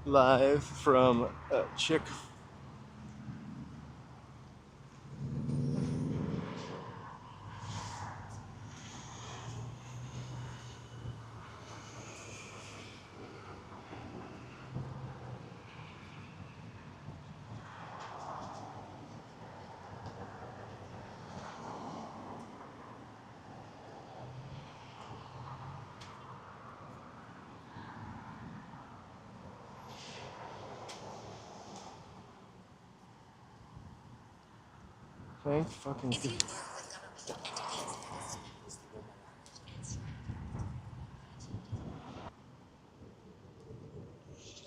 live from Chick. Thank fucking God. Just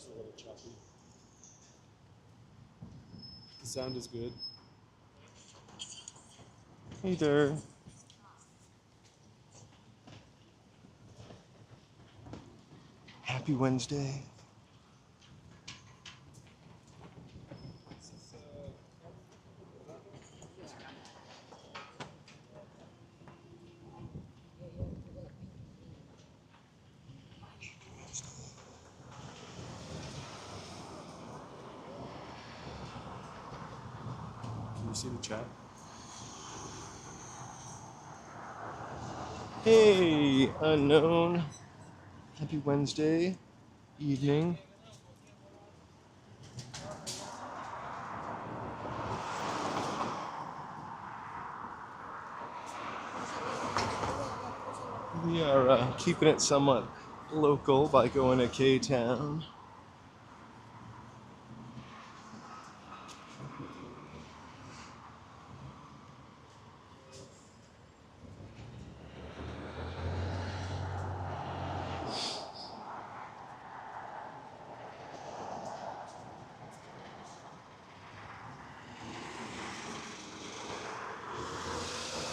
a little choppy. The sound is good. Hey there. Happy Wednesday. Can you see the chat? Hey, unknown. Happy Wednesday evening. We are keeping it somewhat local by going to K-Town.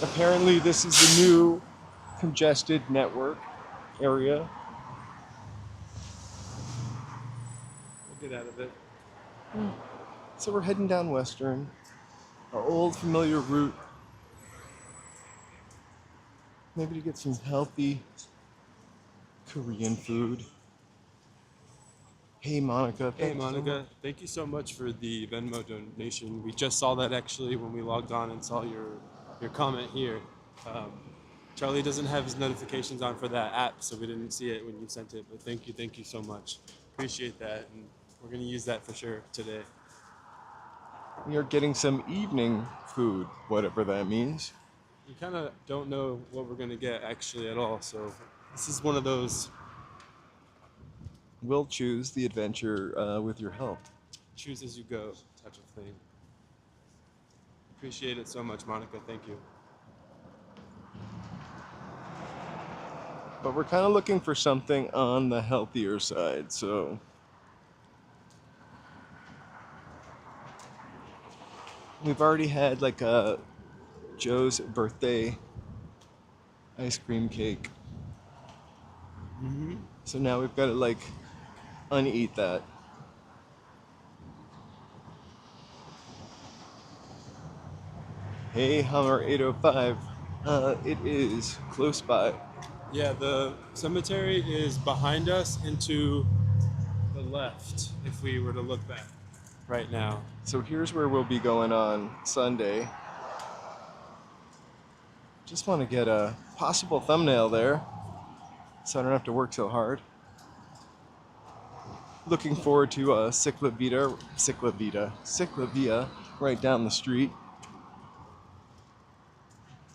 Apparently this is the new congested network area. We'll get out of it. So we're heading down Western, our old familiar route. Maybe to get some healthy Korean food. Hey Monica. Hey Monica, thank you so much for the Venmo donation. We just saw that actually when we logged on and saw your comment here. Charlie doesn't have his notifications on for that app, so we didn't see it when you sent it. But thank you so much. Appreciate that, and we're gonna use that for sure today. We are getting some evening food, whatever that means. We kind of don't know what we're gonna get actually at all, so this is one of those We'll choose the adventure with your help. choose as you go type of thing. Appreciate it so much, Monica. Thank you. But we're kind of looking for something on the healthier side, so we've already had like a Joe's birthday ice cream cake. Mm-hmm. So now we've got to like uneat that. Hey Hummer 805, it is close by. Yeah, the cemetery is behind us and to the left if we were to look back right now. So here's where we'll be going on Sunday. Just want to get a possible thumbnail there so I don't have to work so hard. Looking forward to CiclAvia right down the street.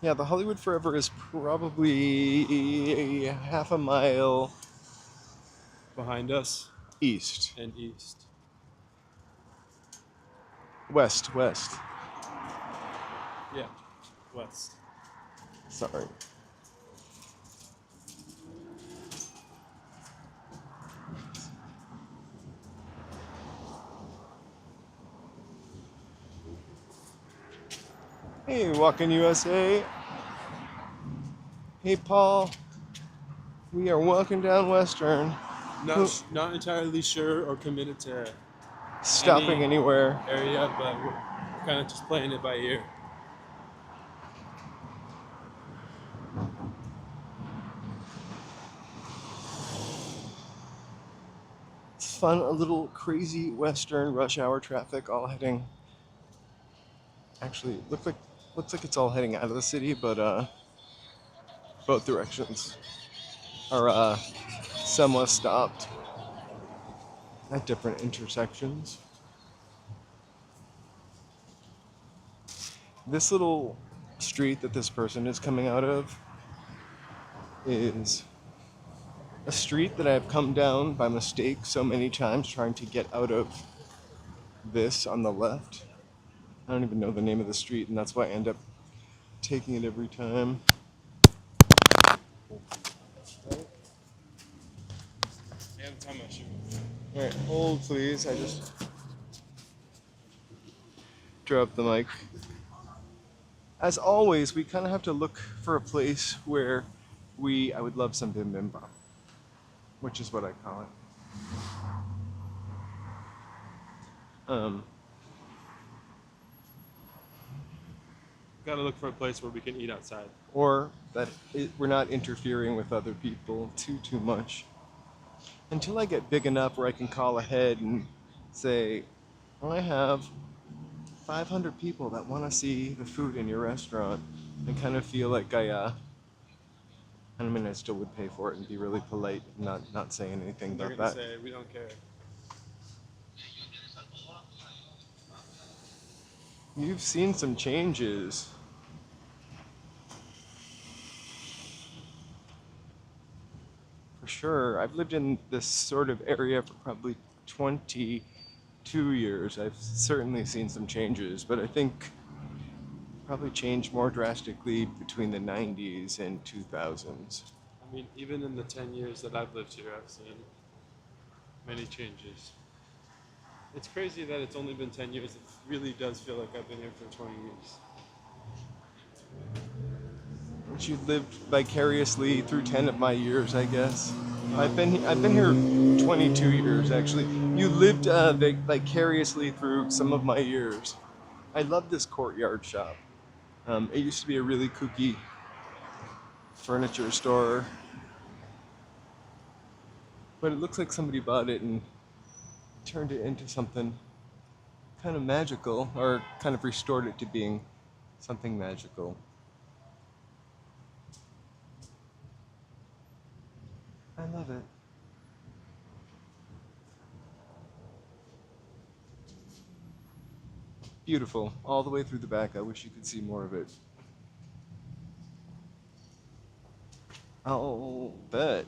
Yeah, the Hollywood Forever is probably half a mile Behind us east. and east. West. Yeah, west. Sorry. Hey, Walking USA. Hey, Paul. We are walking down Western. Not entirely sure or committed to Stopping any anywhere. area, but we're kind of just playing it by ear. It's fun, a little crazy western rush hour traffic, all heading. Actually, looks like it's all heading out of the city, but both directions are somewhat stopped at different intersections. This little street that this person is coming out of is a street that I've come down by mistake so many times trying to get out of this on the left. I don't even know the name of the street, and that's why I end up taking it every time. Alright, hold please. I just dropped the mic. As always, we kind of have to look for a place where I would love some bibimbap, which is what I call it. Gotta look for a place where we can eat outside. Or that we're not interfering with other people too much. Until I get big enough where I can call ahead and say, I have 500 people that want to see the food in your restaurant, and kind of feel like I mean, I still would pay for it and be really polite, not saying anything They're about gonna that. say, we don't care. You've seen some changes. For sure. I've lived in this sort of area for probably 22 years. I've certainly seen some changes, but I think probably changed more drastically between the 90s and 2000s. I mean, even in the 10 years that I've lived here, I've seen many changes. It's crazy that it's only been 10 years. It really does feel like I've been here for 20 years. But you lived vicariously through 10 of my years, I guess. I've been here 22 years, actually. You lived vicariously through some of my years. I love this courtyard shop. It used to be a really kooky furniture store, but it looks like somebody bought it and turned it into something kind of magical, or kind of restored it to being something magical. I love it. Beautiful, all the way through the back. I wish you could see more of it. I'll bet.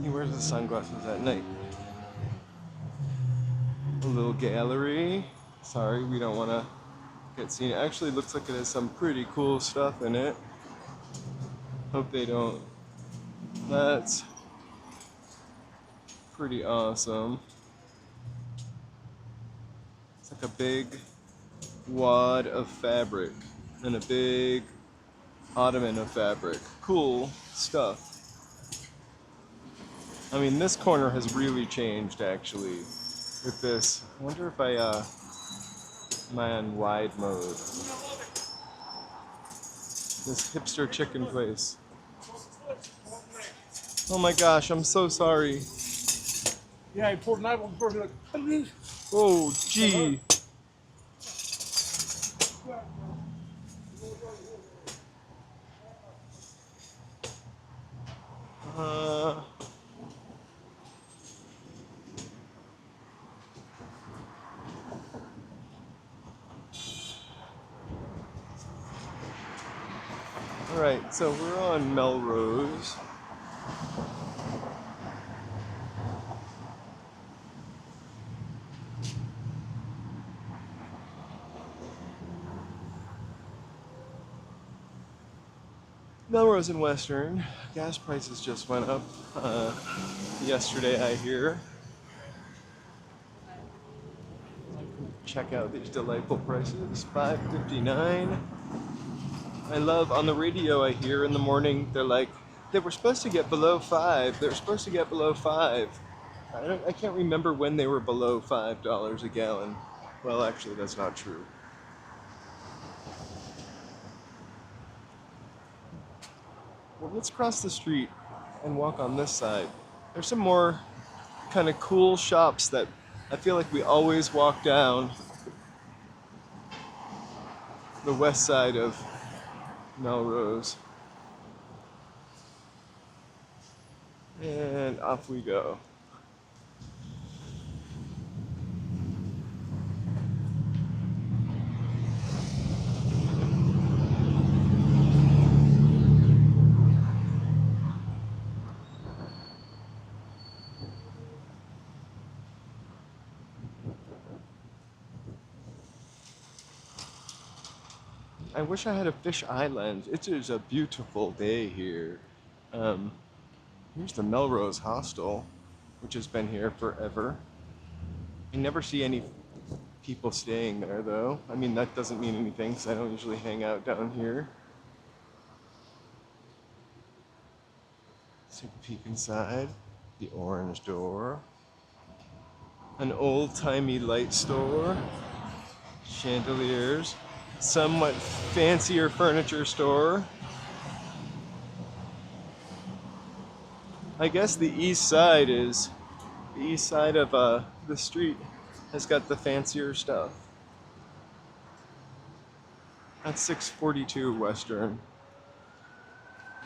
He wears the sunglasses at night. A little gallery. Sorry, we don't want to get seen. It actually looks like it has some pretty cool stuff in it. Hope they don't. That's pretty awesome. It's like a big wad of fabric and a big ottoman of fabric. Cool stuff. I mean, this corner has really changed actually with this. I wonder if I am I on wide mode. This hipster chicken place. Oh my gosh, I'm so sorry. Yeah, I pulled a knife on the person like, Oh, gee. Alright, so we're on Melrose. Melrose and Western. Gas prices just went up yesterday, I hear. Check out these delightful prices. $5.59. I love, on the radio I hear in the morning, they're like, they were supposed to get below 5. They're supposed to get below 5. I can't remember when they were below $5 a gallon. Well, actually, that's not true. Well, let's cross the street and walk on this side. There's some more kind of cool shops that I feel like we always walk down the west side of Melrose. And off we go. I wish I had a fish eye lens. It is a beautiful day here. Um, Here's the Melrose Hostel, which has been here forever. I never see any people staying there, though. I mean, that doesn't mean anything, because I don't usually hang out down here. Let's take a peek inside. The orange door. An old-timey light store. Chandeliers. Somewhat fancier furniture store. I guess the east side of the street has got the fancier stuff. That's 642 Western.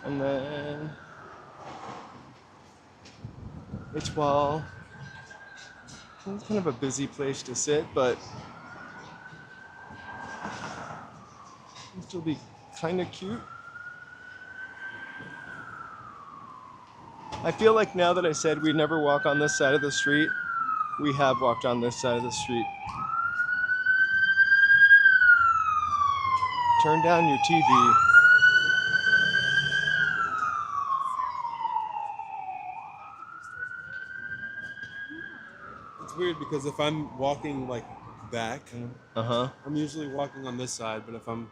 And then it's kind of a busy place to sit, but it'll still be kind of cute. I feel like now that I said we'd never walk on this side of the street, we have walked on this side of the street. Turn down your TV. It's weird because if I'm walking like back, Uh-huh. I'm usually walking on this side, but if I'm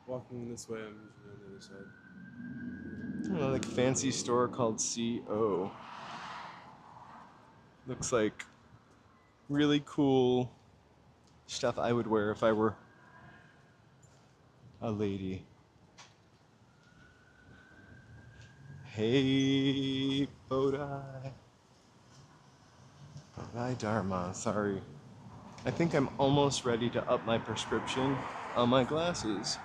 walking this way, I'm usually on the other side. I don't know, like a fancy store called CO. Looks like really cool stuff I would wear if I were a lady. Hey, Bodai. Bodai Dharma, sorry. I think I'm almost ready to up my prescription on my glasses.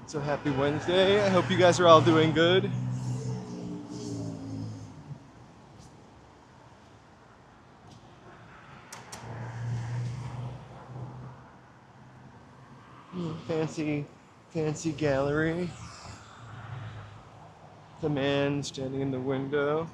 So happy Wednesday. I hope you guys are all doing good. Fancy gallery. The man standing in the window.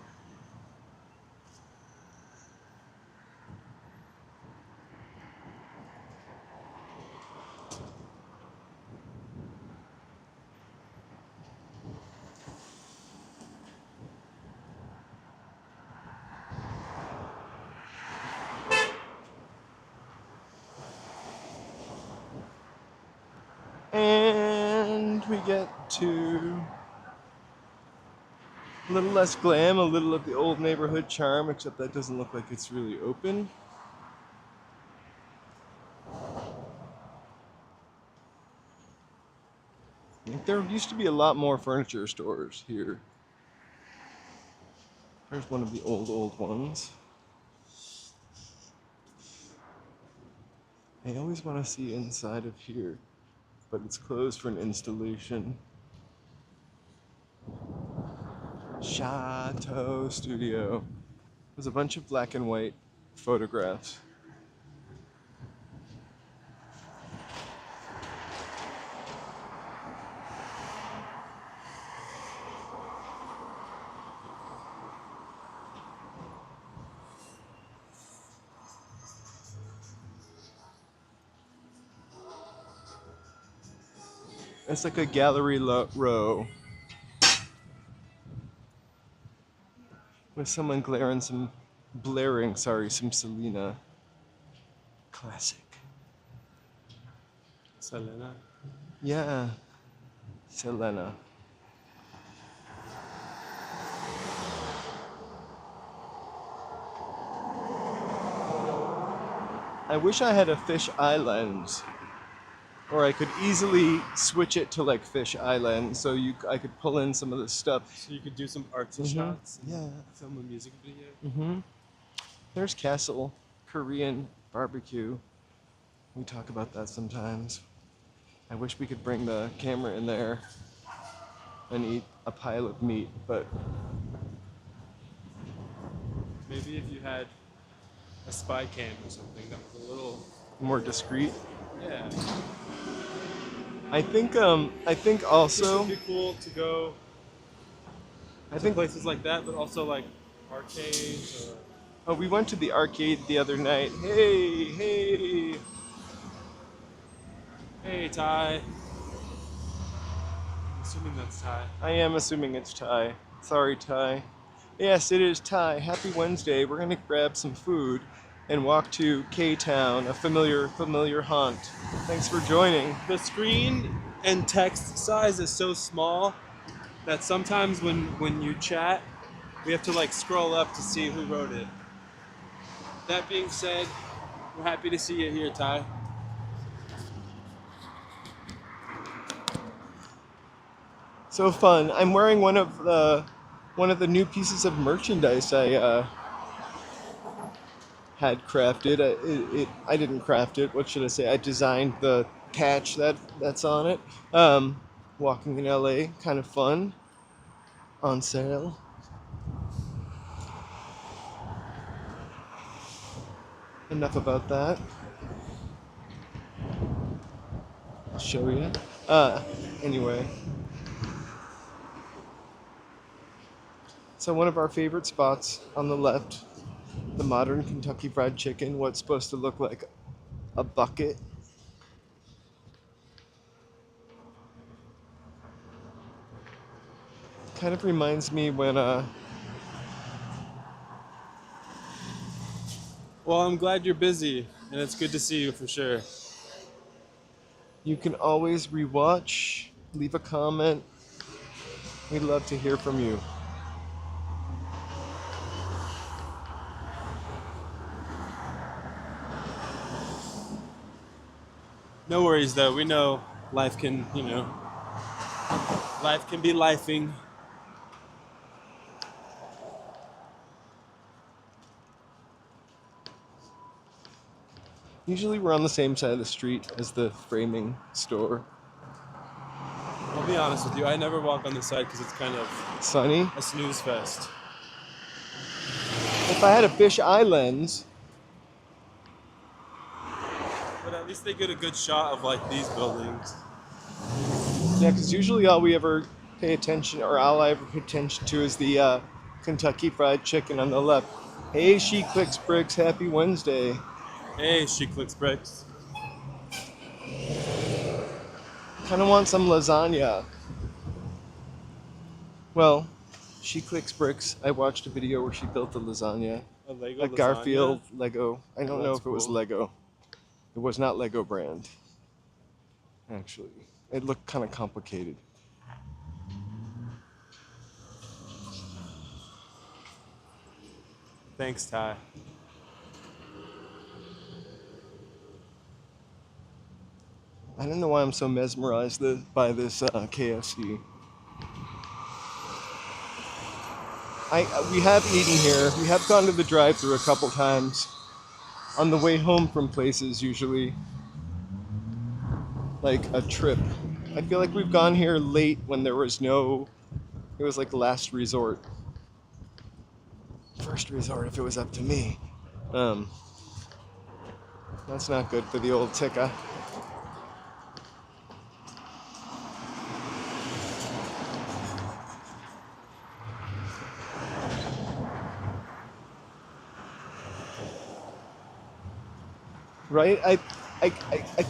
And we get to a little less glam, a little of the old neighborhood charm, except that doesn't look like it's really open. I think there used to be a lot more furniture stores here. There's one of the old ones. I always want to see inside of here, but it's closed for an installation. Chateau Studio. There's a bunch of black and white photographs. It's like a gallery row with someone blaring some Selena. Classic. Selena. Yeah, Selena. I wish I had a fish eye lens, or I could easily switch it to like fish eye lens, so I could pull in some of this stuff. So you could do some artsy shots and Yeah. film a music video. Mm-hmm. There's Castle Korean barbecue. We talk about that sometimes. I wish we could bring the camera in there and eat a pile of meat, but Maybe if you had a spy cam or something that was a little, more discreet. yeah. I think It also would be cool to go I to think places like that, but also like arcades or. oh, we went to the arcade the other night. Hey. Hey, Ty. I'm assuming that's Ty. I am assuming it's Ty. Sorry, Ty. Yes, it is Ty. Happy Wednesday. We're gonna grab some food and walk to K-Town, a familiar haunt. Thanks for joining. The screen and text size is so small that sometimes when you chat, we have to like scroll up to see who wrote it. That being said, we're happy to see you here, Ty. So fun. I'm wearing one of the new pieces of merchandise I had crafted. I didn't craft it. What should I say? I designed the patch that's on it. Walking in LA, kind of fun. On sale. Enough about that. I'll show you. Anyway. So one of our favorite spots on the left, the modern Kentucky Fried Chicken, what's supposed to look like a bucket. Kind of reminds me when Well, I'm glad you're busy, and it's good to see you for sure. you can always rewatch, leave a comment. We'd love to hear from you. No worries though. We know life can, life can be lifing. Usually we're on the same side of the street as the framing store. I'll be honest with you. I never walk on this side because it's kind of Sunny. a snooze fest. If I had a fish eye lens, But at least they get a good shot of like these buildings. yeah, because usually all we ever pay attention, or all I ever pay attention to is the Kentucky Fried Chicken on the left. Hey, She Clicks Bricks, happy Wednesday. Hey, she clicks bricks. Kind of want some lasagna. Well, She Clicks Bricks. I watched a video where she built a lasagna. A Lego A lasagna? Garfield Lego. I don't know that's if it was cool. Lego. It was not Lego brand. Actually, it looked kind of complicated. Thanks, Ty. I don't know why I'm so mesmerized by this KFC. We have eaten here. We have gone to the drive-thru a couple times on the way home from places, usually like a trip. I feel like we've gone here late when there was no. It was like last resort. First resort if it was up to me. That's not good for the old tikka. Right? I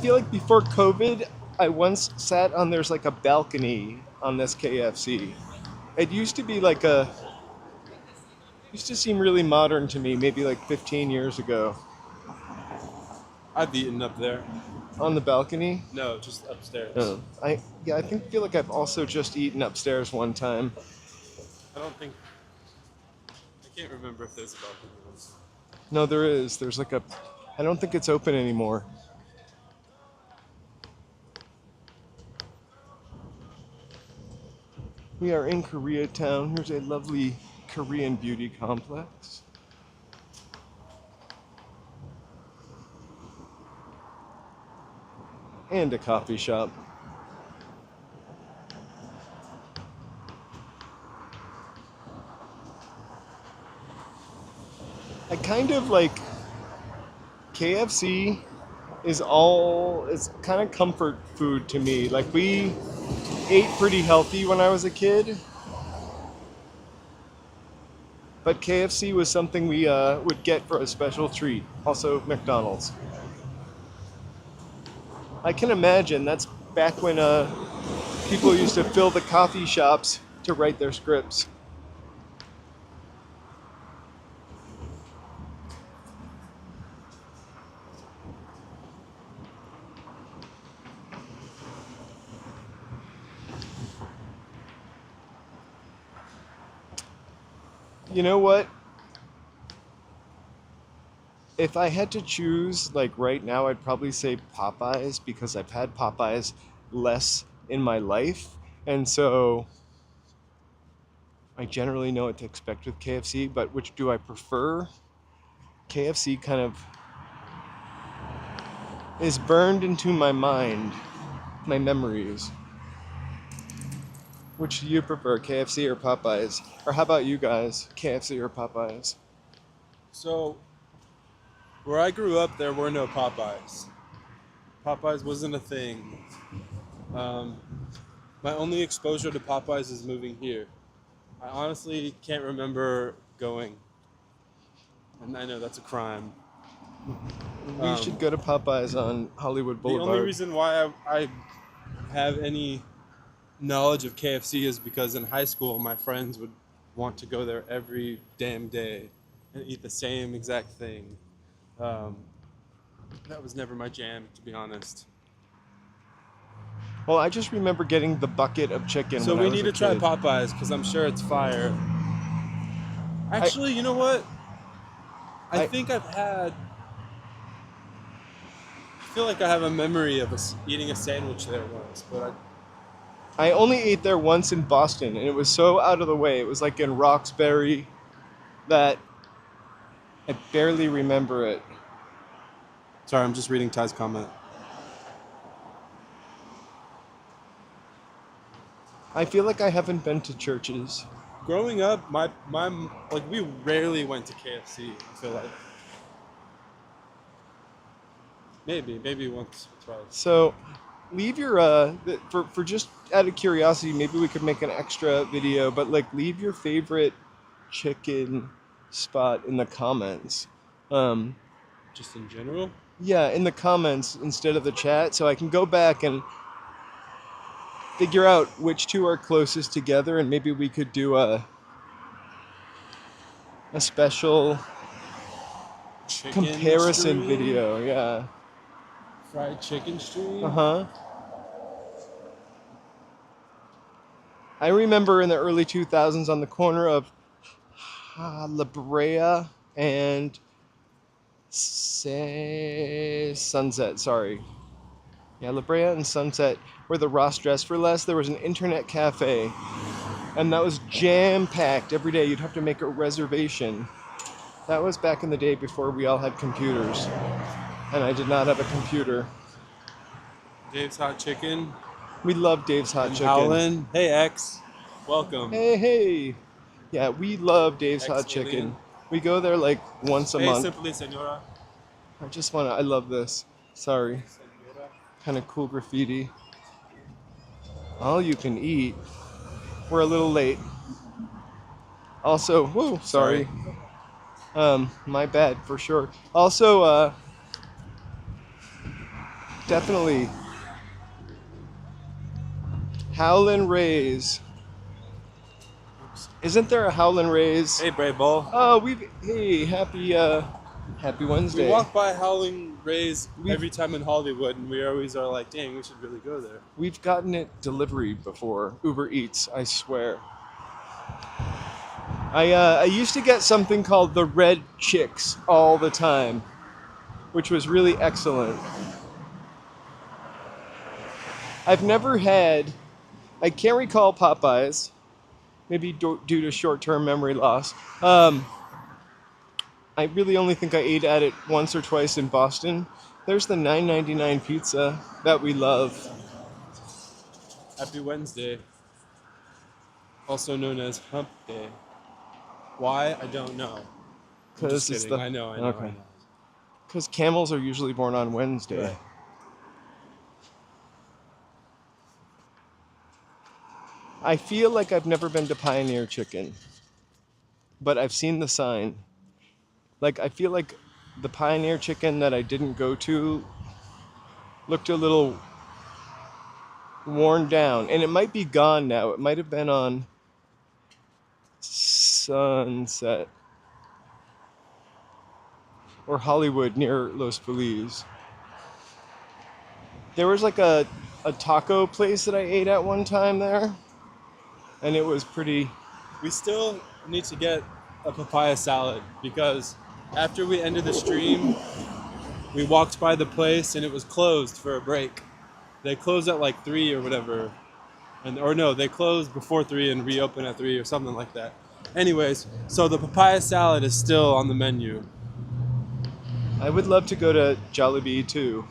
feel like before COVID, I once sat on there's like a balcony on this KFC. It used to be like used to seem really modern to me, maybe like 15 years ago. I've eaten up there. On the balcony? No, just upstairs. Oh. I feel like I've also just eaten upstairs one time. I can't remember if there's a balcony. No, there is. There's like a I don't think it's open anymore. We are in Koreatown. Here's a lovely Korean beauty complex. And a coffee shop. I kind of like KFC it's kind of comfort food to me. Like we ate pretty healthy when I was a kid, but KFC was something we would get for a special treat. Also McDonald's. I can imagine that's back when people used to fill the coffee shops to write their scripts. You know what? If I had to choose, like right now, I'd probably say Popeyes because I've had Popeyes less in my life. And so I generally know what to expect with KFC, but which do I prefer? KFC kind of is burned into my mind, my memories. Which do you prefer, KFC or Popeyes? Or how about you guys, KFC or Popeyes? So, where I grew up, there were no Popeyes. Popeyes wasn't a thing. My only exposure to Popeyes is moving here. I honestly can't remember going. And I know that's a crime. We should go to Popeyes on Hollywood Boulevard. The only reason why I have any knowledge of KFC is because in high school, my friends would want to go there every damn day and eat the same exact thing. That was never my jam, to be honest. Well, I just remember getting the bucket of chicken. So when we I was need a to try kid. Popeyes because I'm sure it's fire. Actually, you know what? I think I've had. I feel like I have a memory of eating a sandwich there once, but I only ate there once in Boston, and it was so out of the way. It was like in Roxbury that I barely remember it. Sorry, I'm just reading Ty's comment. I feel like I haven't been to churches. Growing up, my like we rarely went to KFC. I feel like maybe once or twice. So, leave your for just out of curiosity, maybe we could make an extra video. But like, leave your favorite chicken spot in the comments. Just in general. Yeah, in the comments instead of the chat, so I can go back and figure out which two are closest together, and maybe we could do a special Chicken comparison stream? video. Yeah. Fried chicken stream. Uh-huh. I remember in the early 2000s on the corner of La Brea and Sunset, sorry. Yeah, La Brea and Sunset, where the Ross Dress for Less, there was an internet cafe. And that was jam-packed every day. You'd have to make a reservation. That was back in the day before we all had computers. And I did not have a computer. Dave's Hot Chicken. We love Dave's Hot Chicken. Howlin'. Hey, X. Welcome. Hey. Yeah, we love Dave's Hot Ex-alien. Chicken. We go there like once a Hey, month. simply, senora. I love this. Sorry. Senora. Kind of cool graffiti. All you can eat. We're a little late. Also, whoa, sorry. My bad for sure. Also, definitely Howlin' Rays. Isn't there a Howlin' Rays? Hey, Brave Ball. Oh, happy Wednesday. We walk by Howling Rays every time in Hollywood, and we always are like, dang, we should really go there. We've gotten it delivery before. Uber Eats, I swear. I used to get something called the Red Chicks all the time. which was really excellent. I've never had, I can't recall Popeyes, maybe due to short-term memory loss. I really only think I ate at it once or twice in Boston. There's the $9.99 pizza that we love. Happy Wednesday, also known as Hump Day. Why? I don't know. I'm just Because kidding. I know. Okay. Because camels are usually born on Wednesday. Right. I feel like I've never been to Pioneer Chicken, but I've seen the sign. Like, I feel like the Pioneer Chicken that I didn't go to looked a little worn down, and it might be gone now. It might have been on Sunset or Hollywood near Los Feliz. There was like a taco place that I ate at one time there, and it was pretty. We still need to get a papaya salad because after we ended the stream, we walked by the place and it was closed for a break. They closed at like 3 or whatever. They closed before 3 and reopened at 3 or something like that. Anyways, so the papaya salad is still on the menu. I would love to go to Jollibee too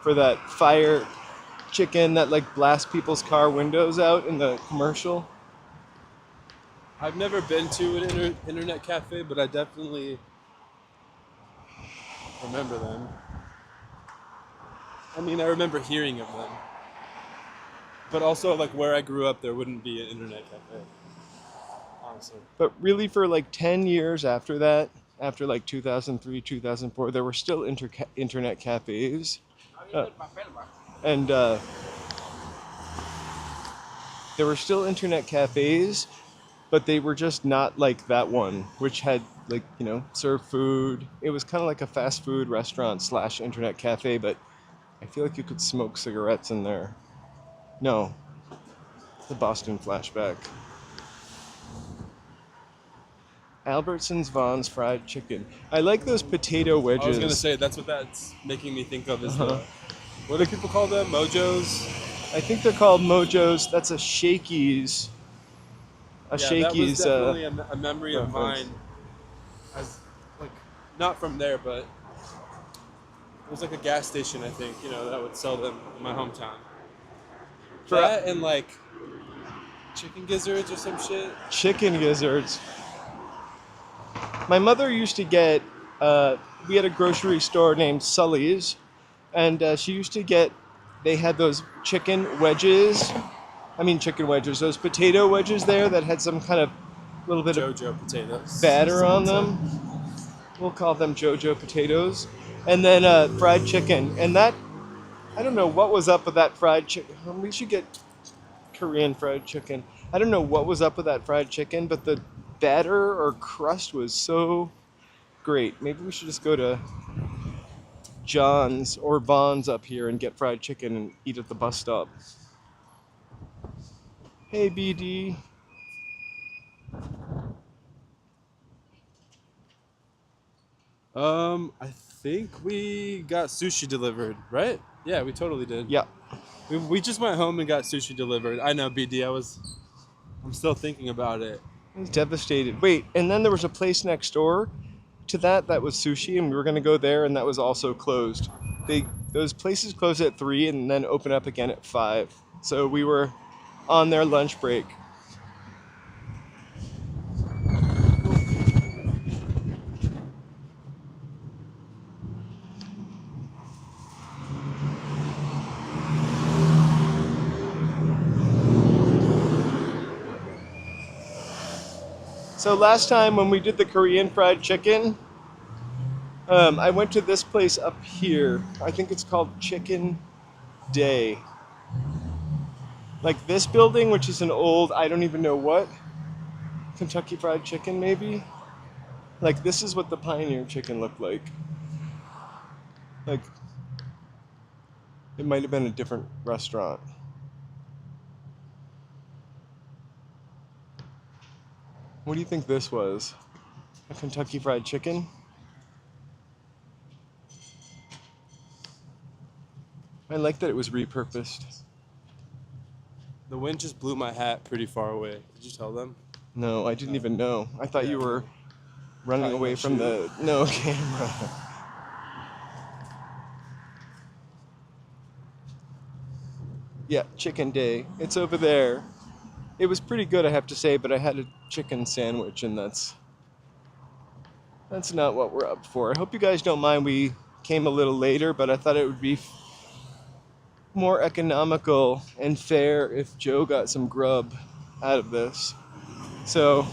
for that fire chicken that like blasts people's car windows out in the commercial. I've never been to an internet cafe, but I definitely remember them. I mean, I remember hearing of them. But also, like, where I grew up, there wouldn't be an internet cafe. Honestly. But really for like 10 years after that, after like 2003, 2004, there were still internet cafes. And there were still internet cafes, but they were just not like that one, which had like, served food. It was kind of like a fast food restaurant / internet cafe, but I feel like you could smoke cigarettes in there. No, the Boston flashback. Albertsons Vaughn's fried chicken. I like those potato wedges. I was gonna say that's what that's making me think of is the what do people call them? Mojos? I think they're called Mojos. That's a Shakey's. That was definitely a memory of reference. mine. As like not from there, but it was like a gas station, I think, that would sell them in my hometown. That and like chicken gizzards or some shit. Chicken gizzards. My mother used to get, we had a grocery store named Sully's, and she used to get, they had those chicken wedges, those potato wedges there that had some kind of little bit JoJo potatoes. of batter on them. We'll call them JoJo potatoes. And then fried chicken. And that, I don't know what was up with that fried chicken. We should get Korean fried chicken. I don't know what was up with that fried chicken, but the batter or crust was so great. Maybe we should just go to John's or Bon's up here and get fried chicken and eat at the bus stop. Hey, BD. I think we got sushi delivered, right? Yeah, we totally did. Yeah. We just went home and got sushi delivered. I know, BD. I'm still thinking about it. I was devastated. Wait, and then there was a place next door to that was sushi, and we were going to go there, and that was also closed. Those places close at 3 and then open up again at 5. So we were on their lunch break. So last time when we did the Korean fried chicken, I went to this place up here. I think it's called Chicken Day. Like this building, which is an old, I don't even know what, Kentucky Fried Chicken maybe? Like this is what the Pioneer Chicken looked like. Like, it might have been a different restaurant. What do you think this was? A Kentucky Fried Chicken? I like that it was repurposed. The wind just blew my hat pretty far away. Did you tell them? No, I didn't even know. I thought you were running Tying away my from shoe. the camera. Yeah, chicken day. It's over there. It was pretty good, I have to say, but I had a chicken sandwich, and that's not what we're up for. I hope you guys don't mind we came a little later, but I thought it would be more economical and fair if Joe got some grub out of this. So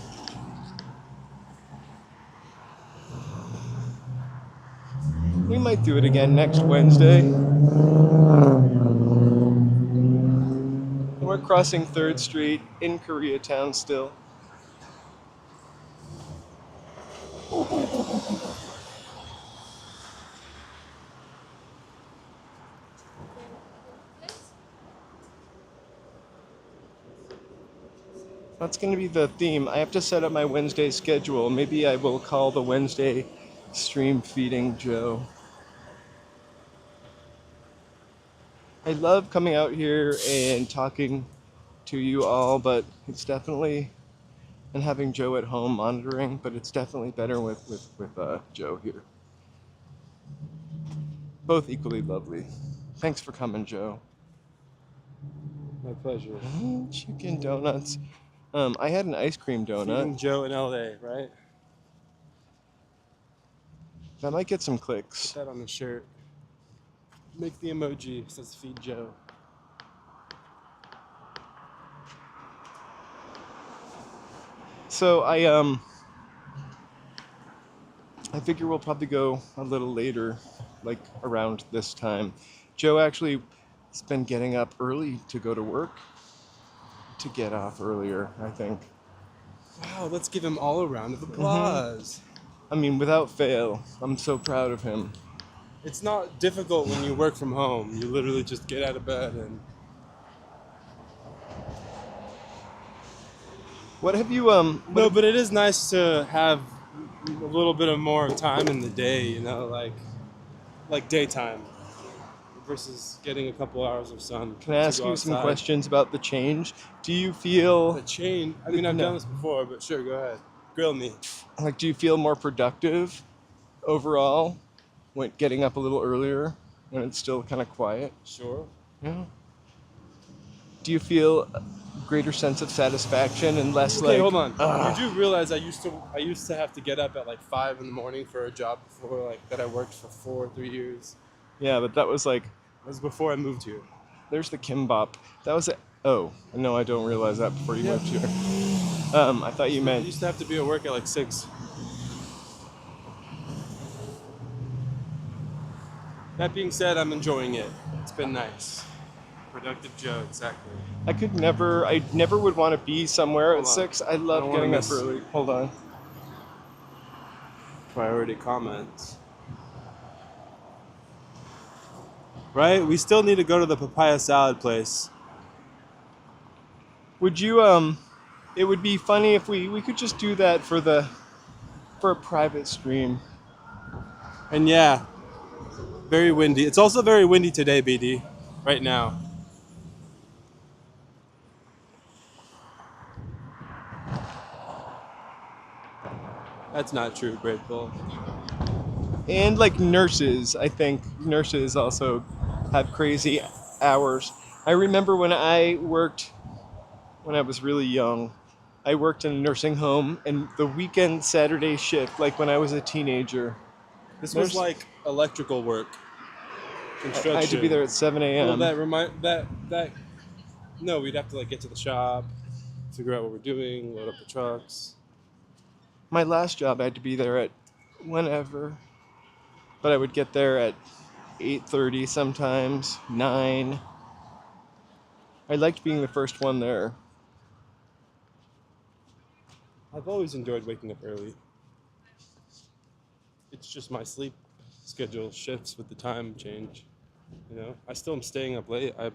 we might do it again next Wednesday. We're crossing 3rd Street in Koreatown still. That's going to be the theme. I have to set up my Wednesday schedule. Maybe I will call the Wednesday stream feeding Joe. I love coming out here and talking to you all, but it's definitely, and having Joe at home monitoring, but it's definitely better with Joe here. Both equally lovely. Thanks for coming, Joe. My pleasure. Chicken donuts. I had an ice cream donut. Feeding Joe in LA, right? That might get some Put clicks. that on the shirt. Make the emoji. It says feed Joe. So I figure we'll probably go a little later, like around this time. Joe actually has been getting up early to go to work, to get off earlier, I think. Wow, let's give him all a round of applause. I mean, without fail, I'm so proud of him. It's not difficult when you work from home. You literally just get out of bed and... What have you, No, but it is nice to have a little bit of more time in the day, you know, like daytime versus getting a couple hours of sun. can I ask to go you some outside. questions about the change? Do you feel, The chain, I mean, I've No. done this before, but sure, go ahead. Grill me. like, do you feel more productive overall when getting up a little earlier when it's still kind of quiet? Sure. Yeah. Do you feel a greater sense of satisfaction and less Okay, like, hold on. "Ugh." You do realize I used to have to get up at like 5 in the morning for a job before, like, that I worked for 3 years. Yeah, but that was like, That was before I moved here. there's the kimbap. That was oh, no, I don't realize that before you Yeah. moved here. I thought you I meant, used to have to be at work at like 6. That being said, I'm enjoying it. It's been nice. Productive Joe, exactly. I never would want to be somewhere Hold at on. 6. I I love don't wanna getting up miss- early. Hold on. Priority comments. Right? We still need to go to the papaya salad place. Would you, it would be funny if we could just do that for a private stream. And yeah, very windy. It's also very windy today, BD, right now. That's not true, Grateful. And like nurses, I think nurses also have crazy hours. I remember when I was really young, I worked in a nursing home, and the weekend Saturday shift, like when I was a teenager, This was Nurse- like electrical work. Construction. I had to be there at 7 a.m. Well, no, we'd have to like get to the shop, figure out what we're doing, load up the trucks. My last job, I had to be there at whenever, but I would get there at 8:30 sometimes, 9. I liked being the first one there. I've always enjoyed waking up early. It's just my sleep schedule shifts with the time change. You know, I still am staying up late. I'm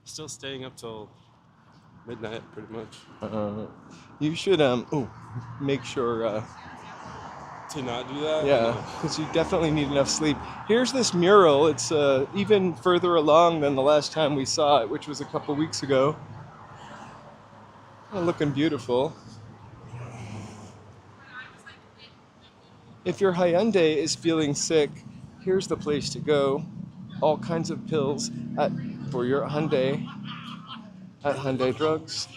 still staying up till midnight, pretty much. You should make sure to not do that. Yeah, because you definitely need enough sleep. Here's this mural. It's even further along than the last time we saw it, which was a couple weeks ago. Looking beautiful. If your Hyundai is feeling sick, here's the place to go. All kinds of pills for your Hyundai at Hyundai Drugs.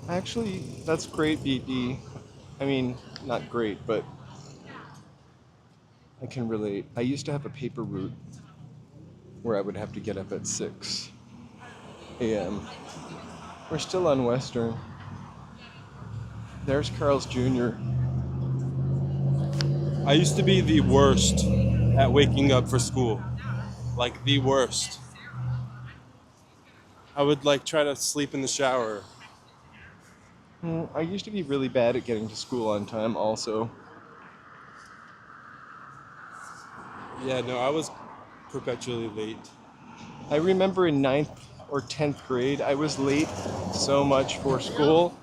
Actually, that's great, BD. I mean, not great, but I can relate. I used to have a paper route where I would have to get up at 6 a.m. We're still on Western. There's Carl's Jr. I used to be the worst at waking up for school. Like the worst. I would like try to sleep in the shower. I used to be really bad at getting to school on time also. Yeah, no, I was perpetually late. I remember in 9th or 10th grade, I was late so much for school.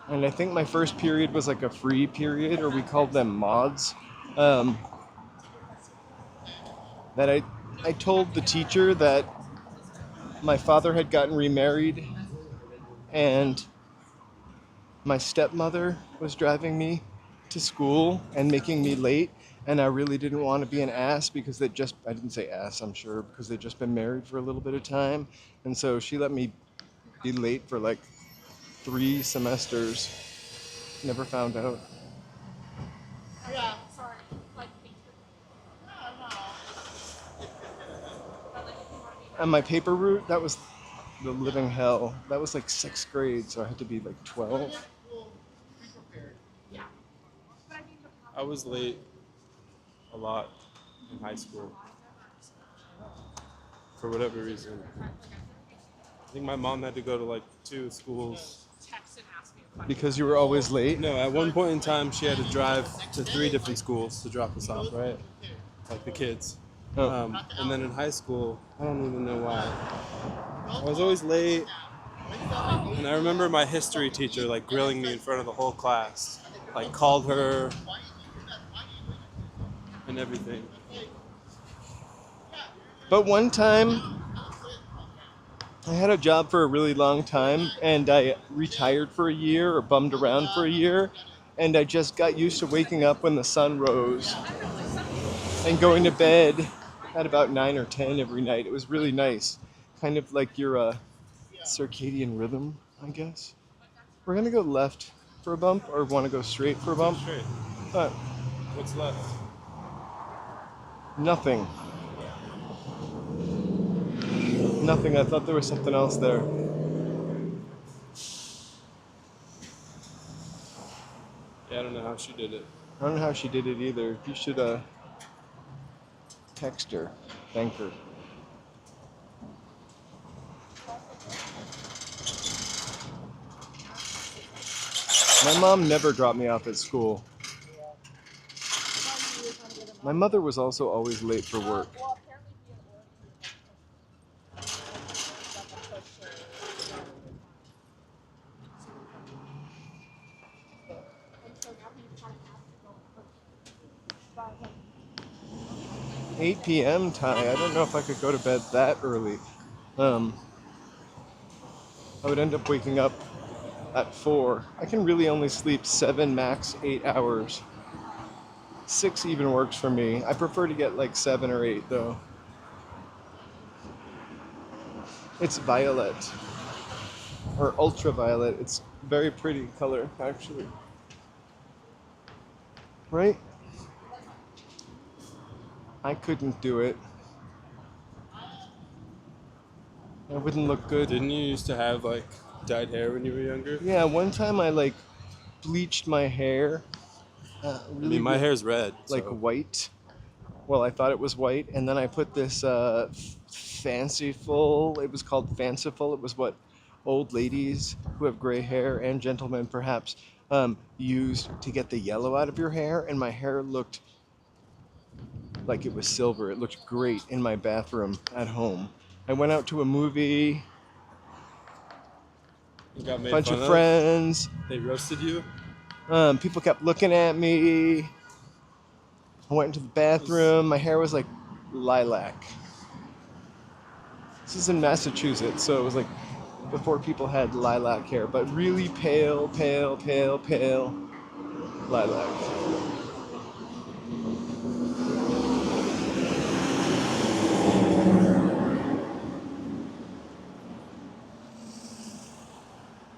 And I think my first period was like a free period, or we called them mods. That I told the teacher that my father had gotten remarried and my stepmother was driving me to school and making me late, and I really didn't want to be an ass because I didn't say ass, I'm sure, because they'd just been married for a little bit of time. And so she let me be late for like 3 semesters. Never found out. Yeah, sorry. And my paper route, that was the living hell. That was like 6th grade, so I had to be like 12. I was late a lot in high school. For whatever reason. I think my mom had to go to like 2 schools. Because you were always late? No, at one point in time, she had to drive to 3 different schools to drop us off, right? Like the kids. Oh. And then in high school, I don't even know why. I was always late. And I remember my history teacher like grilling me in front of the whole class. Like called her and everything. But one time, I had a job for a really long time, and I retired for a year, or bummed around for a year, and I just got used to waking up when the sun rose and going to bed at about 9 or 10 every night. It was really nice. Kind of like your circadian rhythm, I guess. We're gonna go left for a bump, or want to go straight for a bump? Straight. But What's left? nothing. Nothing. I thought there was something else there. Yeah, I don't know how she did it. I don't know how she did it either. You should text her. Thank her. My mom never dropped me off at school. My mother was also always late for work. 8 p.m. Ty. I don't know if I could go to bed that early. I would end up waking up at 4. I can really only sleep 7, max 8 hours. 6 even works for me. I prefer to get like 7 or 8 though. It's violet. Or ultraviolet. It's very pretty color, actually. Right? I couldn't do it. I wouldn't look good. Didn't you used to have like dyed hair when you were younger? Yeah, one time I like bleached my hair. I mean, my hair's red. Like so. white. Well, I thought it was white, and then I put this fanciful. It was called fanciful. It was what old ladies who have gray hair, and gentlemen perhaps, used to get the yellow out of your hair, and my hair looked like it was silver. It looked great in my bathroom at home. I went out to a movie, You got made bunch fun of of? friends. They roasted you? People kept looking at me. I went into the bathroom. My hair was like lilac. This is in Massachusetts, so it was like before people had lilac hair, but really pale, pale, pale, pale lilac.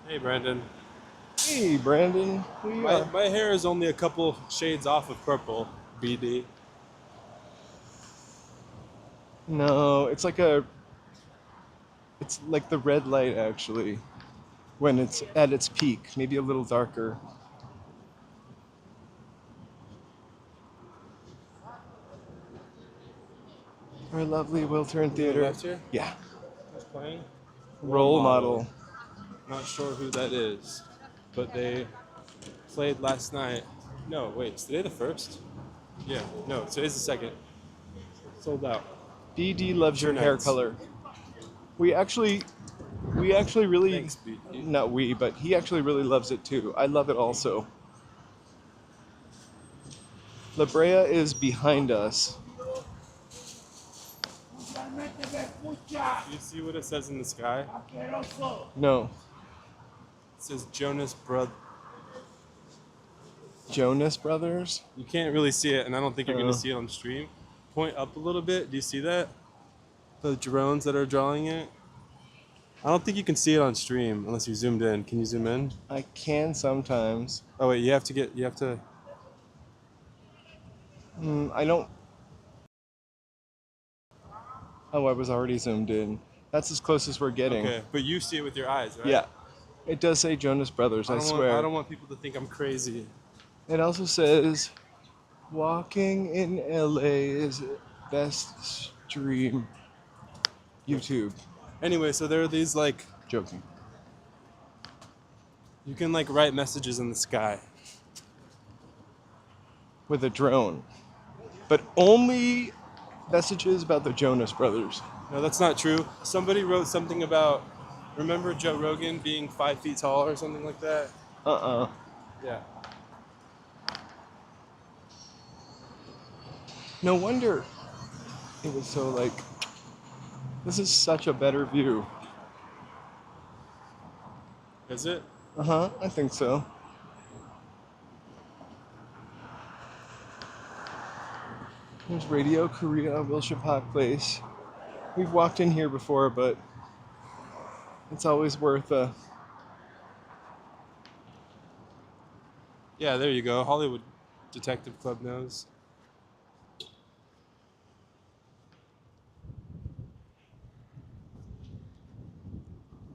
Hey, Brandon. Hey, Brandon. We are. My hair is only a couple shades off of purple, BD. No, it's like a. It's like the red light actually, when it's at its peak, maybe a little darker. Our lovely Wiltern Theater. Left here? Yeah. Who's playing? Role model. Not sure who that is, but they played last night. No, wait, is today the 1st? Yeah, no, today's the 2nd. Sold out. BD loves your Two hair nights. color. We actually really. Thanks, BD. Not we, but he actually really loves it too. I love it also. La Brea is behind us. Do you see what it says in the sky? No, It says Jonas Brothers. Jonas Brothers. You can't really see it, and I don't think you're going Oh. to see it on stream. Point up a little bit. Do you see that? The drones that are drawing it? I don't think you can see it on stream unless you zoomed in. Can you zoom in? I can sometimes. Oh wait, you have to. I don't. Oh, I was already zoomed in. That's as close as we're getting. Okay, but you see it with your eyes, right? Yeah. It does say Jonas Brothers, I swear. I don't want people to think I'm crazy. It also says, walking in LA is best stream. YouTube. Anyway, so there are these like Joking. you can like write messages in the sky. With a drone. But only messages about the Jonas Brothers. No, that's not true. Somebody wrote something about. Remember Joe Rogan being 5 feet tall or something like that? Yeah. No wonder it was so like, this is such a better view. Is it? I think so. There's Radio Korea, Wilshire Park Place. We've walked in here before, but it's always worth a. Yeah, there you go. Hollywood Detective Club knows.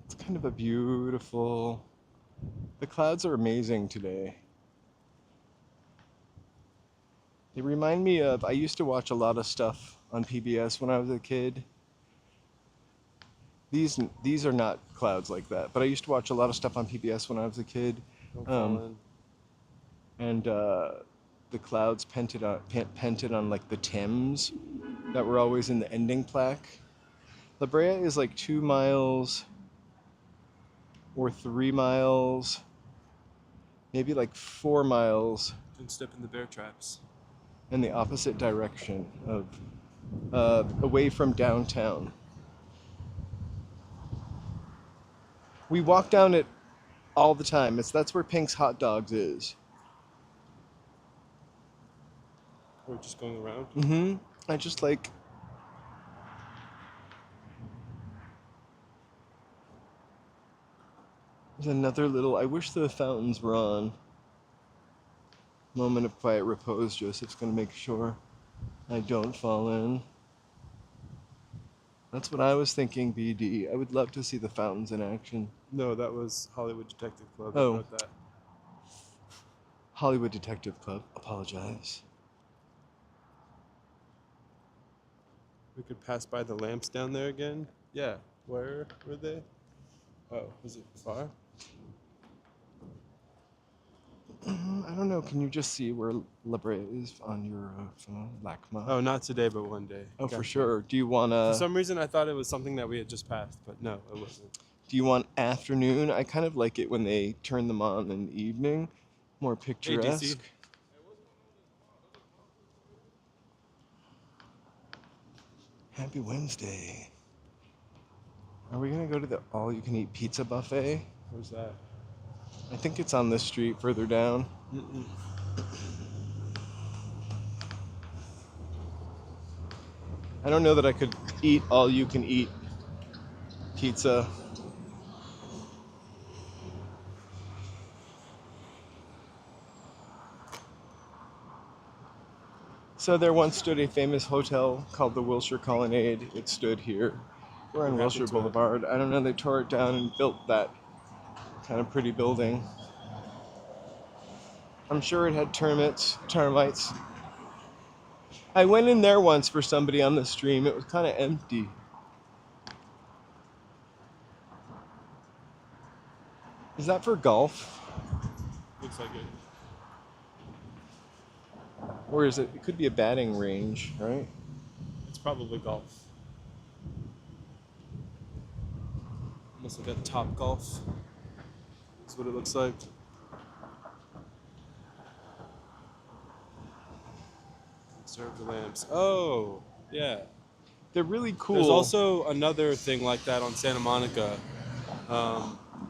It's kind of a beautiful. The clouds are amazing today. They remind me of. I used to watch a lot of stuff on PBS when I was a kid. These are not clouds like that, but I used to watch a lot of stuff on PBS when I was a kid. Don't fall in. And the clouds painted on like the Thames that were always in the ending plaque. La Brea is like 2 miles or 3 miles, maybe like 4 miles Don't step in the bear traps. in the opposite direction of away from downtown. We walk down it all the time. That's where Pink's Hot Dogs is. We're just going around. I just like. There's another little. I wish the fountains were on. Moment of quiet repose. Joseph's gonna make sure I don't fall in. That's what I was thinking, BD. I would love to see the fountains in action. No, that was Hollywood Detective Club. Oh. I wrote that. Hollywood Detective Club. Apologize. We could pass by the lamps down there again. Yeah. Where were they? Oh, was it far? know. Can you just see where La Brea is on your phone? LACMA. Oh, not today, but one day. Oh, for Gotcha. sure. Do you want For to? some reason, I thought it was something that we had just passed, but no, it wasn't. Do you want afternoon? I kind of like it when they turn them on in the evening. More Hey, picturesque. DC. Happy Wednesday. Are we gonna go to the all-you-can-eat pizza buffet? Where's that? I think it's on this street further down. Mm-mm. I don't know that I could eat all-you-can-eat pizza. So there once stood a famous hotel called the Wilshire Colonnade. It stood here. We're on What Wilshire happened to it? Boulevard. I don't know, they tore it down and built that kind of pretty building. I'm sure it had termites. I went in there once for somebody on the stream. It was kind of empty. Is that for golf? Looks like it. Or is it? It could be a batting range, right? It's probably golf. Almost like a Top Golf. That's what it looks like. Serve the lamps. Oh, yeah. They're really cool. There's also another thing like that on Santa Monica,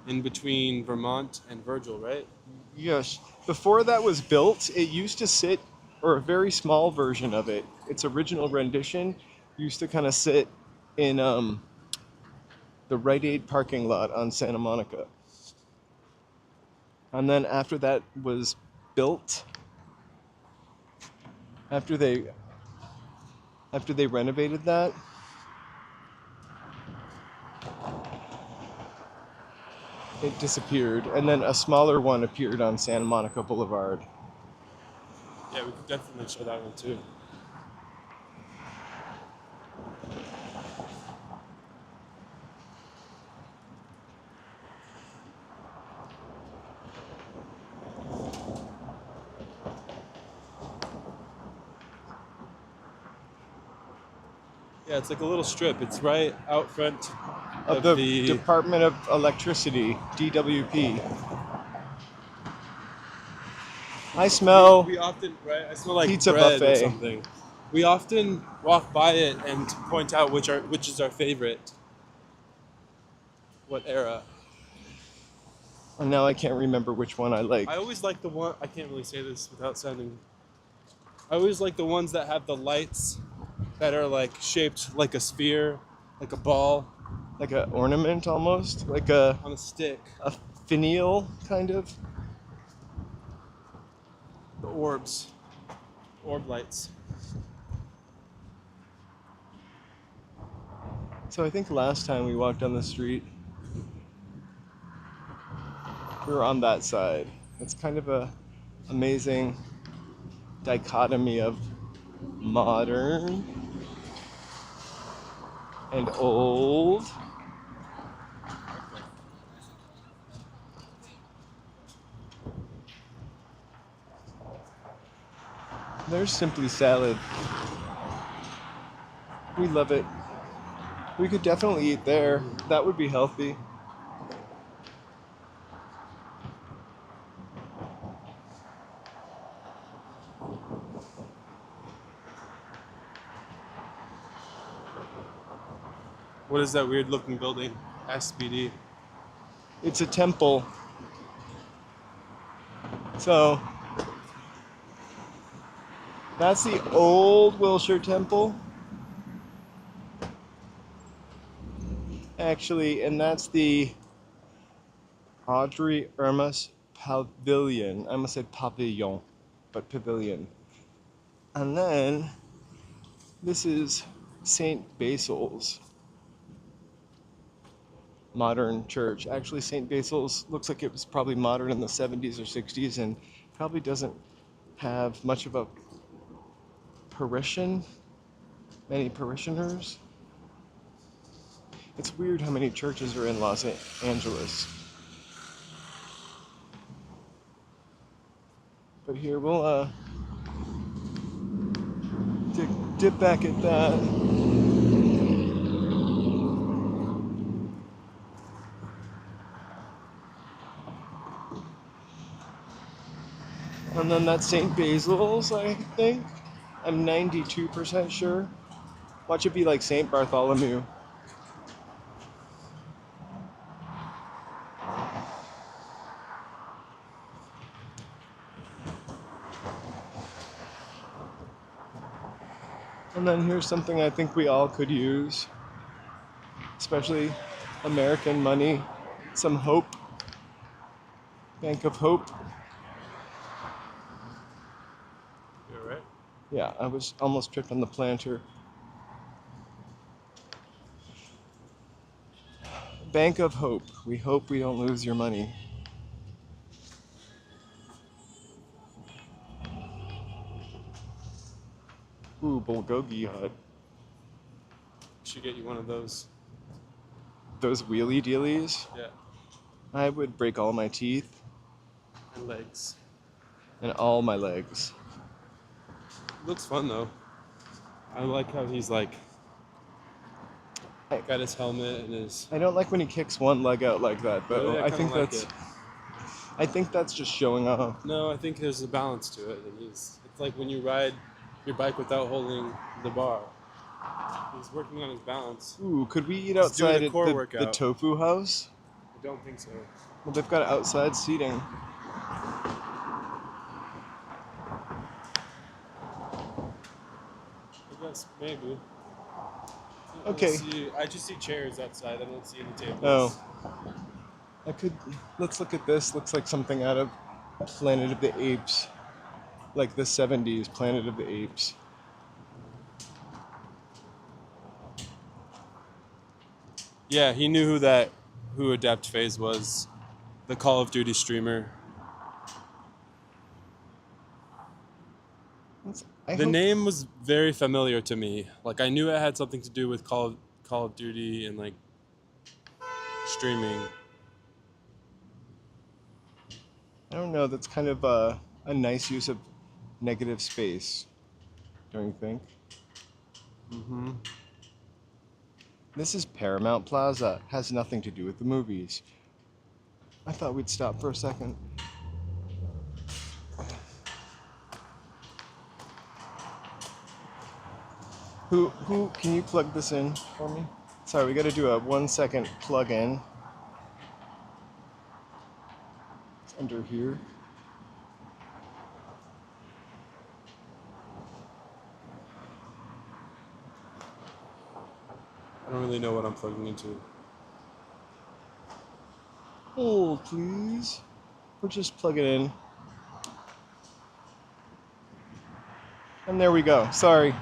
in between Vermont and Virgil, right? Yes. Before that was built, it used to sit, or a very small version of it, its original rendition, used to kind of sit in the Rite Aid parking lot on Santa Monica. And then after that was built, after they renovated that, it disappeared, and then a smaller one appeared on Santa Monica Boulevard. Yeah, we could definitely show that one too. Yeah, it's like a little strip. It's right out front Of the Department of Electricity, DWP. I smell We often, right? I smell like pizza bread buffet. or something. We often walk by it and point out which is our favorite. What era? And now I can't remember which one I like. I always like the one. I can't really say this without sounding. I always like the ones that have the lights that are like shaped like a sphere, like a ball Like an ornament almost, like a on a stick. finial kind of. The orbs, orb lights. So I think last time we walked on the street, we were on that side. It's kind of a amazing dichotomy of modern and old. There's Simply Salad. We love it. We could definitely eat there. That would be healthy. What is that weird looking building? SBD. It's a temple. So that's the old Wilshire Temple. Actually, and that's the Audrey Ermas Pavilion. I almost said pavilion, but pavilion. And then this is St. Basil's modern church. Actually, St. Basil's looks like it was probably modern in the 70s or 60s and probably doesn't have much of a many parishioners. It's weird how many churches are in Los Angeles. But here we'll dip back at that. And then that's St. Basil's, I think. I'm 92% sure. Watch it be like St. Bartholomew. And then here's something I think we all could use, especially American money, some hope. Bank of Hope. You alright? Yeah, I was almost tripped on the planter. Bank of Hope. We hope we don't lose your money. Ooh, bulgogi hut. Should get you one of those. Those wheelie dealies. Yeah. I would break all my teeth And legs. and all my legs. Looks fun though. I like how he's like got his helmet and his. I don't like when he kicks one leg out like that, though. Really? I I kinda think like that's it. I think that's just showing off. No, I think there's a balance to it, and it's like when you ride your bike without holding the bar. He's working on his balance. Ooh, could we eat He's outside doing a at core the workout. tofu house? I don't think so. Well, they've got outside seating. I guess maybe. Okay. I just see chairs outside. I don't see any tables. Oh. Let's look at this. Looks like something out of Planet of the Apes. Like the 70s Planet of the Apes. Yeah, he knew who Adept Phase was, the Call of Duty streamer. I The hope- name was very familiar to me. Like I knew it had something to do with Call of Duty and like streaming. I don't know. That's kind of a nice use of negative space, don't you think? Mm-hmm. This is Paramount Plaza. Has nothing to do with the movies. I thought we'd stop for a second. Who can you plug this in for me? Sorry, we got to do a 1 second plug in. It's under here. I don't really know what I'm plugging into. Hold, please. Or just plug it in. And there we go. Sorry.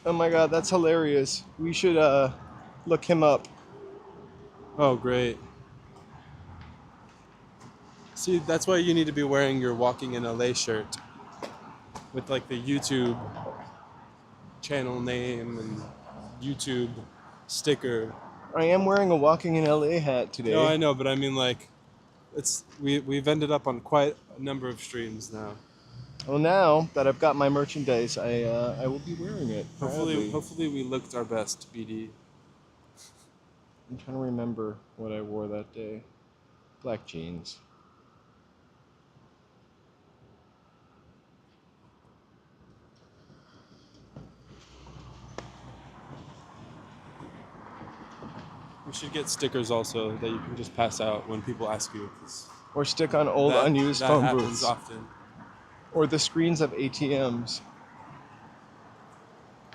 Oh my god, that's hilarious. We should look him up. Oh, great. See, that's why you need to be wearing your Walking in LA shirt with like the YouTube channel name and YouTube sticker. I am wearing a Walking in LA hat today. No, I know, but I mean like we've ended up on quite a number of streams now. Well, now that I've got my merchandise, I will be wearing it. proudly. Hopefully we looked our best, BD. I'm trying to remember what I wore that day. Black jeans. We should get stickers also that you can just pass out when people ask you. 'Cause Or stick on old that- unused that phone happens booths. often. Or the screens of ATMs.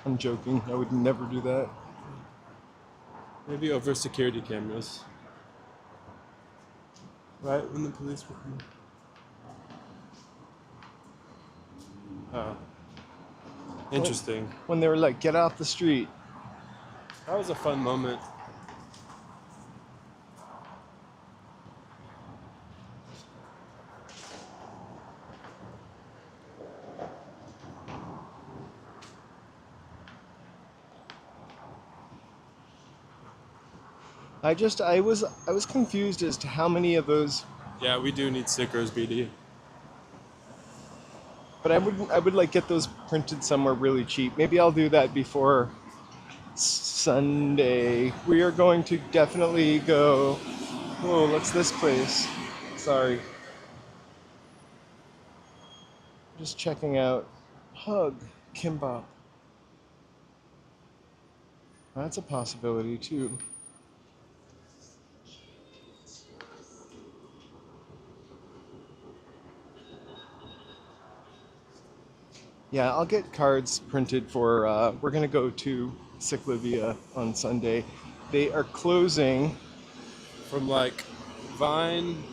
I'm joking. I would never do that. Maybe over security cameras. Right when the police were coming. Oh. Interesting. When they were like, get off the street. That was a fun moment. I was confused as to how many of those, Yeah, we do need stickers, BD. but I would like get those printed somewhere really cheap. Maybe I'll do that before Sunday. We are going to definitely go. Whoa, what's this place? Sorry. Just checking out Hug Kimbap. That's a possibility too. Yeah, I'll get cards printed for. We're gonna go to CiclAvia on Sunday. They are closing. From like Vine,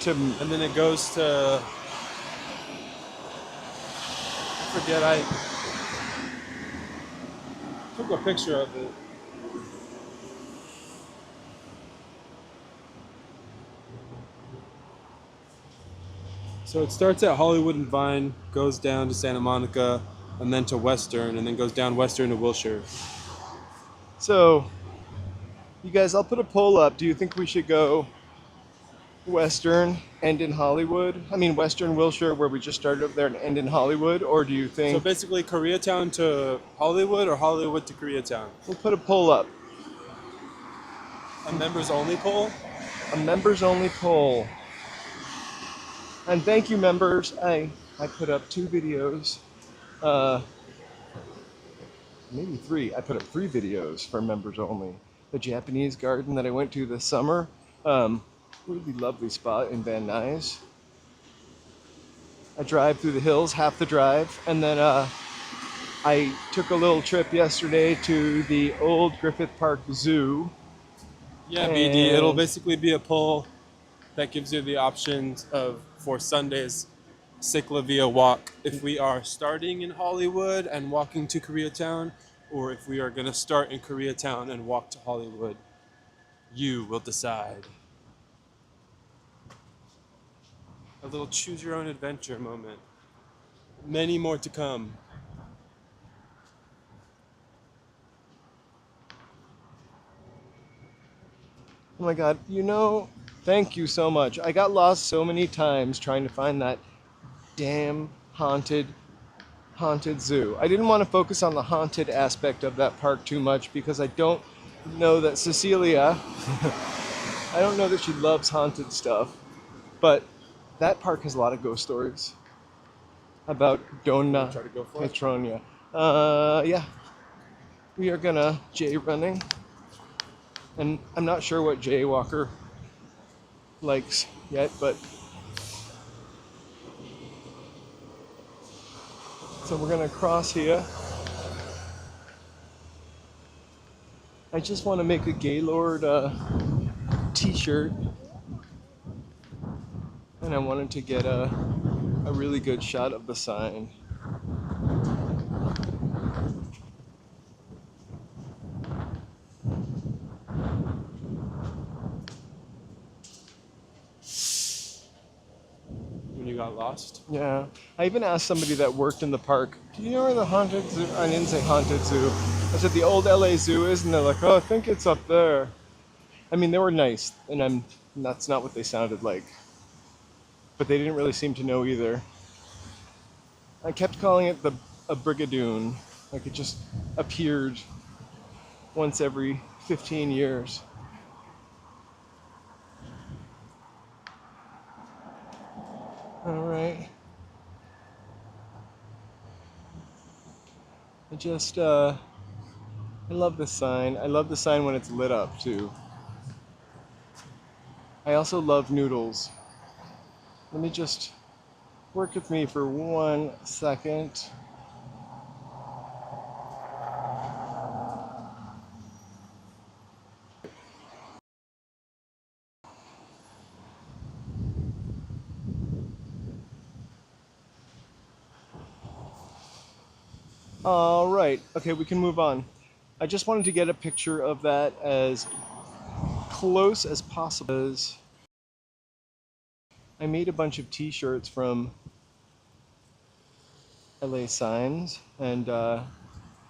To and then it goes to. I forget. I took a picture of it. So it starts at Hollywood and Vine, goes down to Santa Monica, and then to Western, and then goes down Western to Wilshire. So, you guys, I'll put a poll up. Do you think we should go Western, end in Hollywood? I mean, Western Wilshire, where we just started up there, and end in Hollywood? Or do you So think basically, Koreatown to Hollywood or Hollywood to Koreatown? we'll put a poll up? A members only poll? A members only poll. And thank you, members. I put up 2 videos. Maybe 3. I put up 3 videos for members only. The Japanese garden that I went to this summer. Really lovely spot in Van Nuys. I drive through the hills, half the drive, and then I took a little trip yesterday to the old Griffith Park Zoo. Yeah, BD. It'll And- basically be a poll that gives you the options of for Sunday's CiclAvia walk if we are starting in Hollywood and walking to Koreatown, or if we are going to start in Koreatown and walk to Hollywood. You will decide. A little choose your own adventure moment. Many more to come. Oh my God, thank you so much. I got lost so many times trying to find that damn haunted zoo. I didn't want to focus on the haunted aspect of that park too much because I don't know that Cecilia, I don't know that she loves haunted stuff, but that park has a lot of ghost stories about Donna Try to go for it. Petronia. Yeah, we are gonna J running. And I'm not sure what Jay Walker likes yet, but so we're gonna cross here. I just want to make a Gaylord t-shirt, and I wanted to get a really good shot of the sign. When you got lost? Yeah, I even asked somebody that worked in the park, do you know where the haunted zoo, I didn't say haunted zoo, I said the old LA zoo is, and they're like, oh, I think it's up there. I mean, they were nice, and that's not what they sounded like, but they didn't really seem to know either. I kept calling it a brigadoon, like it just appeared once every 15 years. All right. I love this sign. I love the sign when it's lit up too. I also love noodles. Let me just work with me for 1 second. All right. Okay, we can move on. I just wanted to get a picture of that as close as possible. I made a bunch of t-shirts from LA signs, and I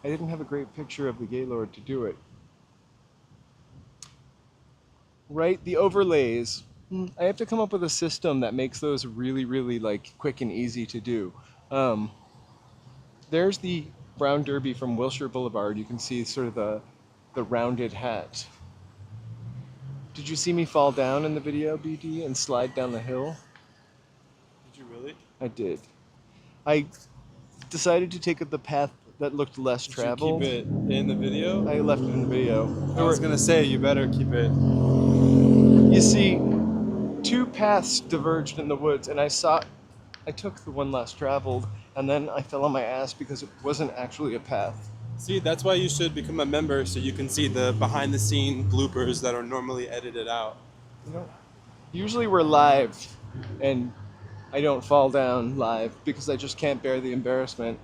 didn't have a great picture of the Gaylord to do it. right? The overlays. I have to come up with a system that makes those really, really like quick and easy to do. Um, there's the brown derby from Wilshire Boulevard. You can see sort of the rounded hat. Did you see me fall down in the video, BD, and slide down the hill? Did you really? I did. I decided to take the path that looked less Did traveled. you keep it in the video? I left it in the video. I was gonna say you better keep it. You see, two paths diverged in the woods, and I took the one less traveled, and then I fell on my ass because it wasn't actually a path. See, that's why you should become a member so you can see the behind the scene bloopers that are normally edited out. You know, usually we're live, and I don't fall down live because I just can't bear the embarrassment.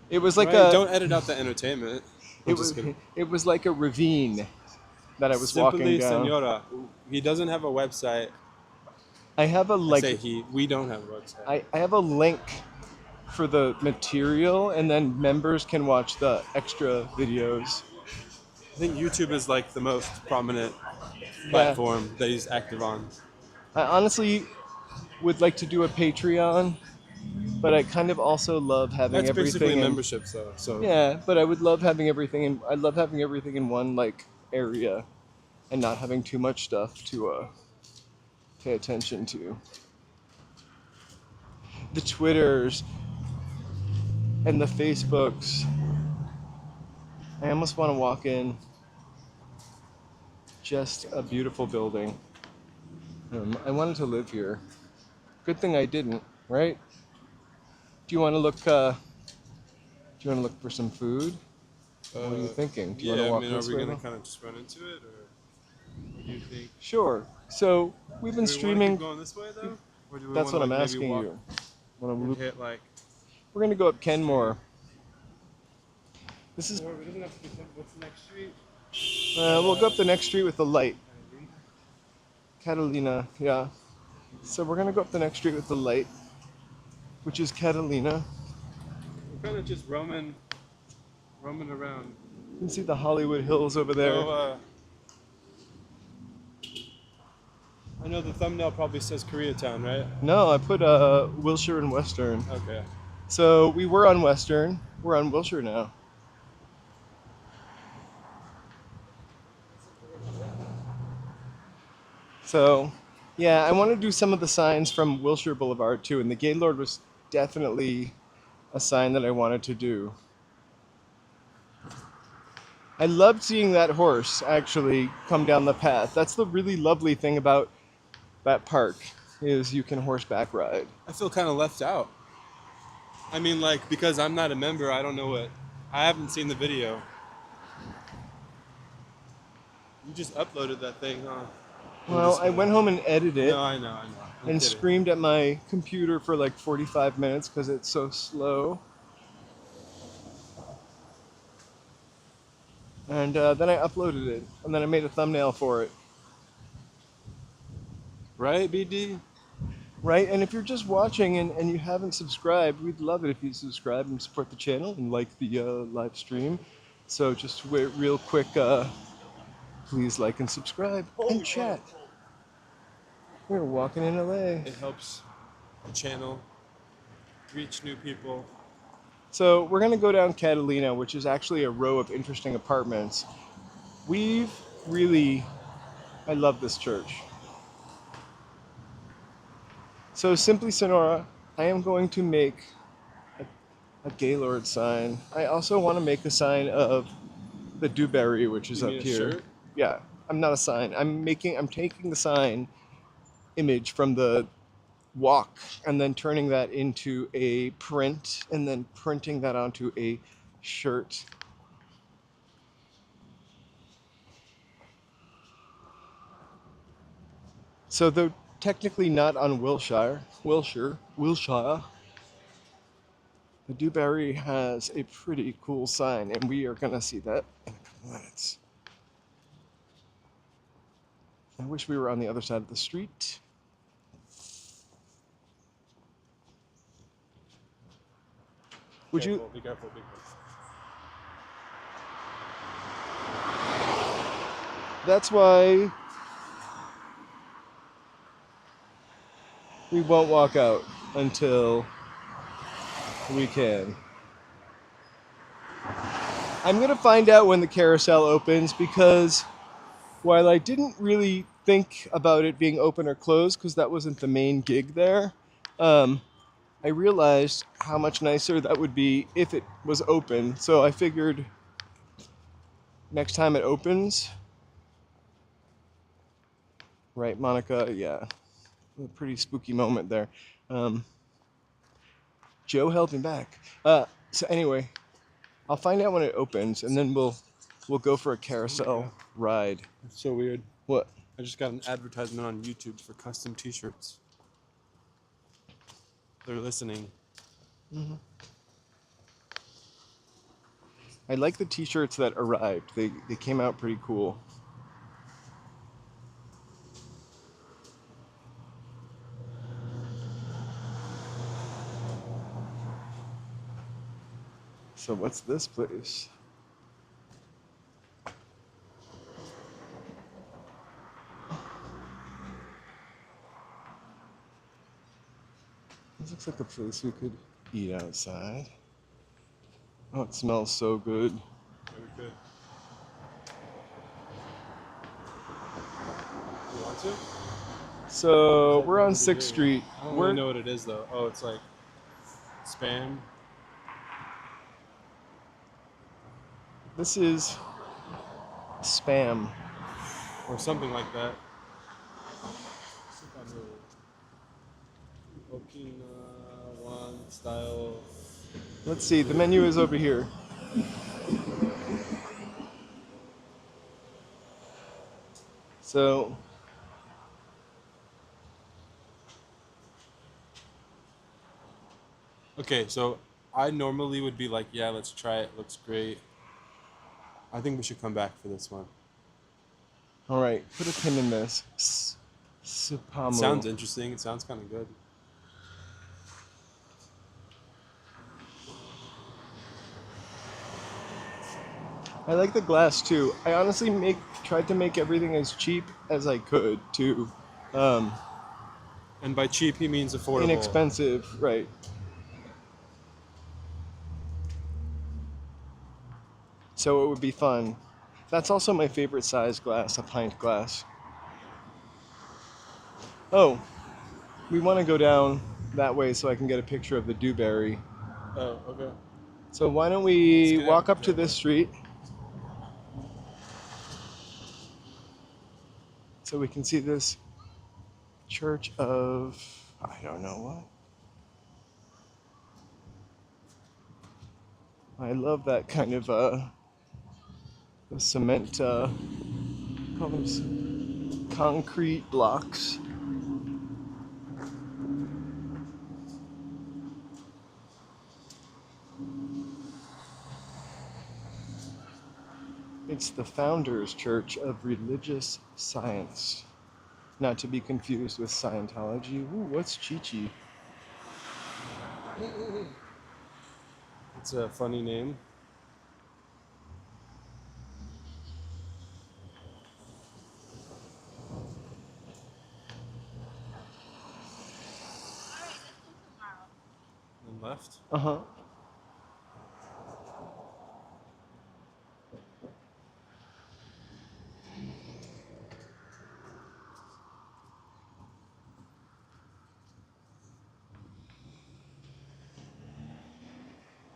It was like Right, don't edit out the entertainment. I'm it just was kidding. it was like a ravine that I was Simply walking down. Senora. He doesn't have a website. I have a I say he. We don't have a website. I have a link for the material, and then members can watch the extra videos. I think YouTube is like the most prominent platform that he's active on. I honestly would like to do a Patreon, but I kind of also love having That's everything basically in, memberships, though. So yeah, but I would love having everything in. I love having everything in one like area, and not having too much stuff to pay attention to. The Twitters and the Facebooks. I almost want to walk in. Just a beautiful building. I wanted to live here. Good thing I didn't, right? Do you want to look? Do you want to look for some food? What are you thinking? Do you yeah, want I to walk mean, are this we way gonna now? kind of just run into it, or what do you think? Sure. So we've been Do we wanna streaming. keep going this way though, or do we That's what wanna, I'm like, asking maybe walk you. Wanna and loop- hit like. We're gonna go up Kenmore. This is. Or it doesn't have to be. What's the next street? We'll go up the next street with the light. Catalina, yeah. So we're gonna go up the next street with the light, which is Catalina. We're kind of just roaming around. You can see the Hollywood Hills over there. So, I know the thumbnail probably says Koreatown, right? No, I put Wilshire and Western. Okay. So we were on Western. We're on Wilshire now. So, yeah, I want to do some of the signs from Wilshire Boulevard too, and the Gaylord was definitely a sign that I wanted to do. I loved seeing that horse actually come down the path. That's the really lovely thing about that park, is you can horseback ride. I feel kind of left out. I mean, like, because I'm not a member, I don't know what. I haven't seen the video. You just uploaded that thing, huh? Well, I went home and edited it. No, I know. I'm And kidding. screamed at my computer for like 45 minutes because it's so slow. And then I uploaded it, and then I made a thumbnail for it. Right, BD? Right? And if you're just watching and you haven't subscribed, we'd love it if you subscribe and support the channel and like the live stream. So just real quick, please like and subscribe and chat. We're walking in LA. It helps the channel reach new people. So we're gonna go down Catalina, which is actually a row of interesting apartments. I love this church. So Simply Sonora, I am going to make a Gaylord sign. I also want to make a sign of the Dewberry, which is You up mean a here. shirt? Yeah, I'm not a sign. I'm taking the sign image from the walk and then turning that into a print and then printing that onto a shirt. So they're technically not on Wilshire. The Dewberry has a pretty cool sign, and we are gonna see that in a couple minutes. I wish we were on the other side of the street. Would you? Be careful, be careful. That's why we won't walk out until we can. I'm going to find out when the carousel opens because while I didn't really think about it being open or closed because that wasn't the main gig there, I realized how much nicer that would be if it was open. So I figured next time it opens, right, Monica? Yeah, a pretty spooky moment there. Joe held me back. So anyway, I'll find out when it opens, and then we'll go for a carousel ride. It's so weird. What? I just got an advertisement on YouTube for custom T-shirts. They're listening. I like the T-shirts that arrived. They came out pretty cool. So what's this place? This looks like a place we could eat outside. Oh, it smells so good. Very good. You want to? So we're on 6th Street. I don't really know what it is though. Oh, it's like Spam. This is Spam. Or something like that. Okinawan style. Let's see, the menu is over here. So, Okay, so I normally would be like, yeah, let's try it. Looks great. I think we should come back for this one. all right, put a pin in this. Supamo. It sounds interesting. It sounds kind of good. I like the glass too. I honestly tried to make everything as cheap as I could too. And by cheap, he means affordable. Inexpensive, right. So it would be fun. That's also my favorite size glass, a pint glass. Oh, we want to go down that way so I can get a picture of the dewberry. Oh, okay. So why don't we get walk out. up to this street so we can see this church of, I don't know what. I love that kind of the cement, call them concrete blocks. It's the Founders Church of Religious Science, not to be confused with Scientology. Ooh, what's Chi-Chi? It's a funny name. And left. Uh-huh.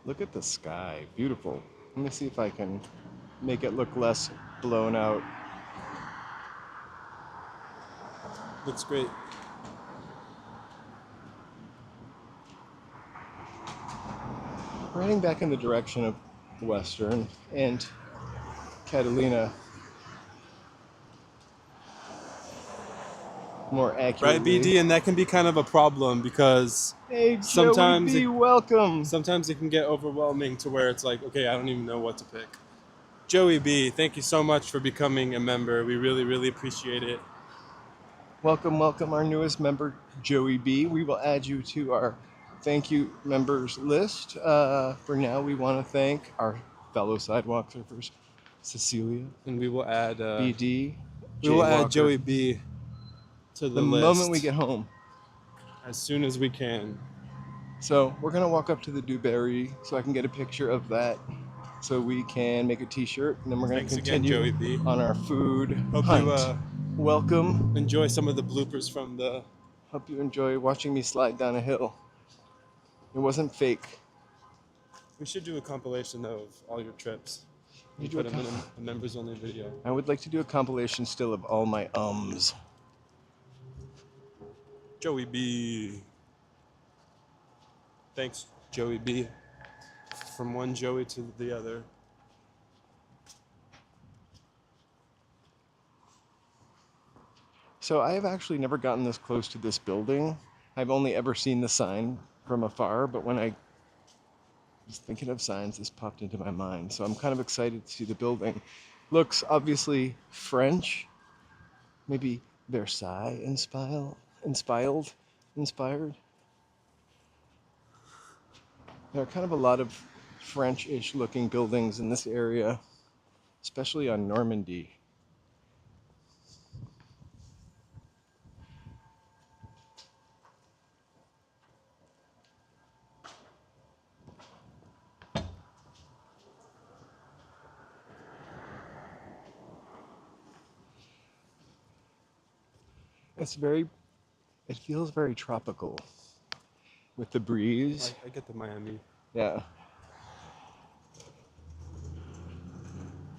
Look at the sky. Beautiful. Let me see if I can make it look less blown out. Looks great. We're heading back in the direction of Western and Catalina. More accurately. Right, BD, and that can be kind of a problem because Hey, Joey sometimes B, welcome. sometimes it can get overwhelming to where it's like, okay, I don't even know what to pick. Joey B, thank you so much for becoming a member. We really, really appreciate it. Welcome, welcome, our newest member, Joey B. We will add you to our thank you members list. For now, we want to thank our fellow sidewalk surfers. Cecilia, And we will add BD, we will add Walker. Joey B to the the list moment we get home. as soon as we can. So we're gonna walk up to the Dewberry so I can get a picture of that, so we can make a T-shirt, and then we're gonna Thanks again, continue Joey B. on our food Hope hunt. you Welcome. enjoy some of the bloopers from the. Hope you enjoy watching me slide down a hill. It wasn't fake. We should do a compilation though of all your trips. You And do a put them in a members only video. I would like to do a compilation still of all my ums. Joey B. Thanks, Joey B. From one Joey to the other. So I have actually never gotten this close to this building. I've only ever seen the sign from afar, but when I was thinking of signs, this popped into my mind. So I'm kind of excited to see the building. Looks obviously French, maybe Versailles inspired. There are kind of a lot of French-ish looking buildings in this area, especially on Normandy. It feels very tropical with the breeze. I get the Miami. Yeah.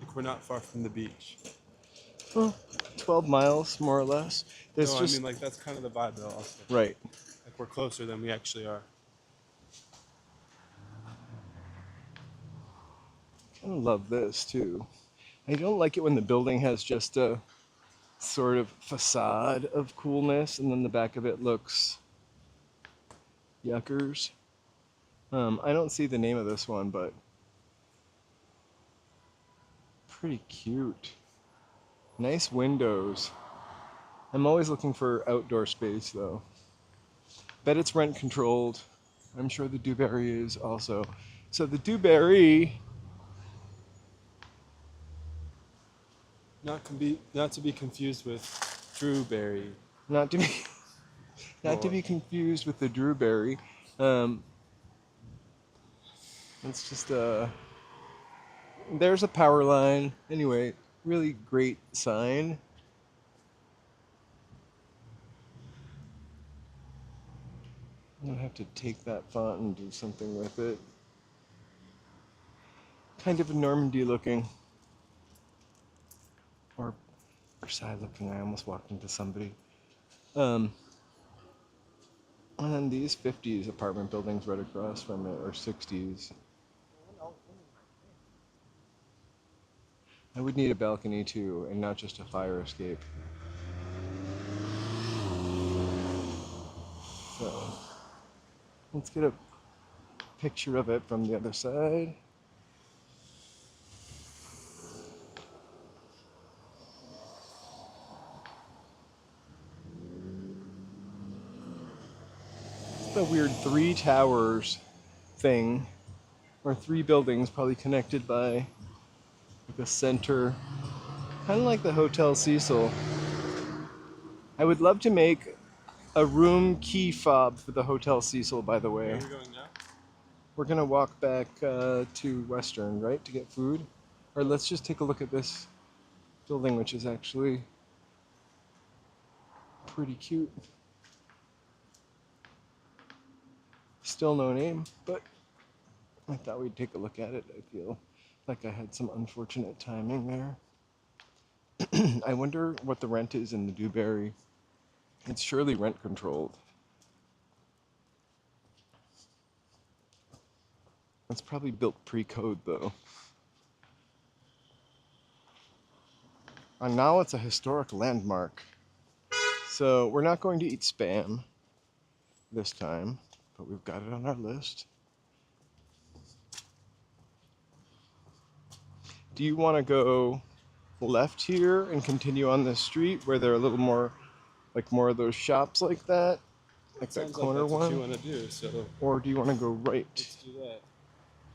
Like we're not far from the beach. Well, 12 miles, more or less. There's No, just, I mean like that's kind of the vibe though also. right. Like we're closer than we actually are. I kind of love this too. I don't like it when the building has just a sort of facade of coolness and then the back of it looks yuckers. I don't see the name of this one, but pretty cute. Nice windows. I'm always looking for outdoor space though. Bet it's rent controlled. I'm sure the Dewberry is also. So the Dewberry, Not to be confused with Drewberry. not to be confused with the Drewberry. It's just there's a power line. Anyway, really great sign. I'm gonna have to take that font and do something with it. Kind of a Normandy looking. Or Versailles looking. I almost walked into somebody. And then these 50s apartment buildings right across from it, or 60s. I would need a balcony too, and not just a fire escape. So, let's get a picture of it from the other side. The weird 3 towers thing, or 3 buildings probably connected by like a center, kind of like the Hotel Cecil. I would love to make a room key fob for the Hotel Cecil, by the way. Where are we going now? We're gonna walk back to Western, right, to get food? Or let's just take a look at this building, which is actually pretty cute. Still no name, but I thought we'd take a look at it. I feel like I had some unfortunate timing there. I wonder what the rent is in the Dewberry. It's surely rent controlled. It's probably built pre-code though. And now it's a historic landmark. So we're not going to eat Spam this time, but we've got it on our list. Do you want to go left here and continue on this street where there are a little more, like more of those shops like that? Like that corner like that's one? what you want to do, so Or do you want to go right? let's do that.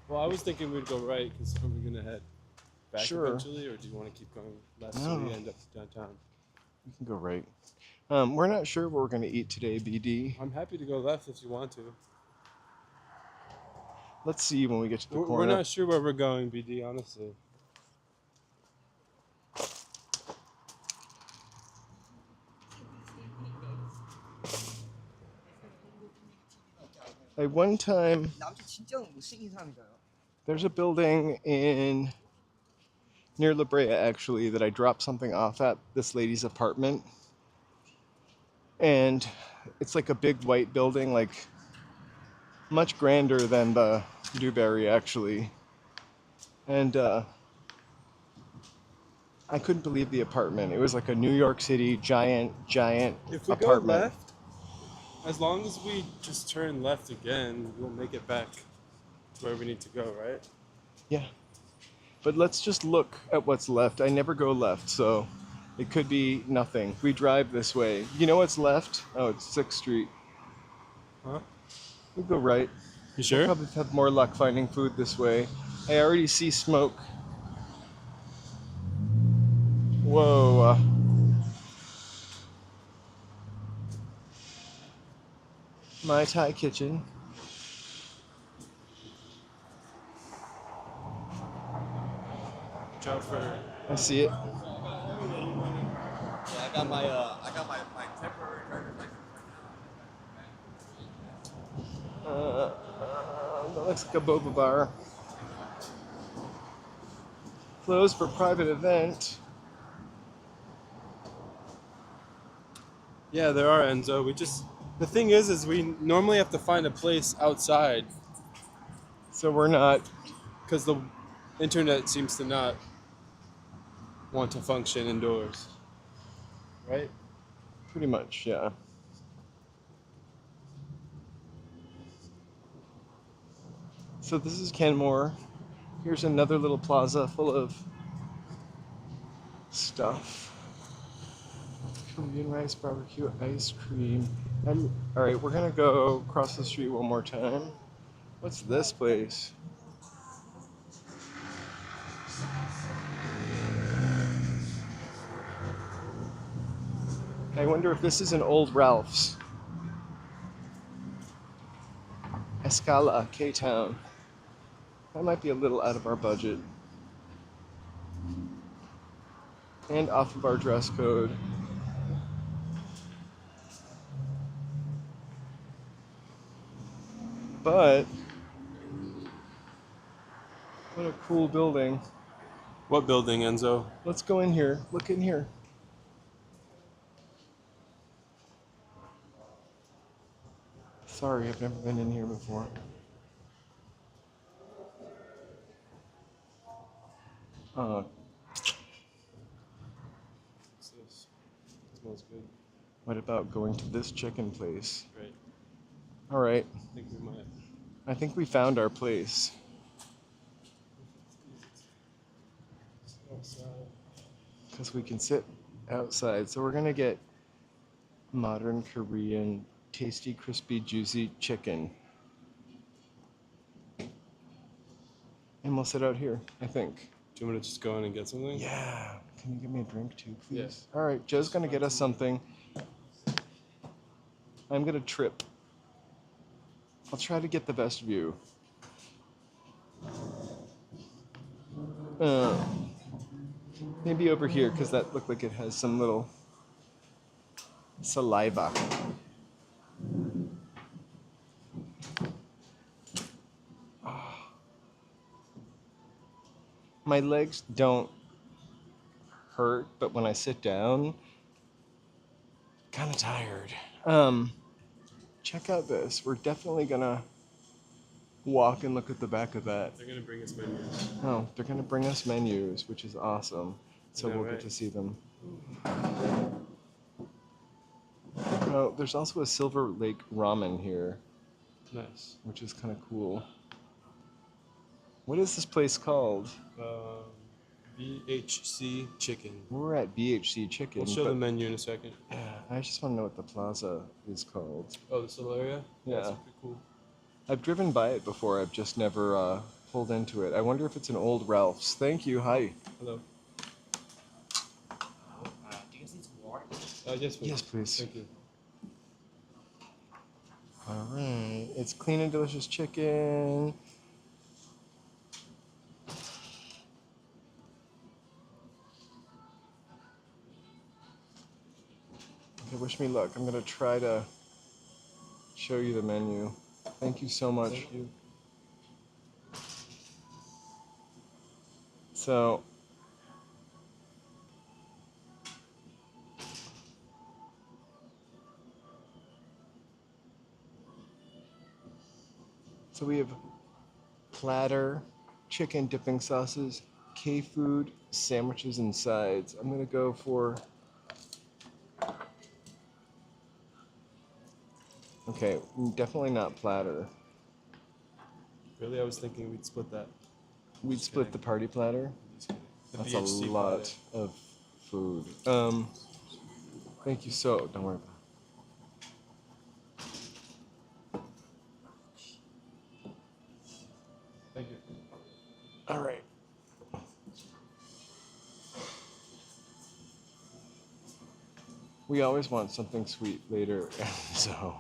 Well, I was thinking we'd go right because where we're gonna head. back Sure. eventually, or do you want to keep going left so we No. end up downtown? We can go right. We're not sure what we're going to eat today, BD. I'm happy to go left if you want to. Let's see when we get to the We're corner. not sure where we're going, BD, honestly. Like one time, there's a building near La Brea actually that I dropped something off at, this lady's apartment. And it's like a big white building, like much grander than the Dewberry actually. And I couldn't believe the apartment. It was like a New York City giant If we apartment. go left, as long as we just turn left again, we'll make it back to where we need to go, right? Yeah. But let's just look at what's left. I never go left, so it could be nothing. We drive this way. You know what's left? Oh, it's 6th Street. Huh? We go right. You We'll sure? probably have more luck finding food this way. I already see smoke. Whoa. My Thai kitchen. Watch out for... I see it. Yeah, I got my temporary driver's license right now. That looks like a boba bar. Closed for private event. Yeah, there are, Enzo. The thing is we normally have to find a place outside So we're not. because the internet seems to not want to function indoors. Right? Pretty much, yeah. So this is Kenmore. Here's another little plaza full of stuff. Korean rice barbecue ice cream. All right, we're gonna go across the street one more time. What's this place? I wonder if this is an old Ralph's. Escala, K-Town. That might be a little out of our budget. And off of our dress code. But, what a cool building. What building, Enzo? Let's go in here. Look in here. Sorry, I've never been in here before. What's this? Smells good. What about going to this chicken place? Right. All right, I think we might. I think we found our place. Because we can sit outside. So we're gonna get modern Korean, tasty, crispy, juicy chicken. And we'll sit out here, I think. Do you want to just go in and get something? Yeah. Can you give me a drink too, please? Yes. All right, Joe's gonna get us something. I'm gonna trip. I'll try to get the best view. Maybe over here, because that looked like it has some little saliva. My legs don't hurt, but when I sit down, kind of tired. Check out this. We're definitely gonna walk and look at the back of that. They're gonna bring us menus. Oh, they're gonna bring us menus, which is awesome. So Yeah, we'll right. get to see them. Oh, there's also a Silver Lake ramen here, Nice. which is kind of cool. What is this place called? BHC Chicken. We're at BHC Chicken. We'll show but- the menu in a second. Yeah, I just want to know what the plaza is called. Oh, this little area? Yeah. That's pretty cool. I've driven by it before. I've just never pulled into it. I wonder if it's an old Ralph's. Thank you. Hi. Hello. Do you guys need some water? Yes, please. Yes, please. Thank you. All right. It's clean and delicious chicken. Okay, wish me luck. I'm gonna try to show you the menu. Thank you so much. Thank you. So, we have platter, chicken dipping sauces, K-food, sandwiches, and sides. I'm gonna go for. Okay, definitely not platter. Really, I was thinking we'd split that. We'd Just split kidding. the party platter. The That's BHC a lot platter. of food. Thank you so. Don't worry about it. Thank you. All right. We always want something sweet later, so.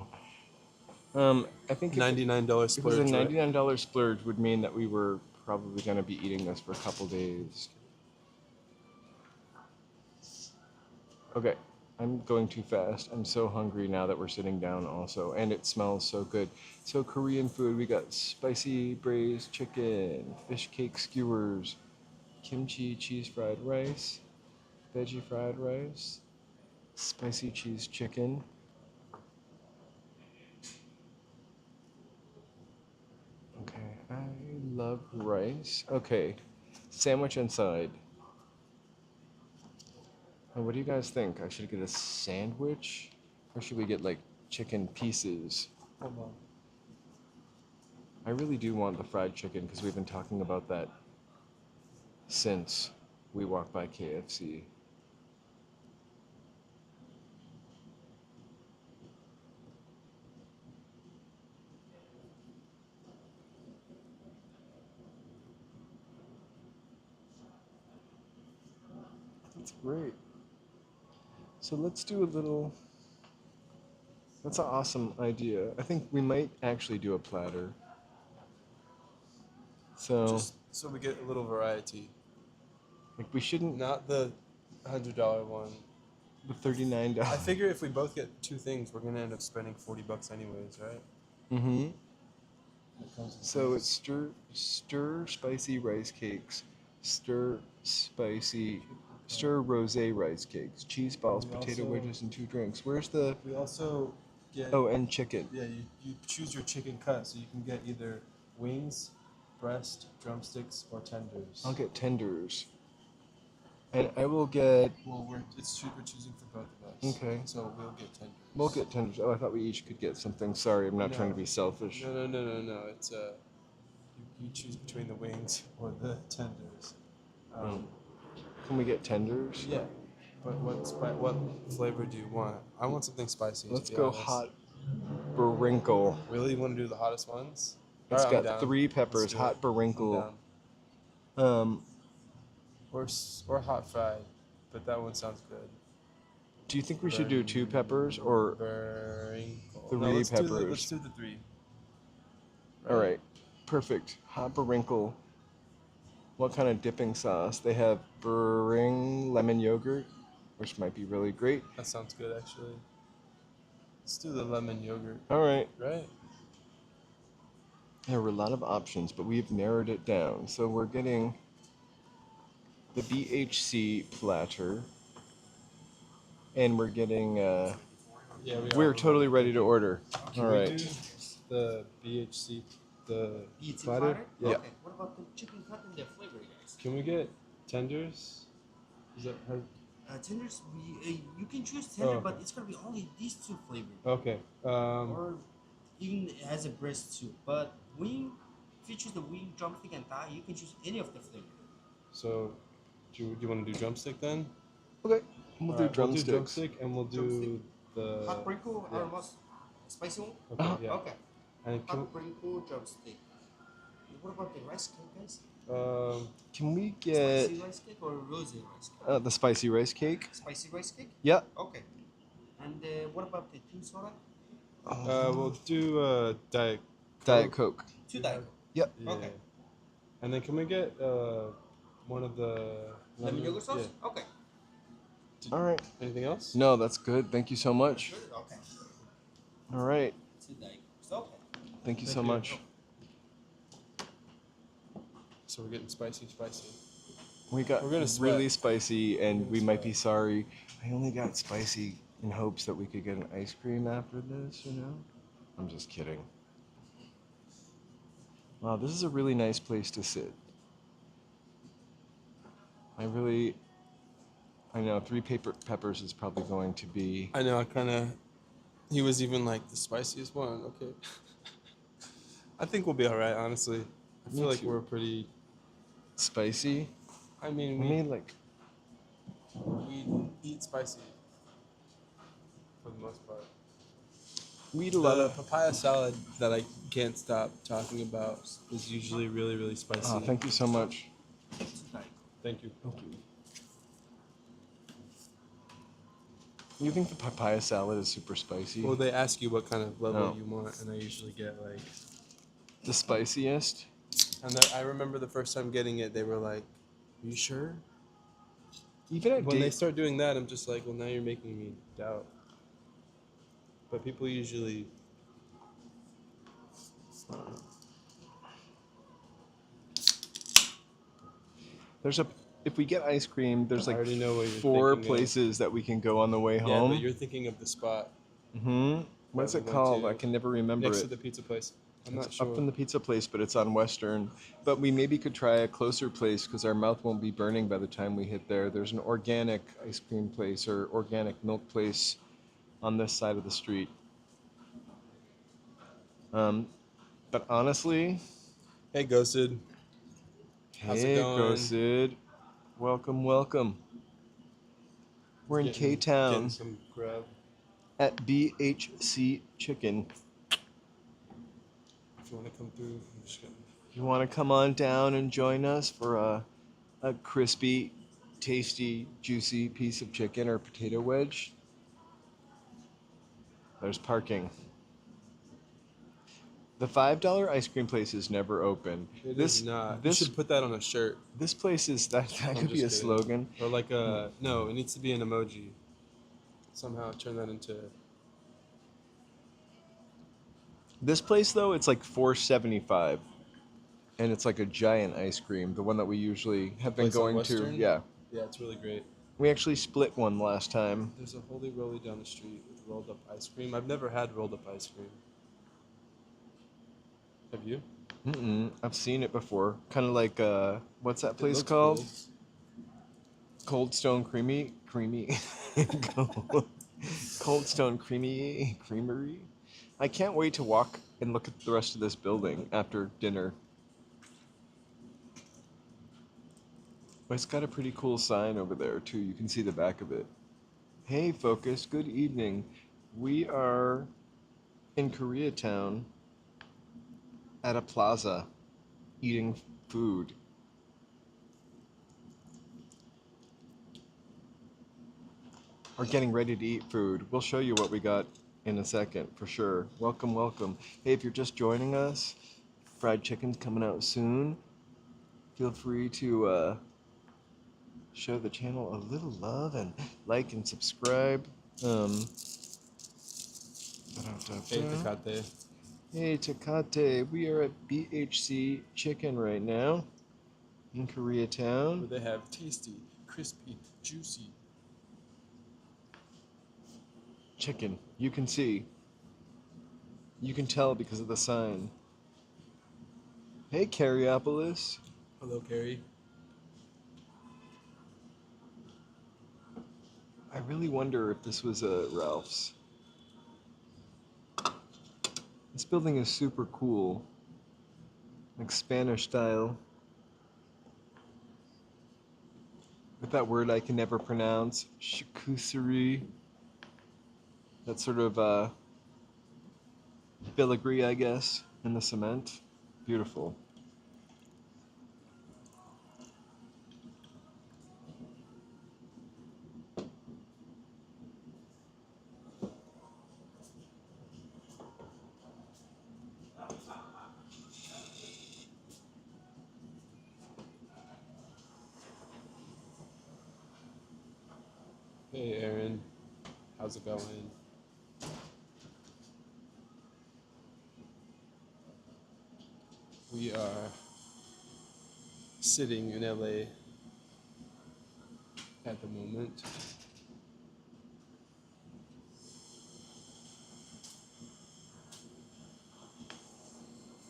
I think if $99 it was splurge, a right? $99 splurge would mean that we were probably going to be eating this for a couple days. Okay, I'm going too fast. I'm so hungry now that we're sitting down also, and it smells so good. So Korean food, we got spicy braised chicken, fish cake skewers, kimchi cheese fried rice, veggie fried rice, spicy cheese chicken. Okay, I love rice. Okay, sandwich inside. What do you guys think? I should get a sandwich, or should we get like chicken pieces? Hold on. I really do want the fried chicken because we've been talking about that since we walked by KFC. That's great. So let's do a little. That's an awesome idea. I think we might actually do a platter. So, Just so we get a little variety. like, we shouldn't. Not the $100 one. The $39. I figure if we both get two things, we're gonna end up spending $40 anyways, right? Mm-hmm. It comes in So things. it's stir spicy rice cakes, stir rosé rice cakes, cheese balls, We potato also- wedges, and 2 drinks. Where's the? We also get. Oh, and chicken. Yeah, you choose your chicken cut, so you can get either wings, breast, drumsticks, or tenders. I'll get tenders. And I will get. Well, we're choosing for both of us. Okay. So we'll get tenders. We'll get tenders. Oh, I thought we each could get something. Sorry, I'm not trying to No. be selfish. No. It's you choose between the wings or the tenders. Can we get tenders? Yeah. But what flavor do you want? I want something spicy. to Let's be go honest. hot barinkle. Really, you want to do the hottest ones? It's Alright, I'm got down. 3 Let's peppers, do hot it. I'm barinkle. down. Or hot fried, but that one sounds good. Do you think we should do 2 peppers or? Barinkle. 3 let's peppers. let's do the 3. All right, perfect. Hot barinkle. What kind of dipping sauce? They have lemon yogurt, which might be really great. That sounds good, actually. Let's do the lemon yogurt, All right. right? There were a lot of options, but we've narrowed it down. So we're getting the BHC platter, and we're getting. Yeah, We're totally ready to order. Can All we right. do the BHC, the BHC platter? platter? Yeah. Okay. What about the chicken cut and the flavor, guys? Can we get tenders? Is that how? Tenders, you can choose tender, Oh, but okay. it's gonna be only these 2 flavors. Okay. Or even it has a breast too. But if you choose the wing, drumstick, and thigh, you can choose any of the flavor. So, do you want to do drumstick then? Okay. We'll do Alright, drumsticks. We'll do drumstick and we'll do Drumstick. the. Hot sprinkle, yeah. most spicy one. Okay. Yeah. Okay. And can, Hot sprinkle, drumstick. what about the rice cake, guys? Can we get Spicy rice cake or rosy rice cake? the spicy rice cake? Spicy rice cake? Yeah. Okay. And what about the two soda? We'll do Diet Diet Coke. Two diet. Yep. Yeah. Okay. And then can we get one of the Lemon yogurt sauce? Yeah. Okay. All right. Anything else? No, that's good. Thank you so much. Good? Okay. All right. Two diet. Okay. Thank you so Thank you. much. So we're getting spicy. We got We're gonna sweat. really spicy, and gonna we might sweat. be sorry. I only got spicy in hopes that we could get an ice cream after this, you know? I'm just kidding. Wow, this is a really nice place to sit. I know 3 peppers is probably going to be. I know. He was even like the spiciest one. Okay. I think we'll be all right. Honestly, I Me feel like too. we're pretty. Spicy? I mean, I mean, like, we eat spicy for the most part. we eat a lot The of. papaya salad that I can't stop talking about is usually really, really spicy. Oh, thank you so much. Two diet. Thank you. Thank you. You think the papaya salad is super spicy? Well, they ask you what kind of level Oh. you want, and I usually get like. The spiciest? And I remember the first time getting it, they were like, "Are you sure?" Even at When they date, start doing that, I'm just like, "Well, now you're making me doubt." But people usually. if we get ice cream, there's I like already know what you're 4 thinking of. places that we can go on the way Yeah, home. but you're thinking of the spot What's that it we went called? to I can never remember next it. to the pizza place. I'm It's not sure. up from the pizza place, but it's on Western. But we maybe could try a closer place because our mouth won't be burning by the time we hit there. There's an organic ice cream place or organic milk place on this side of the street. But honestly, Hey, Ghosted. How's it hey, going? Ghosted. Welcome, welcome. We're in Getting K-Town some grub. at BHC Chicken. If you want to come through, I'm just gonna. You want to come on down and join us for a crispy, tasty, juicy piece of chicken or potato wedge? There's parking. The $5 ice cream place is never open. It is not. This You should put that on a shirt. this place is that I'm could be a just kidding. slogan. Or like a no, it needs to be an emoji. Somehow turn that into. This place though, it's like $4.75, and it's like a giant ice cream, the one that we usually have been Place on going to. Western? Yeah, Yeah, it's really great. we actually split one last time. There's a Holy Roly down the street with rolled up ice cream. I've never had rolled up ice cream. Have you? I've seen it before. Kind of like what's that It place looks called? good. Cold Stone Creamy. Cold Stone Creamery. I can't wait to walk and look at the rest of this building after dinner. It's got a pretty cool sign over there too. You can see the back of it. Hey, Focus. Good evening. We are in Koreatown at a plaza eating food. Or getting ready to eat food. We'll show you what we got in a second for sure. Welcome, welcome. Hey, if you're just joining us, fried chicken's coming out soon. Feel free to show the channel a little love and like and subscribe. Hey, Tecate. Hey, Tecate. We are at BHC Chicken right now in Koreatown. Where they have tasty, crispy, juicy. Chicken. You can see. You can tell because of the sign. Hey, Carriopolis. Hello, Carrie. I really wonder if this was Ralph's. This building is super cool. Like Spanish style. With that word I can never pronounce. Charcuterie. That sort of filigree, I guess, in the cement. Beautiful. Hey, Aaron. How's it going? We are sitting in LA at the moment.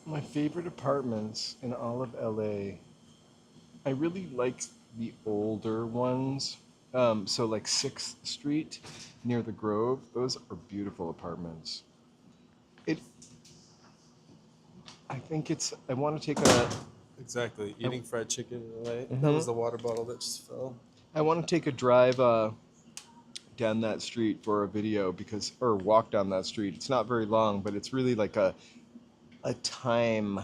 My favorite apartments in all of LA. I really like the older ones. So like 6th Street near the Grove, those are beautiful apartments. It I think it's I want to take a Exactly. Eating fried chicken in LA. That Mhm. was the water bottle that just fell. I want to take a drive down that street for a video because or walk down that street. It's not very long, but it's really like a time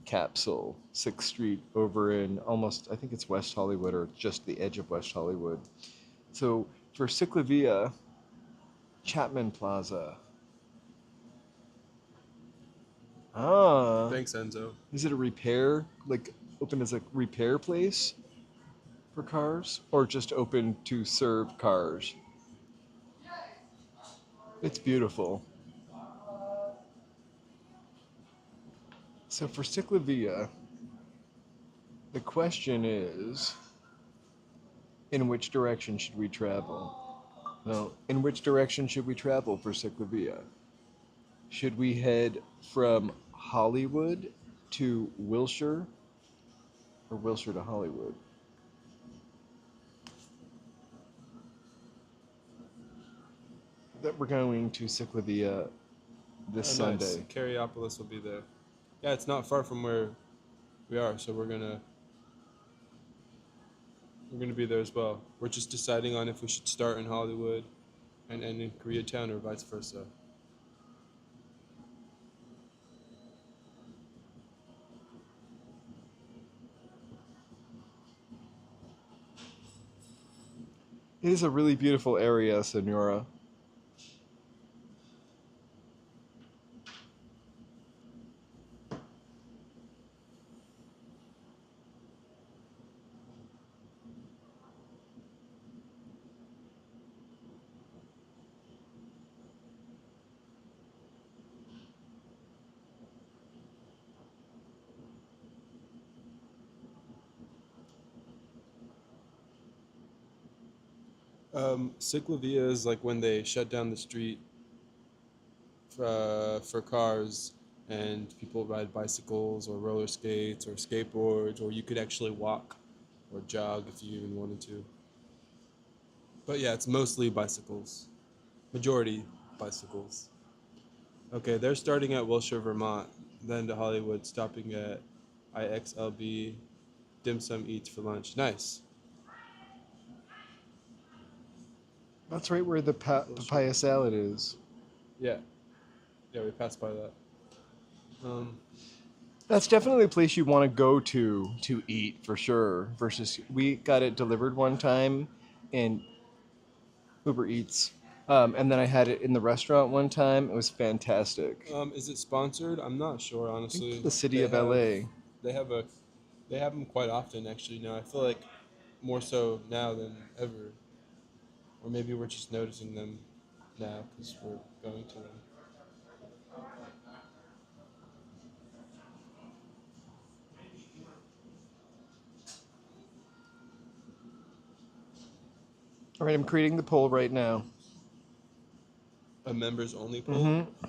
capsule. 6th Street over in almost I think it's West Hollywood or just the edge of West Hollywood. So for CiclAvia, Chapman Plaza. Ah, Thanks, Enzo. is it a repair like open as a repair place for cars or just open to serve cars? It's beautiful. So for CiclAvia, the question is, in which direction should we travel? Well, in which direction should we travel for CiclAvia? Should we head from Hollywood to Wilshire or Wilshire to Hollywood? That we're going to CiclAvia this Oh, Sunday. nice. Cariopolis will be there. Yeah, it's not far from where we are, so we're gonna be there as well. We're just deciding on if we should start in Hollywood and end in Koreatown or vice versa. It is a really beautiful area, Senora. CiclAvia is like when they shut down the street for cars and people ride bicycles or roller skates or skateboards, or you could actually walk or jog if you even wanted to. But yeah, it's mostly bicycles. Majority bicycles. Okay, they're starting at Wilshire, Vermont, then to Hollywood, stopping at IXLB Dim Sum Eats for lunch. Nice. That's right where the papaya salad is. Yeah. Yeah, we passed by that. Um, That's definitely a place you want to go to eat for sure. Versus we got it delivered one time in Uber Eats, and then I had it in the restaurant one time. It was fantastic. is it sponsored? I'm not sure, I honestly. think the city They of have- LA. They have a, they have them quite often actually now. I feel like more so now than ever, or maybe we're just noticing them now because we're going to them. All right, I'm creating the poll right now. A members only poll. Mm-hmm.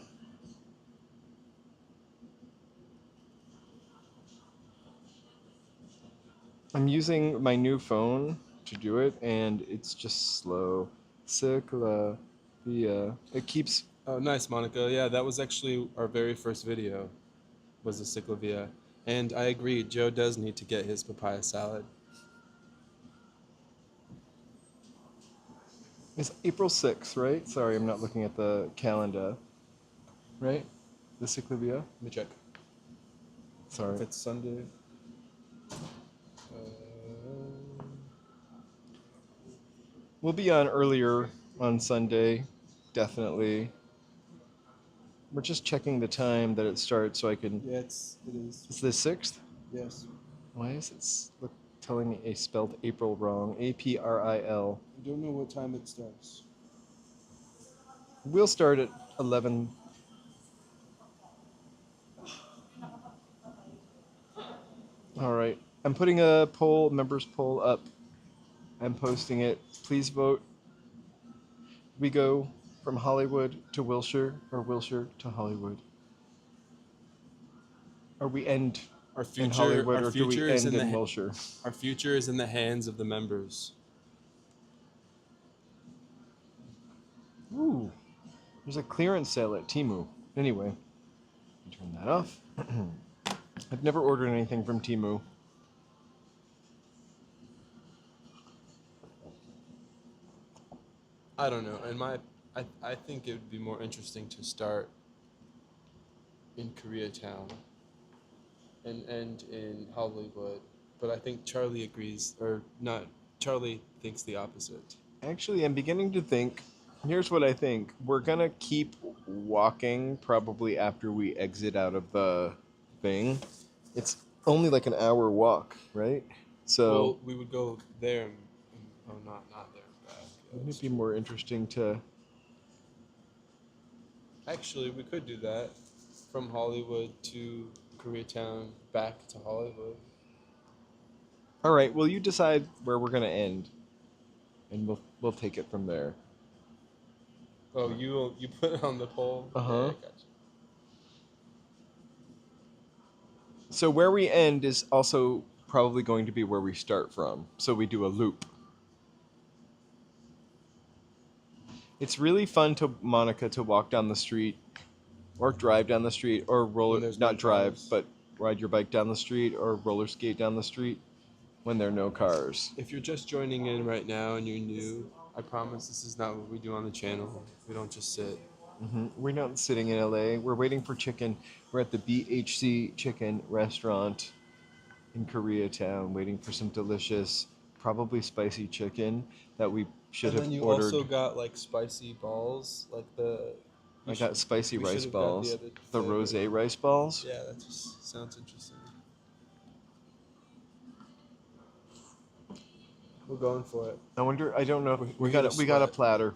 I'm using my new phone to do it, and it's just slow. CiclAvia. It keeps. Oh, nice, Monica. Yeah, that was actually our very first video, was the CiclAvia. And I agree, Joe does need to get his papaya salad. It's April 6th, right? Sorry, I'm not looking at the calendar. Right? The CiclAvia? Let me check. Sorry. If it's Sunday. We'll be on earlier on Sunday, definitely. We're just checking the time that it starts so I can. Yeah, it is. It's the 6th? Yes. Why is it telling me I spelled April wrong? April. I don't know what time it starts. We'll start at 11. All right. I'm putting a poll, members poll up. I'm posting it. Please vote. We go from Hollywood to Wilshire or Wilshire to Hollywood. Or we end Our in future, Hollywood our or do we future is end in in the Wilshire? our future is in the hands of the members. Ooh. There's a clearance sale at Temu. Anyway, turn that off. I've never ordered anything from Temu. I don't know. I think it would be more interesting to start in Koreatown and end in Hollywood. But I think Charlie agrees, or not. Charlie thinks the opposite. Actually, I'm beginning to think. Here's what I think. We're gonna keep walking probably after we exit out of the thing. It's only like an hour walk, right? So Well, we would go there. Oh, not there. Back. Yeah, wouldn't that's it be true. more interesting to? Actually, we could do that from Hollywood to Koreatown, back to Hollywood. All right. Well, you decide where we're gonna end, and we'll take it from there. Oh, you put it on the poll. Uh-huh. Yeah, I gotcha. So where we end is also probably going to be where we start from. So we do a loop. It's really fun to Monica to walk down the street, or drive down the street, or roller When there's not no drive, cars. but ride your bike down the street or roller skate down the street when there are no cars. If you're just joining in right now and you're new, I promise this is not what we do on the channel. We don't just sit. We're not sitting in LA. We're waiting for chicken. We're at the BHC Chicken restaurant in Koreatown, waiting for some delicious, probably spicy chicken that we should And have then you ordered. also got like spicy balls, like the. I got spicy we rice should have got balls, the other the flavor. rosé rice balls. Yeah, that just sounds interesting. We're going for it. I wonder. I don't know. We're We gonna got a sweat. platter.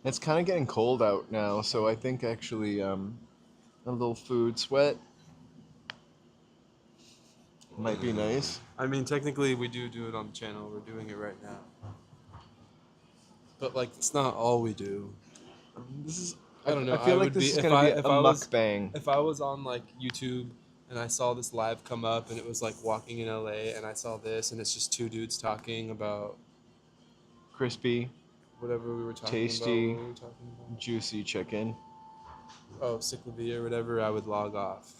It's kind of getting cold out now, so I think actually a little food sweat might be nice. I mean, technically, we do it on the channel. We're doing it right now. But like, it's not all we do. This is. I don't know. I feel like would this be, is if gonna be if a I was- mukbang. If I was on like YouTube and I saw this live come up and it was like walking in LA and I saw this and it's just two dudes talking about Crispy, whatever we were talking Tasty. about. What were we talking about? juicy chicken. Oh, CiclAvia or whatever, I would log off.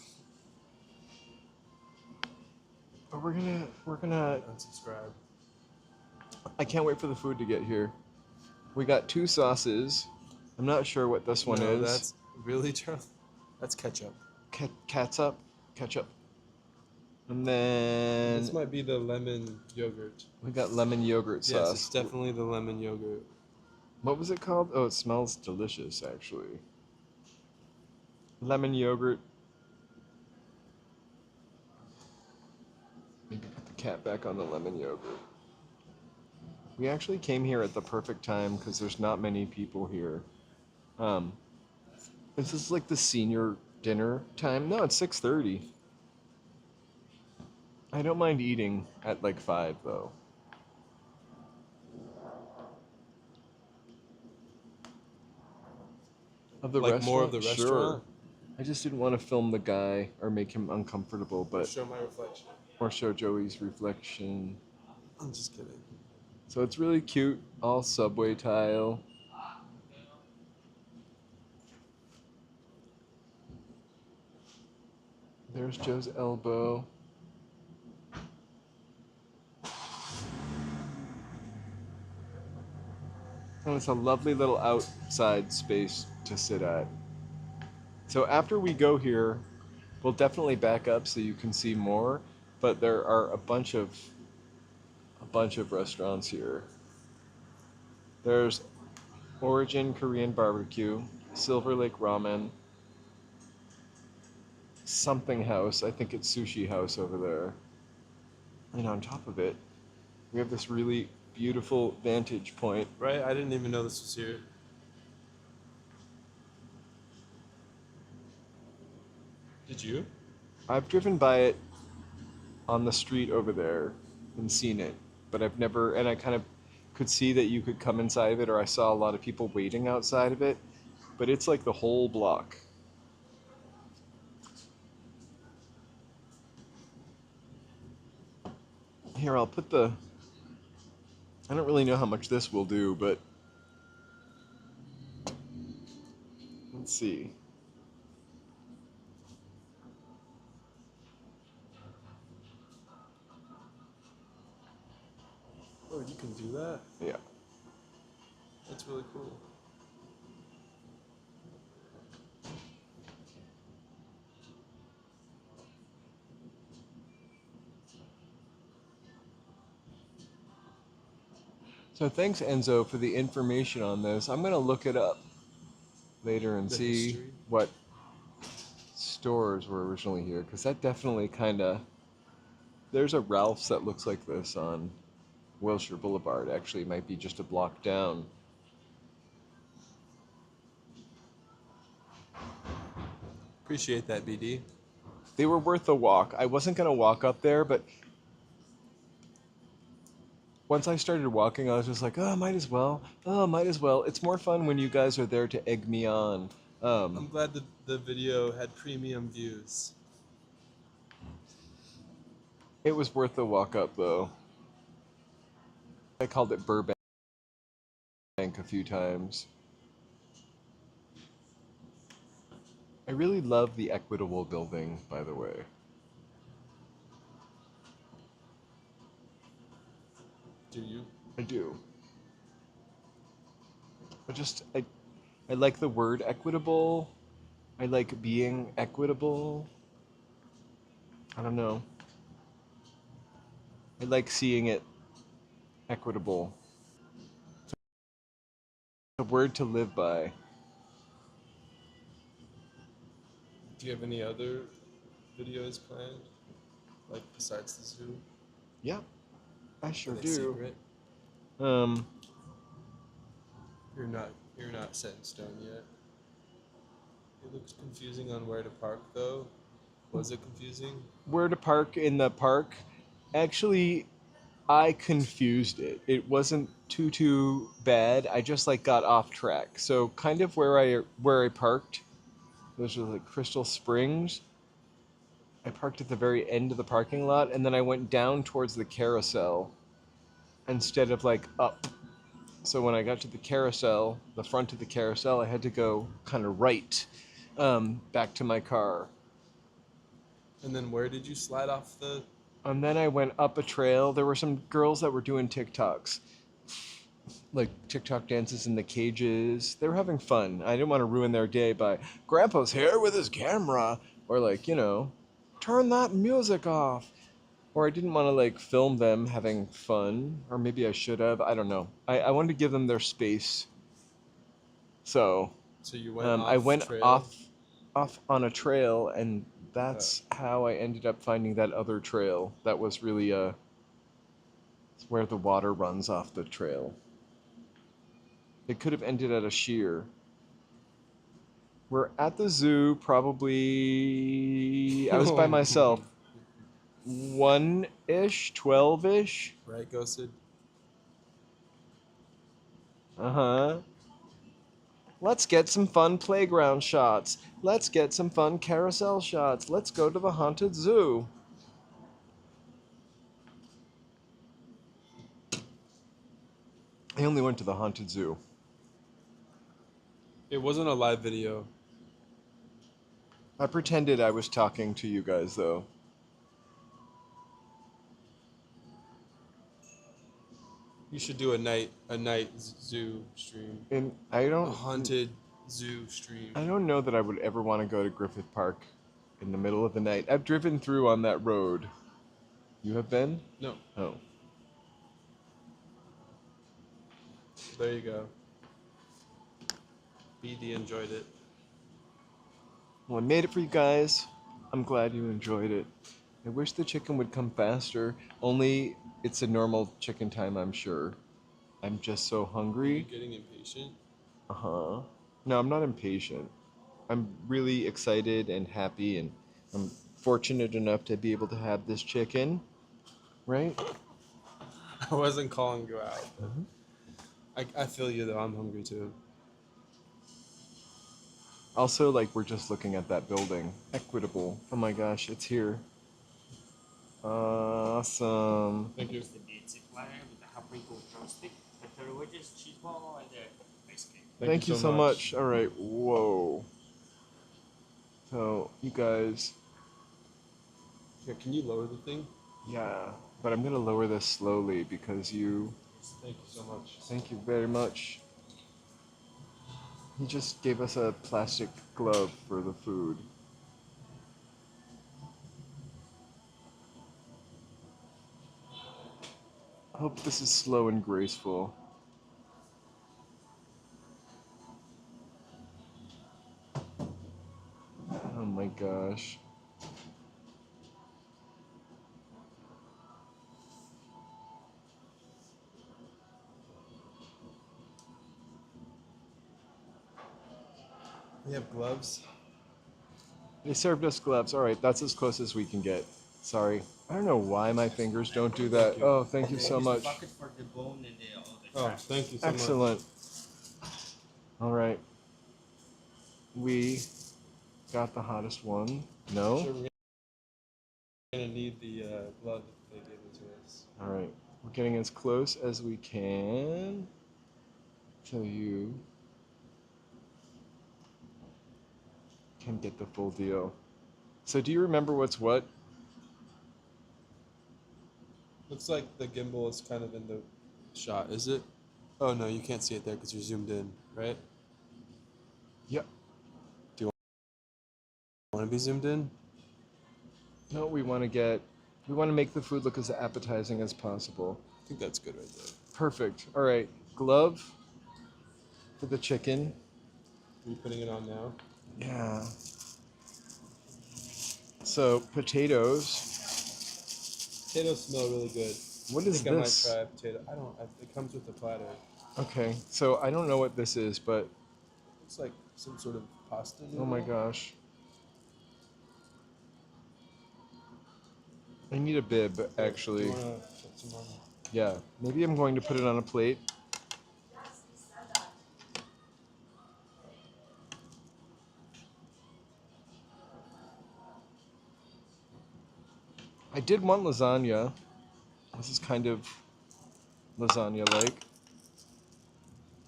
But we're gonna. Unsubscribe. I can't wait for the food to get here. We got 2 sauces. I'm not sure what this one No, is. That's really Charlie. That's ketchup. Ketchup. And then This might be the lemon yogurt. we got lemon yogurt Yes, sauce. it's definitely the lemon yogurt. What was it called? Oh, it smells delicious, actually. Lemon yogurt. Maybe put the cat back on the lemon yogurt. We actually came here at the perfect time because there's not many people here. This is like the senior dinner time. No, it's 6:30. I don't mind eating at like 5 though. Of the Like restaurant? more of the Sure. restaurant? I just didn't want to film the guy or make him uncomfortable, but Show my reflection. or show Joey's reflection. I'm just kidding. So it's really cute, all subway tile. There's Joe's elbow. And it's a lovely little outside space to sit at. So after we go here, we'll definitely back up so you can see more, but there are a bunch of restaurants here. There's Origin Korean Barbecue, Silver Lake Ramen, Something House, I think it's Sushi House over there. And on top of it, we have this really beautiful vantage point. Right? I didn't even know this was here. Did you? I've driven by it on the street over there and seen it, but I've never, and I kind of could see that you could come inside of it, or I saw a lot of people waiting outside of it, but it's like the whole block. Here, I'll put the, I don't really know how much this will do, but let's see. Oh, you can do that? Yeah. That's really cool. So thanks, Enzo, for the information on this. I'm going to look it up later and The see history? what stores were originally here, because that definitely kind of, there's a Ralph's that looks like this on Wilshire Boulevard. Actually, it might be just a block down. Appreciate that, BD. They were worth a walk. I wasn't going to walk up there, but once I started walking, I was just like, oh, might as well. Oh, might as well. It's more fun when you guys are there to egg me on. I'm glad the video had premium views. It was worth the walk up, though. I called it Burbank a few times. I really love the Equitable building, by the way. Do you? I do. I like the word equitable. I like being equitable. I don't know. I like seeing it equitable. It's a word to live by. Do you have any other videos planned? Like besides the zoo? Yeah, I sure Are they do. secret? Um, You're not set in stone yet. It looks confusing on where to park though. Was it confusing? where to park in the park? Actually, I confused it. It wasn't too bad. I just like got off track. So kind of where I parked, those were like Crystal Springs. I parked at the very end of the parking lot, and then I went down towards the carousel instead of like up. So when I got to the carousel, the front of the carousel, I had to go kind of right back to my car. And then where did you slide off the... And then I went up a trail. There were some girls that were doing TikToks, like TikTok dances in the cages. They were having fun. I didn't want to ruin their day by, Grandpa's here with his camera, or like, turn that music off. Or I didn't want to like film them having fun, or maybe I should have. I don't know. I wanted to give them their space. So you went off I went trail? off on a trail, and that's how I ended up finding that other trail. That was really it's where the water runs off the trail. It could have ended at a sheer. We're at the zoo, probably. I was by myself. 1-ish, 12-ish. Right, Ghosted? Uh-huh. Let's get some fun playground shots. Let's get some fun carousel shots. Let's go to the haunted zoo. I only went to the haunted zoo. It wasn't a live video. I pretended I was talking to you guys, though. You should do a night zoo stream. And A haunted zoo stream. I don't know that I would ever want to go to Griffith Park in the middle of the night. I've driven through on that road. You have been? No. Oh. There you go. BD enjoyed it. Well, I made it for you guys. I'm glad you enjoyed it. I wish the chicken would come faster. Only it's a normal chicken time, I'm sure. I'm just so Are you hungry. getting impatient? Uh-huh. No, I'm not impatient. I'm really excited and happy, and I'm fortunate enough to be able to have this chicken, right? I wasn't calling you out. I feel you though. I'm hungry too. Also, like, we're just looking at that building. Equitable. Oh my gosh, it's here. Awesome. Thank you. It's the BHC platter with the half wrinkled drumstick, the 30 wedges, cheese ball, and the ice cream. Thank you so much. All right, whoa. So, you guys, Yeah, can you lower the thing? yeah, but I'm gonna lower this slowly because you, Thank you so much. thank you very much. He just gave us a plastic glove for the food. I hope this is slow and graceful. Oh my gosh. We have gloves. They served us gloves. All right, that's as close as we can get. Sorry. I don't know why my fingers don't do that. Thank you. Oh, thank you so Use much. the bucket for the bone and the all the Oh, trash. thank you so much. Excellent. All right. We got the hottest one. No? Sure, we're gonna need the glove if they give it to us. All right. We're getting as close as we can so you can get the full deal. So do you remember what's what? Looks like the gimbal is kind of in the shot, is it? Oh no, you can't see it there because you're zoomed in, right? Yep. Want to be zoomed in? No, we want to make the food look as appetizing as possible. I think that's good right there. Perfect. All right. Glove for the chicken. Are you putting it on now? Yeah. So, potatoes. Potatoes smell really good. What I is think this? I might try potato. I don't. It comes with the platter. Okay. So, I don't know what this is, but Looks like some sort of pasta noodle. oh my gosh. I need a bib, Do actually. you wanna put some on? Yeah. Maybe I'm going to put it on a plate. I did want lasagna. This is kind of lasagna-like.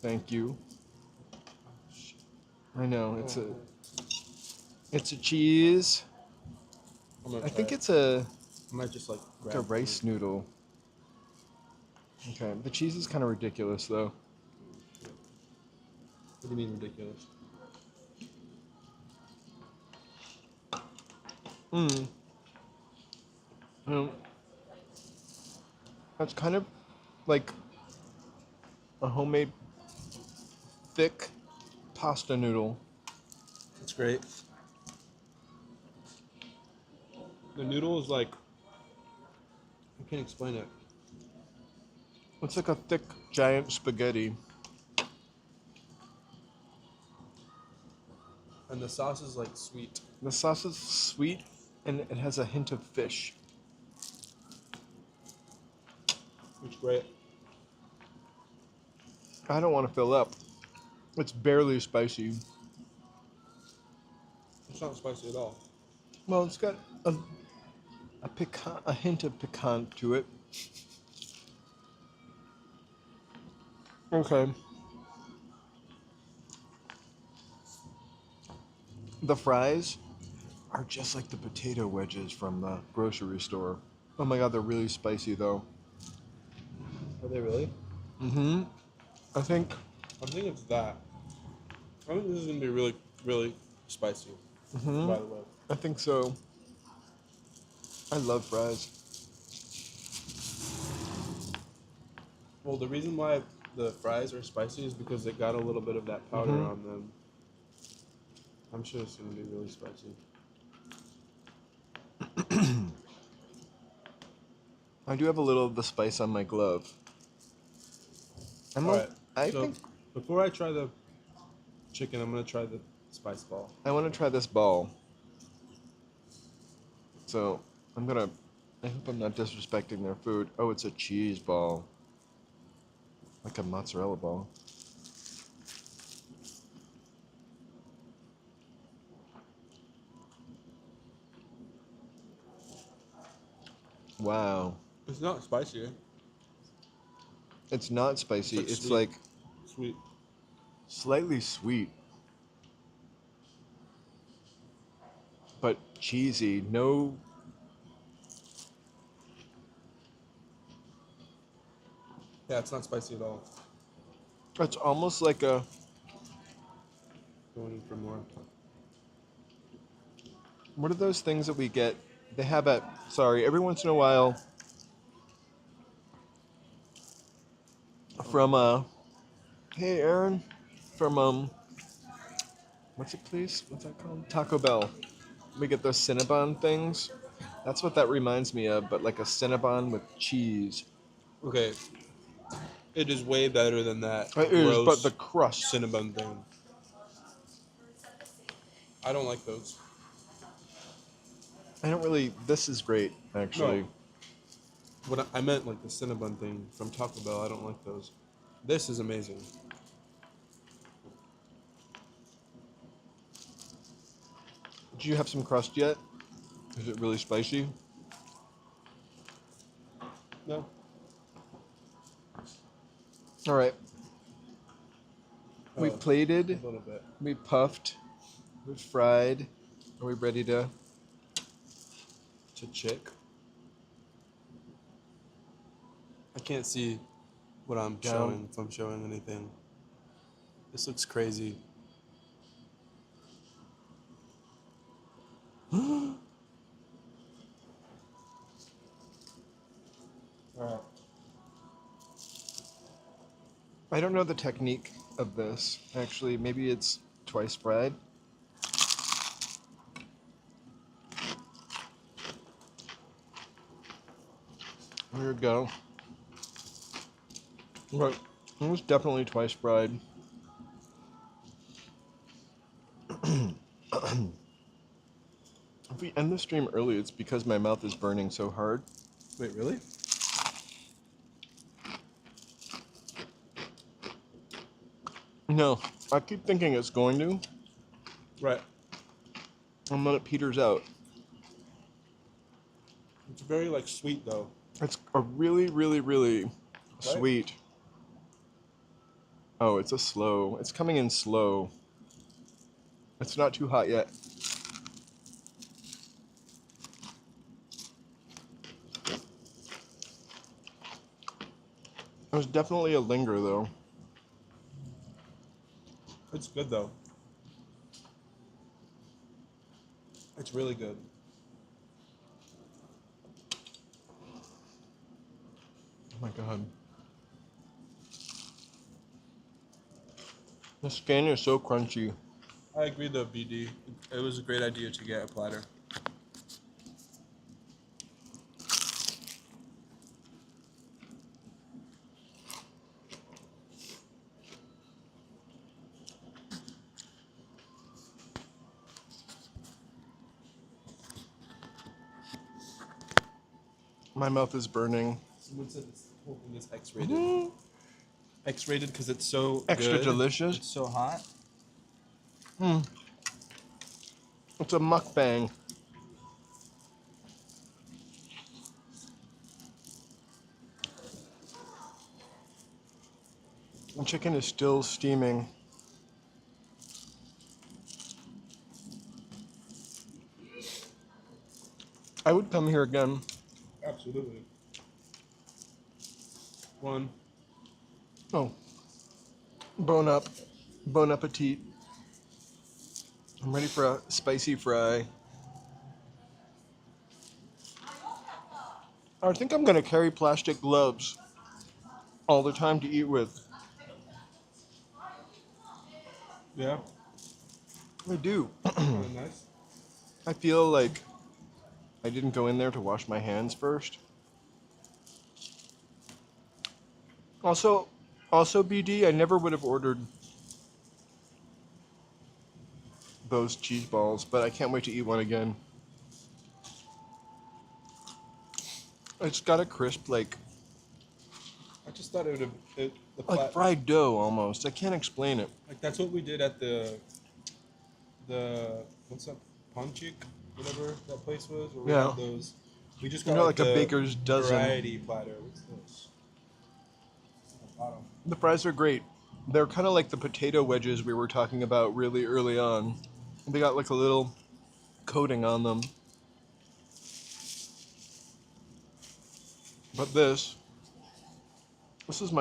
Thank you. I know, it's a cheese. I'm gonna I think try it. it's a I might just like like grab a rice noodle. Okay, the cheese is kind of ridiculous though. What do you mean ridiculous? Mmm. That's kind of like a homemade thick pasta noodle. It's great. The noodle is like, I can't explain it. It's like a thick giant spaghetti. And the sauce is like sweet. The sauce is sweet and it has a hint of fish. It's great. I don't want to fill up. It's barely spicy. It's not spicy at all. Well, it's got a hint of piquant to it. Okay. The fries are just like the potato wedges from the grocery store. Oh my god, they're really spicy though. Are they really? Mm-hmm. I think. I think it's that. I think this is gonna be really, really spicy. Mm-hmm. By the way. I think so. I love fries. Well, the reason why the fries are spicy is because they got a little bit of that powder Mhm. on them. I'm sure it's gonna be really spicy. I do have a little of the spice on my glove. I'm All a- right. I So think before I try the chicken, I'm gonna try the spice ball. I want to try this ball. So I'm gonna. I hope I'm not disrespecting their food. Oh, it's a cheese ball, like a mozzarella ball. Wow, It's not spicy. it's not spicy. It's like It's sweet. like Sweet. slightly sweet, but cheesy. No, Yeah, it's not spicy at all. it's almost like a. Going in for more. What are those things that we get? They have at. Sorry, every once in a while. From hey Aaron, from what's it please? What's that called? Taco Bell. We get those Cinnabon things. That's what that reminds me of, but like a Cinnabon with cheese. Okay. It is way better than that It is, gross but the crust. cinnamon thing. I don't like those. I don't really. This is great, actually. No. What I meant, like the cinnamon thing from Taco Bell. I don't like those. This is amazing. Do you have some crust yet? Is it really spicy? No. All right. We Oh, plated. a little bit. We puffed. We fried. Are we ready to? To chick. I can't see what I'm Down. showing if I'm showing anything. This looks crazy. Alright. I don't know the technique of this. Actually, maybe it's twice fried. Here we go. Right. It was definitely twice fried. If we end the stream early, it's because my mouth is burning so hard. Wait, really? No, I keep thinking it's going to, Right. and then it peters out. It's very like sweet though. It's a really, really, really sweet. Oh, it's a slow. It's coming in slow. It's not too hot yet. There's definitely a linger though. It's good though. It's really good. Oh my god. The skin is so crunchy. I agree though, BD. It was a great idea to get a platter. My mouth is burning. Someone said this whole thing is X-rated. X-rated because it's so Extra good. delicious. It's so hot. It's a mukbang. The chicken is still steaming. I would come here again. Absolutely. One. Oh. Bon appetit. I'm ready for a spicy fry. I think I'm gonna carry plastic gloves all the time to eat with. Yeah. I do. Kinda nice. I feel like I didn't go in there to wash my hands first. Also, Also, BD, I never would have ordered those cheese balls, but I can't wait to eat one again. It's got a crisp, like I just thought it would have like fried dough almost. I can't explain it. like that's what we did at the what's that, Ponchik, whatever that place was, where we Yeah. had those. We just You got know, like like a the baker's dozen. variety platter. What's this? At the bottom. The fries are great. They're kind of like the potato wedges we were talking about really early on. They got like a little coating on them. But this is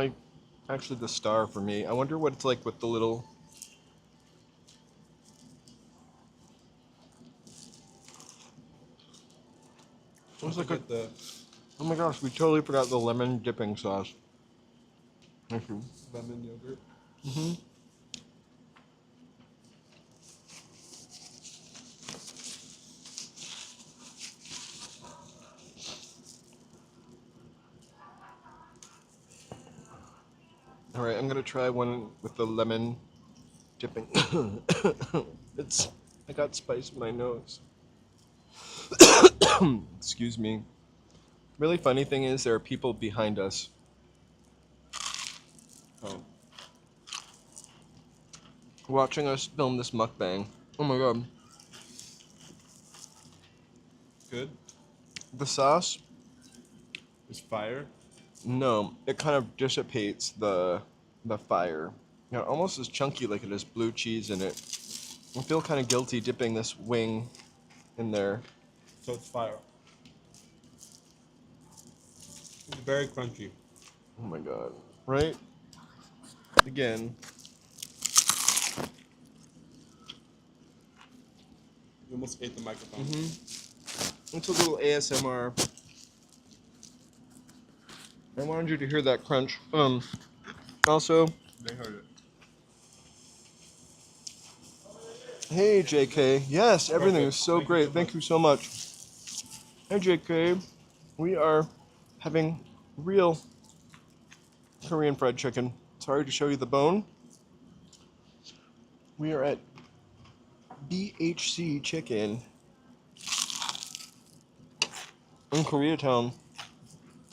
actually the star for me. I wonder what it's like with the little. It was like a. the Oh my gosh, we totally forgot the lemon dipping sauce. Thank you. lemon yogurt. All right, I'm gonna try one with the lemon dipping. I got spice in my nose. Excuse me. Really funny thing is there are people behind us. Oh, Watching us film this mukbang. Oh my god. good. The sauce? It's fire. No, it kind of dissipates the fire. You know, almost as chunky like it has blue cheese in it. I feel kind of guilty dipping this wing in there. So it's fire. It's very crunchy. Oh my god. Right? Again. You almost ate the microphone. It's a little ASMR. I wanted you to hear that crunch. Also, They heard it. hey JK. Yes, everything Perfect. is so Thank you great. so Thank much. you so much. Hey JK. We are having real Korean fried chicken. Sorry to show you the bone. We are at BHC Chicken in Koreatown.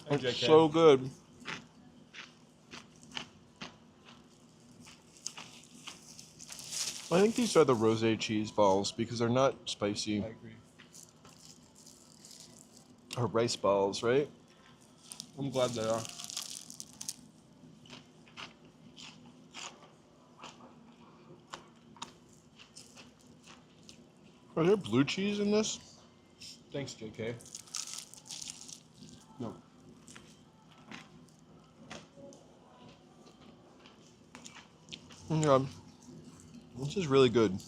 Hey, It's JK. so good. I think these are the rosé cheese balls because they're not spicy. I agree. Or rice balls, right? I'm glad they are. Are there blue cheese in this? Thanks, JK. No. Oh my god. This is really good.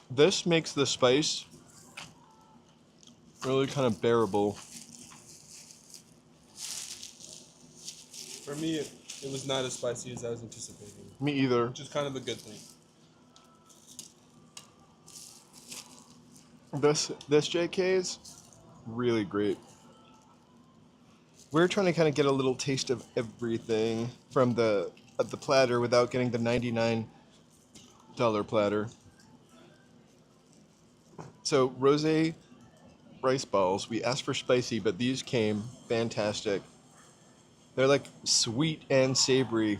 This makes the spice really kind of bearable. For me, it was not as spicy as I was anticipating, Me either. which is kind of a good thing. This JK's really great. We're trying to kind of get a little taste of everything from the platter without getting the $99 platter. So rosé rice balls. We asked for spicy, but these came fantastic. They're like sweet and savory.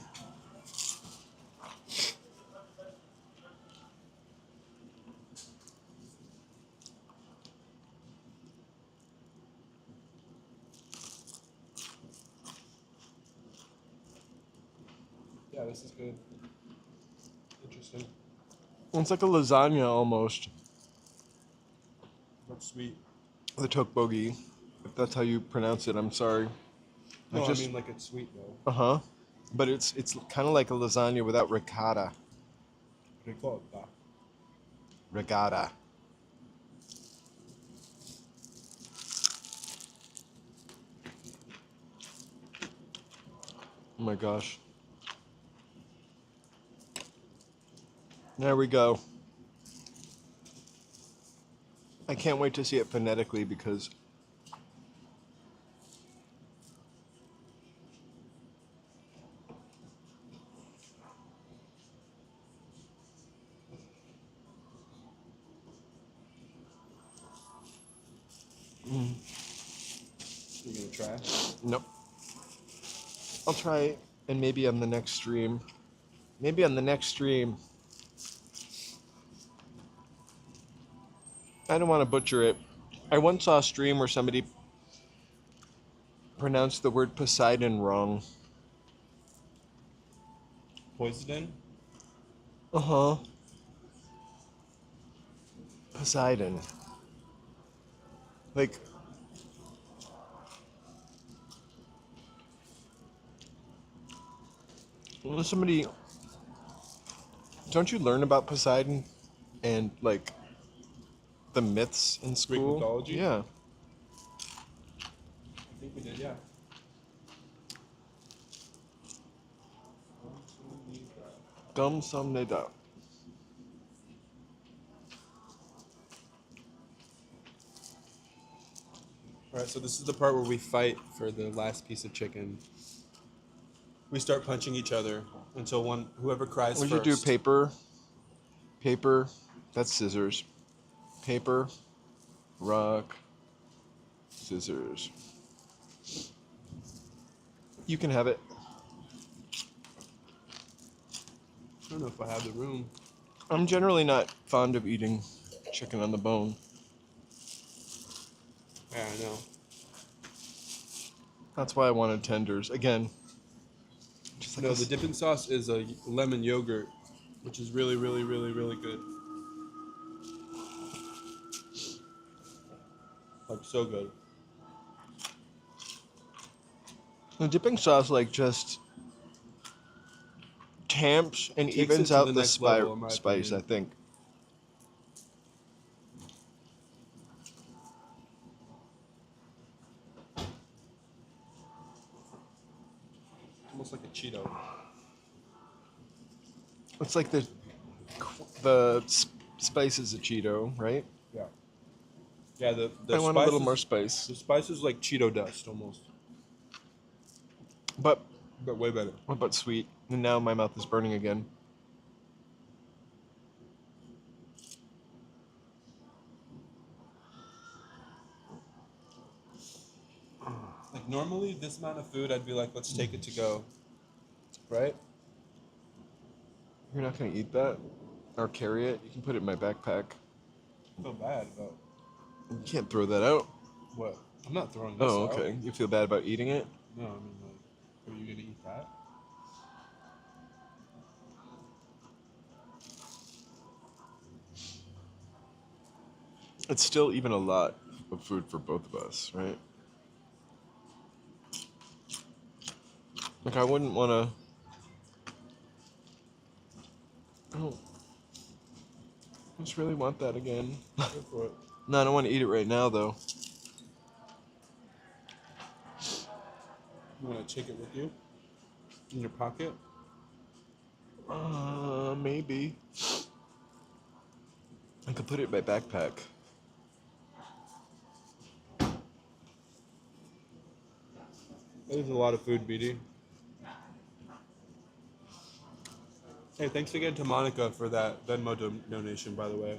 Yeah, this is good. Interesting. It's like a lasagna almost. That's sweet. The tteokbokki, if that's how you pronounce it. I'm sorry. No, I mean like it's sweet though. Uh-huh. But it's kind of like a lasagna without ricotta. Ricotta. Regatta. Oh my gosh. There we go. I can't wait to see it phonetically because You gonna try? Nope. I'll try it, and maybe on the next stream. Maybe on the next stream. I don't want to butcher it. I once saw a stream where somebody pronounced the word Poseidon wrong. Poison? Uh-huh. Poseidon. Like, when somebody, don't you learn about Poseidon and like the myths in school? mythology? Yeah. I think we did, yeah. Dum sum ne da. Alright, so this is the part where we fight for the last piece of chicken. We start punching each other until whoever cries We first. should do paper. Paper. That's scissors. Paper. Rock. Scissors. You can have it. I don't know if I have the room. I'm generally not fond of eating chicken on the bone. Yeah, I know. That's why I wanted tenders. Again, just like No, a the dipping sauce is a lemon yogurt, which is really, really, really, really good. Like, so good. the dipping sauce like just tamps and Takes it evens to out the the next level, in my spice, I opinion. think. Almost like a Cheeto. It's like the spice is a Cheeto, right? Yeah. Yeah, the I want a little spices- more spice, The spice is like Cheeto dust, almost. but But way better. what about sweet? And now my mouth is burning again. Like, normally, this amount of food, I'd be like, let's take it to go. Right? You're not gonna eat that or carry it. You can put it in my backpack. I feel bad about You can't throw that out. what? I'm not throwing this Oh, out. okay. You feel bad about eating it? No, I mean, like, are you gonna eat that? It's still even a lot of food for both of us, right? Like I wouldn't want to. Oh, I just really want that again. Go for it. No, I don't want to eat it right now, though. You want to take it with you? In your pocket? Maybe. I could put it in my backpack. That is a lot of food, BD. Hey, thanks again to Monica for that Venmo donation, by the way.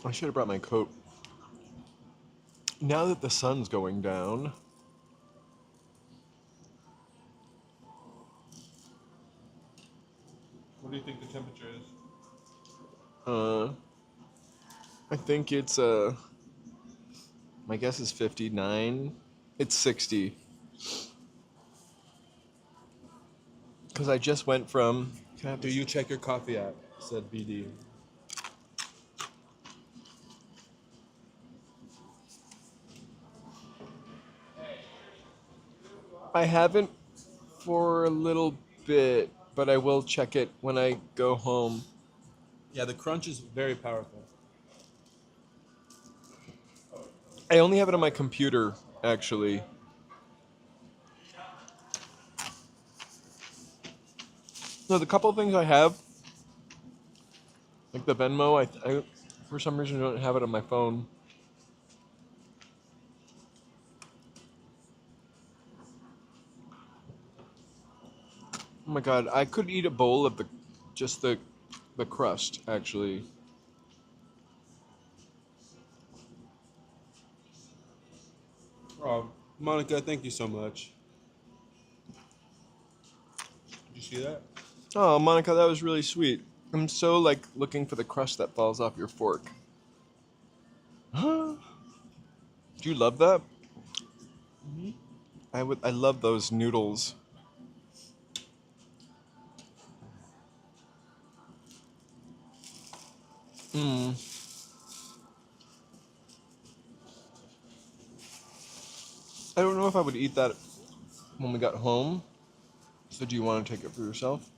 I should have brought my coat. Now that the sun's going down, What do you think the temperature is? I think it's my guess is 59. It's 60. Because I just went from. Can I have Do this? you check your coffee app? Said BD. I haven't for a little bit, but I will check it when I go home. Yeah, the crunch is very powerful. I only have it on my computer, actually. No, the couple of things I have, like the Venmo, I for some reason don't have it on my phone. Oh my god, I could eat a bowl of just the crust actually. Monica, thank you so much. Did you see that? Oh, Monica, that was really sweet. I'm so like looking for the crust that falls off your fork. Do you love that? I love those noodles. Mm. I don't know if I would eat that when we got home. So do you want to take it for yourself?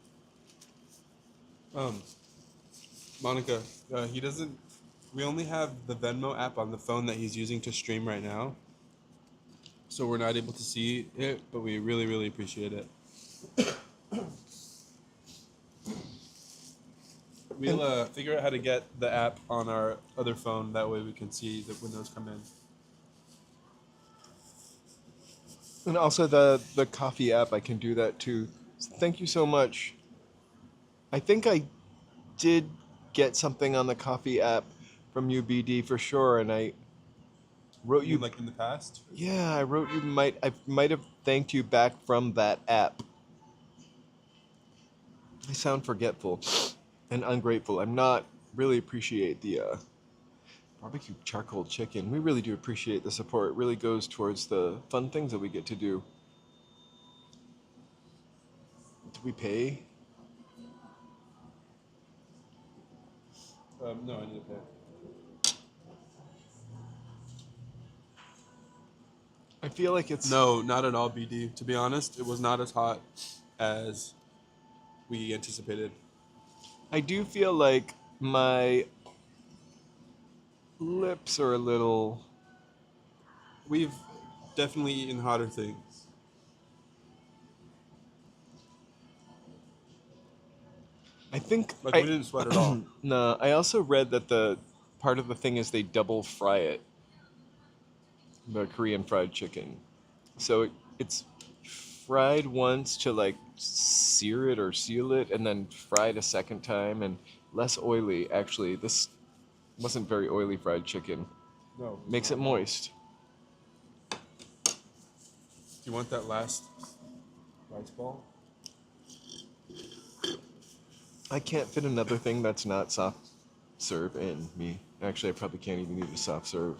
Monica, he doesn't. We only have the Venmo app on the phone that he's using to stream right now, so we're not able to see it. But we really, really appreciate it. We'll figure out how to get the app on our other phone. That way we can see the windows come in. And also the coffee app, I can do that too. Thank you so much. I think I did get something on the coffee app from UBD for sure, and I wrote You you. like in the past? Yeah, I wrote you. I might have thanked you back from that app. I sound forgetful and ungrateful. I'm not really appreciate the barbecue charcoal chicken. We really do appreciate the support. It really goes towards the fun things that we get to do. Do we pay? No, I need to pay. I feel like it's No, not at all, BD. To be honest, it was not as hot as we anticipated. I do feel like my lips are a little. We've definitely eaten hotter things. I think Like, we didn't sweat at all. No, I also read that the part of the thing is they double fry it. The Korean fried chicken. So it's fried once to like sear it or seal it, and then fried a second time and less oily. Actually, this wasn't very oily fried chicken. No. Makes it moist. Do you want that last rice ball? I can't fit another thing that's not soft serve in me. Actually, I probably can't even eat a soft serve.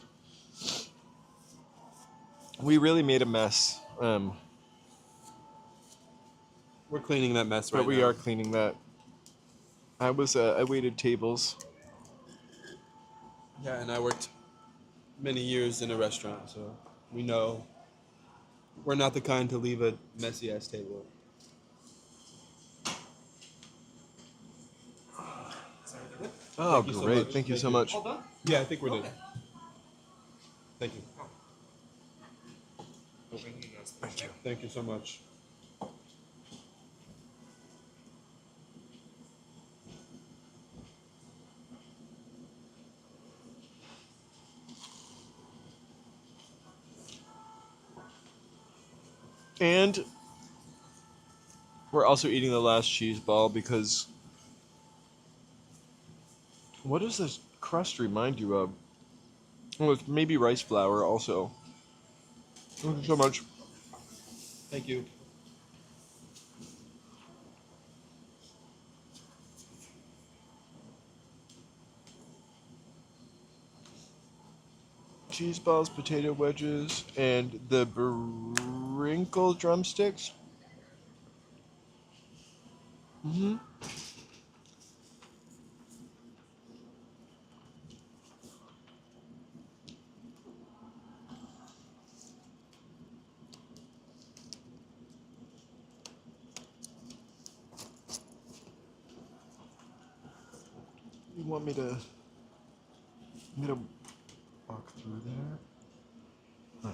We really made a mess, We're cleaning that mess right but we now. are cleaning that. I waited tables. Yeah, and I worked many years in a restaurant, so we know we're not the kind to leave a messy ass table. Oh, Thank you so great! much. Thank you Thank so you. much. All done? Yeah, I think we're done. Okay. Thank you. Thank you so much. And we're also eating the last cheese ball because what does this crust remind you of? Oh, it's maybe rice flour also. Thank you so much. Thank you. Cheese balls, potato wedges, and the brinkel drumsticks. Mm-hmm. You want me to walk through there? Huh.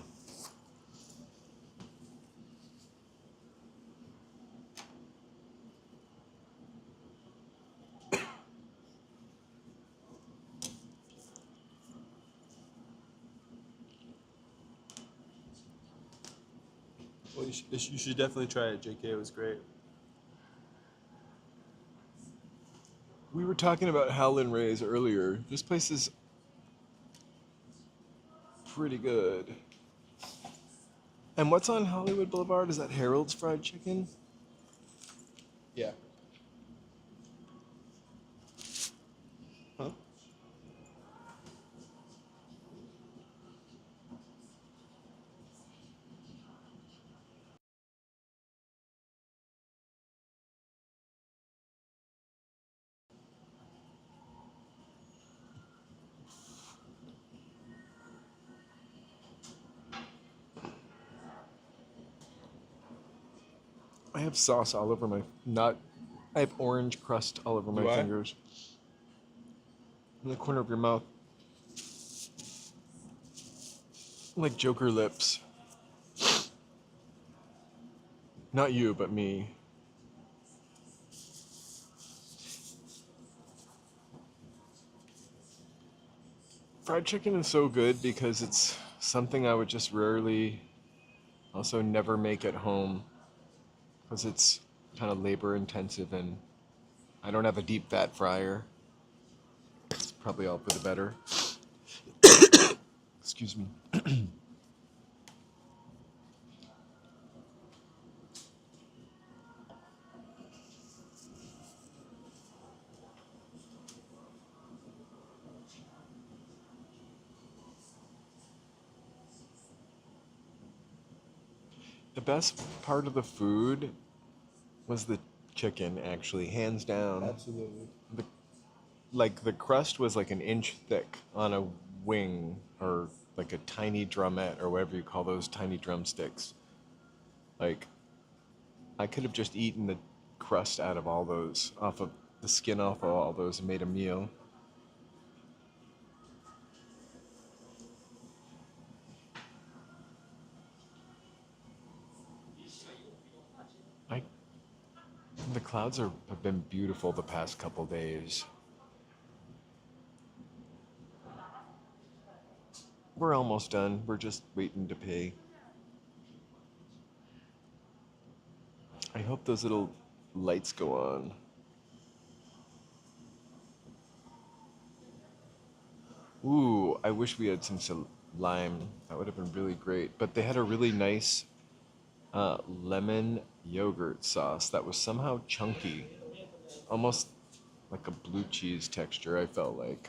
Well, you should definitely try it, JK. It was great. We were talking about Howlin' Ray's earlier. This place is pretty good. And what's on Hollywood Boulevard? Is that Harold's Fried Chicken? Yeah. Huh? I have sauce all over my I have orange crust all over my Do I? fingers. In the corner of your mouth. Like Joker lips. Not you, but me. Fried chicken is so good because it's something I would just rarely, also never make at home. Because it's kind of labor intensive and I don't have a deep fat fryer. It's probably all for the better. Excuse me. The best part of the food was the chicken, actually, hands down. Absolutely. The crust was like an inch thick on a wing, or like a tiny drumette, or whatever you call those tiny drumsticks. Like, I could have just eaten the crust out of all those, off of the skin off of all those, and made a meal. I, the clouds have been beautiful the past couple days. We're almost done. We're just waiting to pay. I hope those little lights go on. Ooh, I wish we had some lime. That would have been really great. But they had a really nice lemon yogurt sauce that was somehow chunky. Almost like a blue cheese texture, I felt like.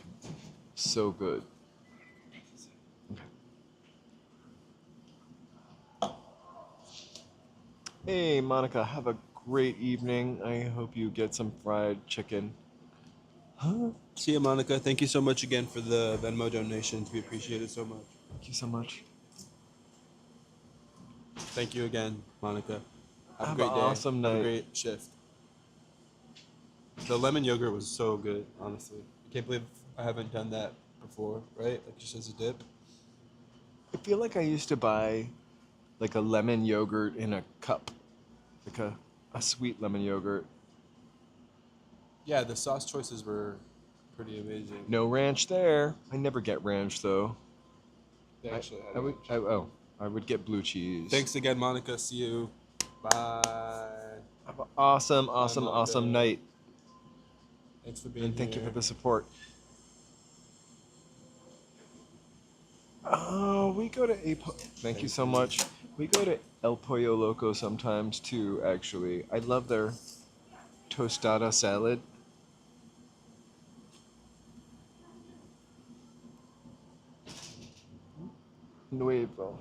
So good. Okay. Hey, Monica, have a great evening. I hope you get some fried chicken. Huh? See you, Monica. Thank you so much again for the Venmo donations. We appreciate it so much. Thank you so much. Thank you again, Monica. Have a Have great an day. awesome Have a night. great shift. The lemon yogurt was so good, honestly. I can't believe I haven't done that before, right? Like just as a dip. I feel like I used to buy like a lemon yogurt in a cup. Like a sweet lemon yogurt. Yeah, the sauce choices were pretty amazing. No ranch there. I never get ranch though. They actually had I would. ranch. I would get blue cheese. Thanks again, Monica. See you. Bye. Have an awesome Monica. night. Thanks for being And thank you here. for the support. Oh, we go to Thank you so much. We go to El Pollo Loco sometimes too. Actually, I love their tostada salad. Nuevo.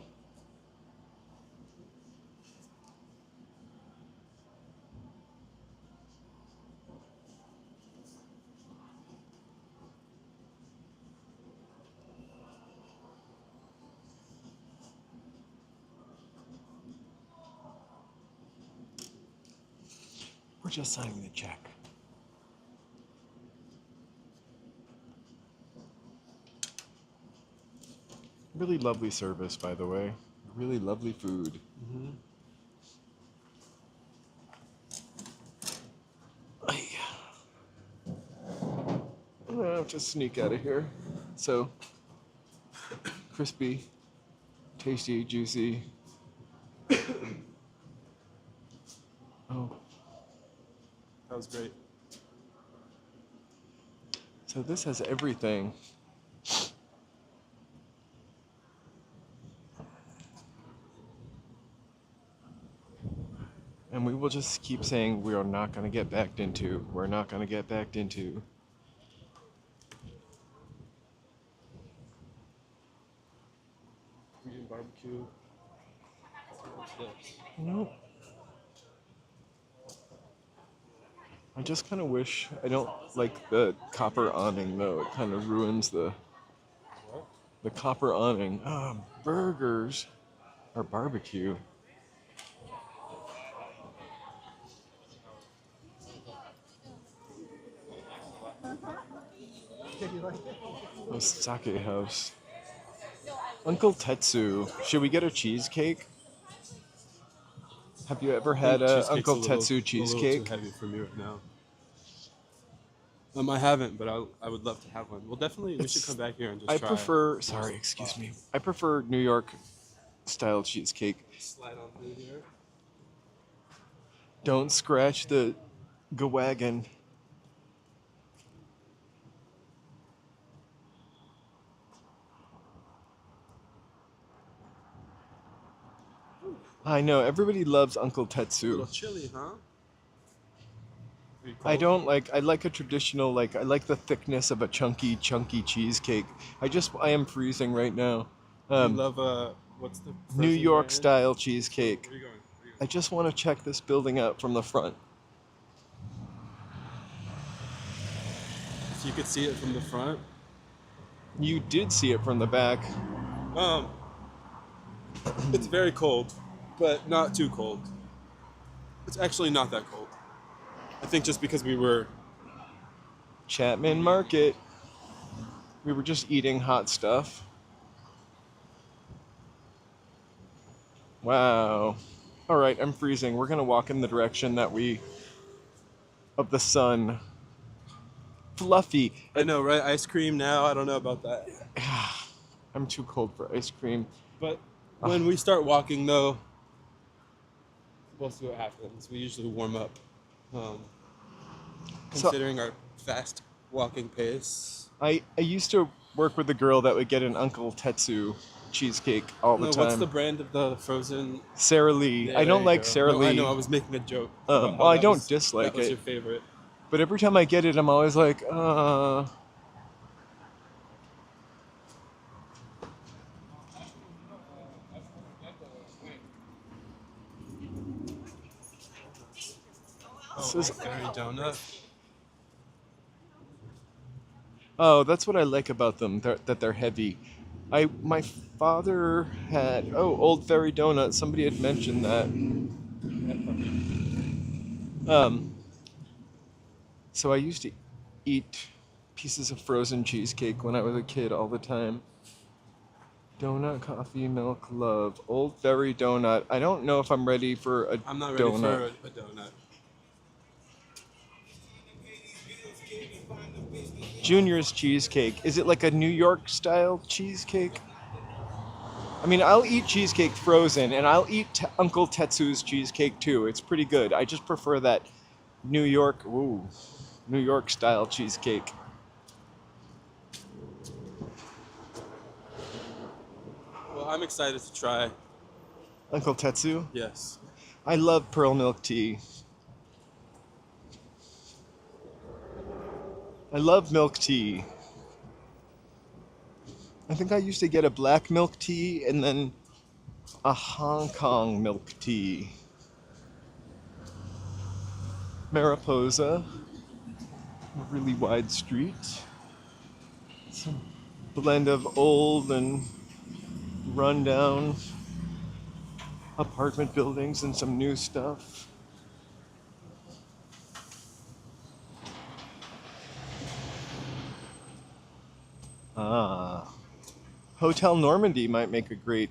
We're just signing the check. Really lovely service, by the way. Really lovely food. I'm gonna have to sneak out of here. So, crispy, tasty, juicy. Oh, That was great. So this has everything. And we will just keep saying we are not going to get backed into. We're not going to get backed into. Korean barbecue. What's this? Nope. I just kind of wish I don't like the copper awning though. It kind of ruins the copper awning. Ah, burgers or barbecue. Oh, sake house. Uncle Tetsu. Should we get a cheesecake? Have you ever had a Uncle Tetsu cheesecake? A little too heavy for me right now. I haven't, but I would love to have one. Well, definitely, we should come back here and just try. Sorry, excuse me. I prefer New York style cheesecake. Slide on through here. Don't scratch the wagon. I know, everybody loves Uncle A Tetsu. little chilly, huh? I like a traditional, I like the thickness of a chunky cheesecake. I am freezing right now. You love, what's the New frozen York brand? style cheesecake. Where are you going? I just want to check this building out from the front. If you could see it from the front. You did see it from the back. It's very cold, but not too cold. It's actually not that cold. I think just because we were... Chapman Market. We were just eating hot stuff. Wow. All right, I'm freezing. We're gonna walk in the direction of the sun. Fluffy. I know, right? Ice cream now, I don't know about that. I'm too cold for ice cream. But when we start walking, though, we'll see what happens. We usually warm up, considering our fast walking pace. I used to work with a girl that would get an Uncle Tetsu cheesecake all the time. What's the brand of the frozen? Sara Lee. Yeah, I don't there like you go. Sara No, Lee. I know, I was making a joke. Well, I don't dislike that was it. your favorite. But every time I get it, I'm always like, This is- Berry donut. Oh, that's what I like about them, that they're heavy. My father had, Old Fairy Donut, somebody had mentioned that. So I used to eat pieces of frozen cheesecake when I was a kid all the time. Donut, coffee, milk, love. Old Fairy Donut. I don't know if I'm ready for a I'm not ready donut. for a donut. Junior's cheesecake. Is it like a New York style cheesecake? I mean, I'll eat cheesecake frozen, and I'll eat Uncle Tetsu's cheesecake too. It's pretty good. I just prefer that New York style cheesecake. Well, I'm excited to try. Uncle Tetsu? Yes. I love pearl milk tea. I love milk tea. I think I used to get a black milk tea and then a Hong Kong milk tea. Mariposa, a really wide street. Some blend of old and rundown apartment buildings and some new stuff. Hotel Normandy might make a great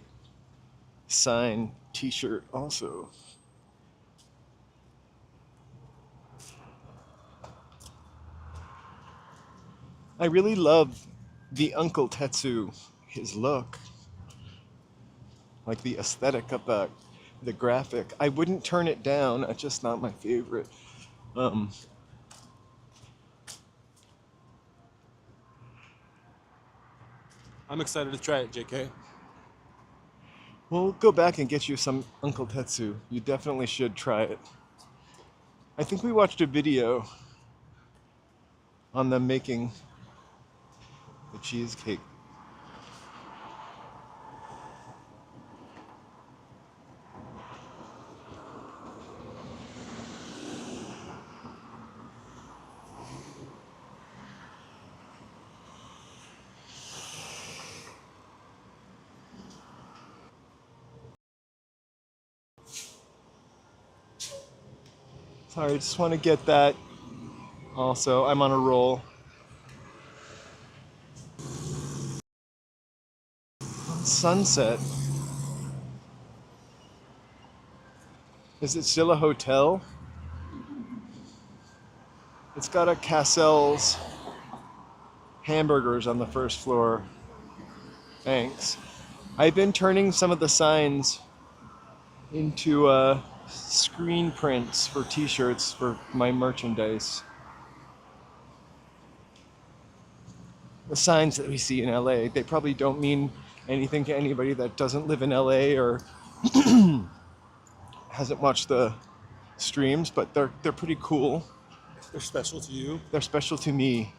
sign t-shirt also. I really love the Uncle Tetsu, his look. Like the aesthetic of the graphic. I wouldn't turn it down, it's just not my favorite. I'm excited to try it, JK. We'll go back and get you some Uncle Tetsu. You definitely should try it. I think we watched a video on them making the cheesecake. Sorry, I just want to get that. Also, I'm on a roll. Sunset. Is it still a hotel? It's got a Cassell's hamburgers on the first floor. Thanks. I've been turning some of the signs into screen prints for t-shirts for my merchandise. The signs that we see in LA, they probably don't mean anything to anybody that doesn't live in LA or hasn't watched the streams, but they're pretty cool. They're special to you. They're special to me,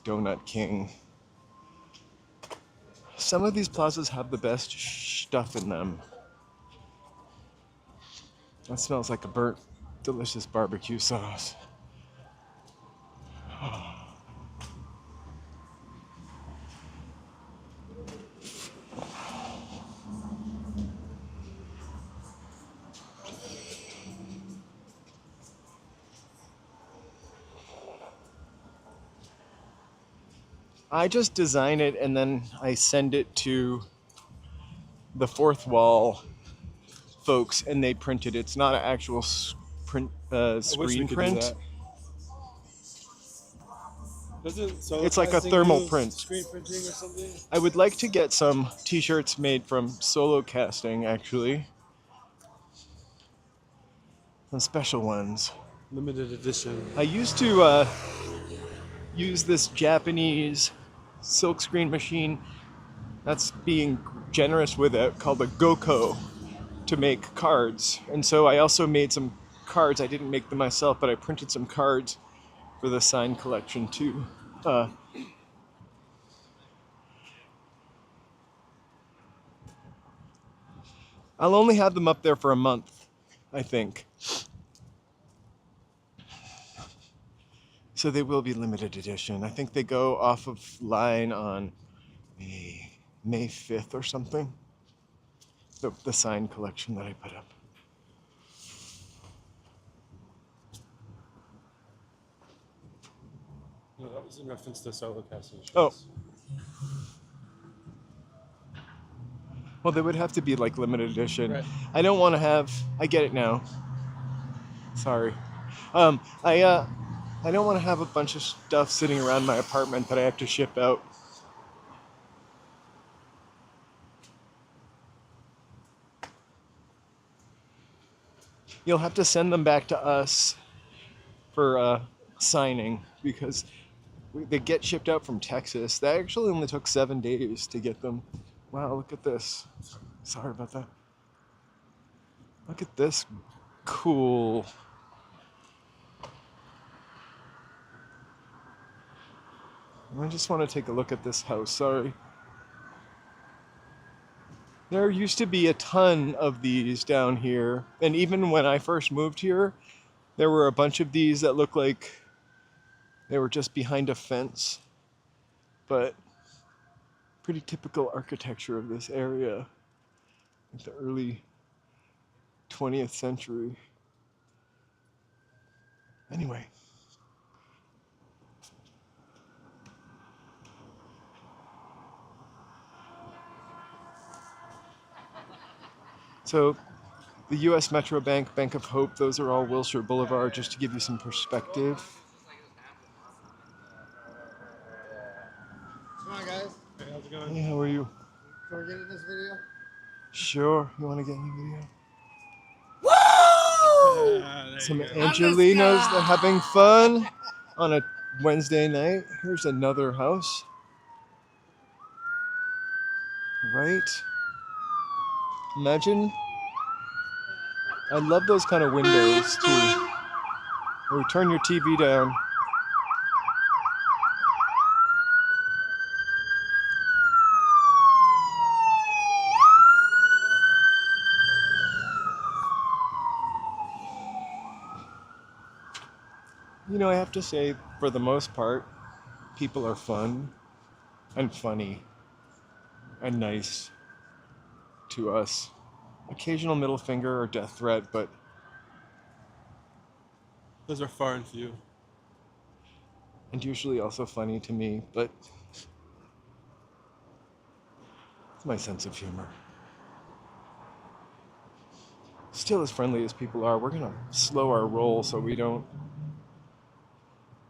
Donut King. Some of these plazas have the best stuff in them. That smells like a burnt, delicious barbecue sauce. I just design it and then I send it to the Fourth Wall folks and they print it. It's not an actual screen print. It's like a thermal print. Screen printing or something? I would like to get some t-shirts made from solo casting, actually. Some special ones. Limited edition. I used to use this Japanese silk screen machine, that's being generous with it, called a Goko, to make cards. And so I also made some cards. I didn't make them myself, but I printed some cards for the sign collection too. I'll only have them up there for a month, I think. So they will be limited edition. I think they go off of line on May 5th or something. The sign collection that I put up. No, that was in reference to solo casting shows. Oh. Well, they would have to be like limited edition. Right. I don't want to have. I get it now. Sorry. I don't want to have a bunch of stuff sitting around my apartment that I have to ship out. You'll have to send them back to us for signing because they get shipped out from Texas. That actually only took 7 days to get them. Wow, look at this. Sorry about that. Look at this. Cool. I just want to take a look at this house. Sorry. There used to be a ton of these down here. And even when I first moved here, there were a bunch of these that looked like they were just behind a fence. But pretty typical architecture of this area. Like the early 20th century. Anyway. So the U.S. Metro Bank, Bank of Hope, those are all Wilshire Boulevard, just to give you some perspective. Come on, guys. Hey, how's it going? Hey, how are you? Can we get in this video? Sure. You want to get in the video? There Some you go. Angelinos, they're having fun on a Wednesday night. Here's another house. Right? Imagine. I love those kind of windows too. Or turn your TV down. You know, I have to say, for the most part, people are fun and funny and nice to us. Occasional middle finger or death threat, but Those are far and few. and usually also funny to me, but it's my sense of humor. Still as friendly as people are, we're gonna slow our roll so we don't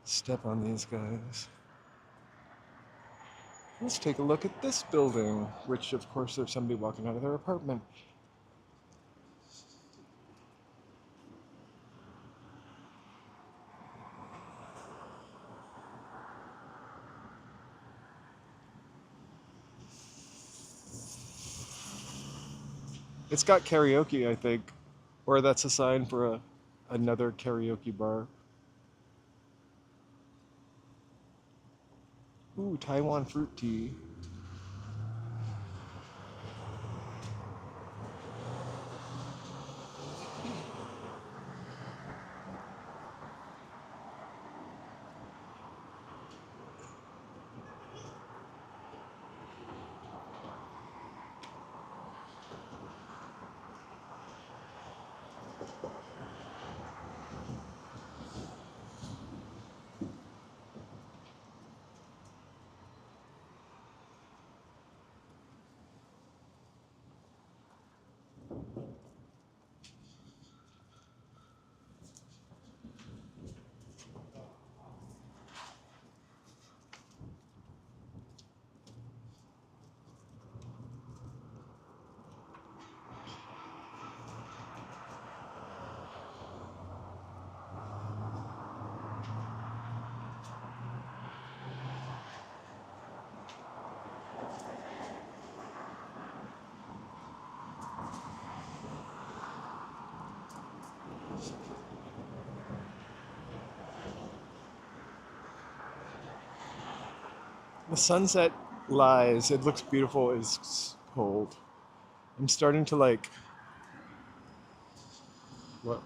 step on these guys. Let's take a look at this building, which of course there's somebody walking out of their apartment. It's got karaoke, I think, or that's a sign for another karaoke bar. Ooh, Taiwan fruit tea. The sunset lies. It looks beautiful. It's cold. I'm starting to like What?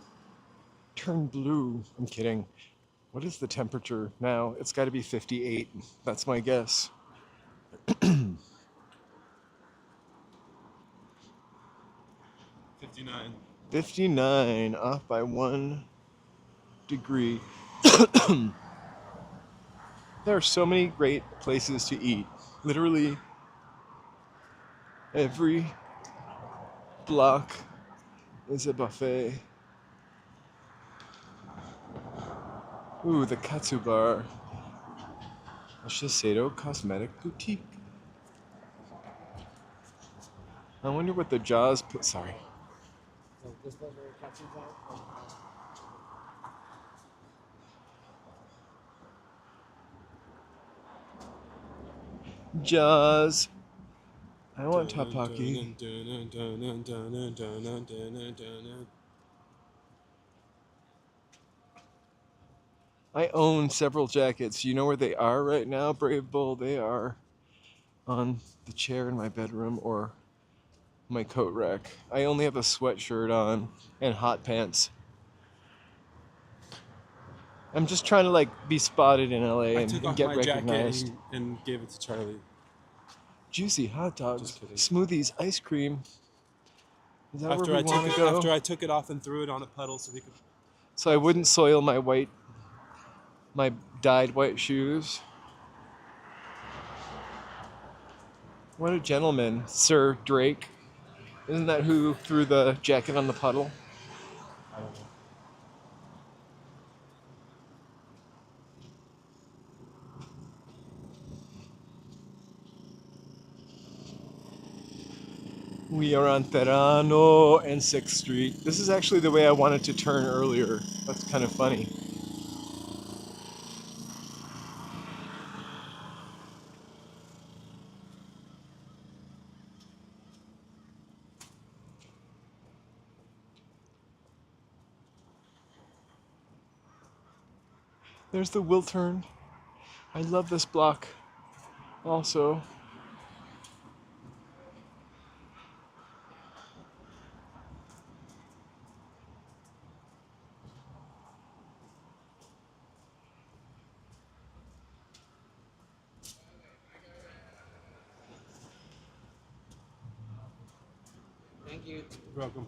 turn blue. I'm kidding. What is the temperature now? It's got to be 58. That's my guess. 59. 59, off by 1 degree. There are so many great places to eat. Literally every block is a buffet. Ooh, the Katsu Bar. Shiseido Cosmetic Boutique. I wonder what the Jaws put. Sorry. So this was where Katsu's at. Jaws. I want Tapaki. I own several jackets. You know where they are right now, Brave Bull? They are on the chair in my bedroom or my coat rack. I only have a sweatshirt on and hot pants. I'm just trying to like be spotted in LA I and took off get my recognized. jacket and gave it to Charlie. Juicy hot dogs, Just kidding. smoothies, ice cream. Is that After where I we want took to it, go? after I took it off and threw it on a puddle so he could. So I wouldn't soil my dyed white shoes. What a gentleman, Sir Drake. Isn't that who threw the jacket on the puddle? I don't know. We are on Terrano and 6th Street. This is actually the way I wanted to turn earlier. That's kind of funny. There's the Wiltern. I love this block also. Thank you. You're welcome.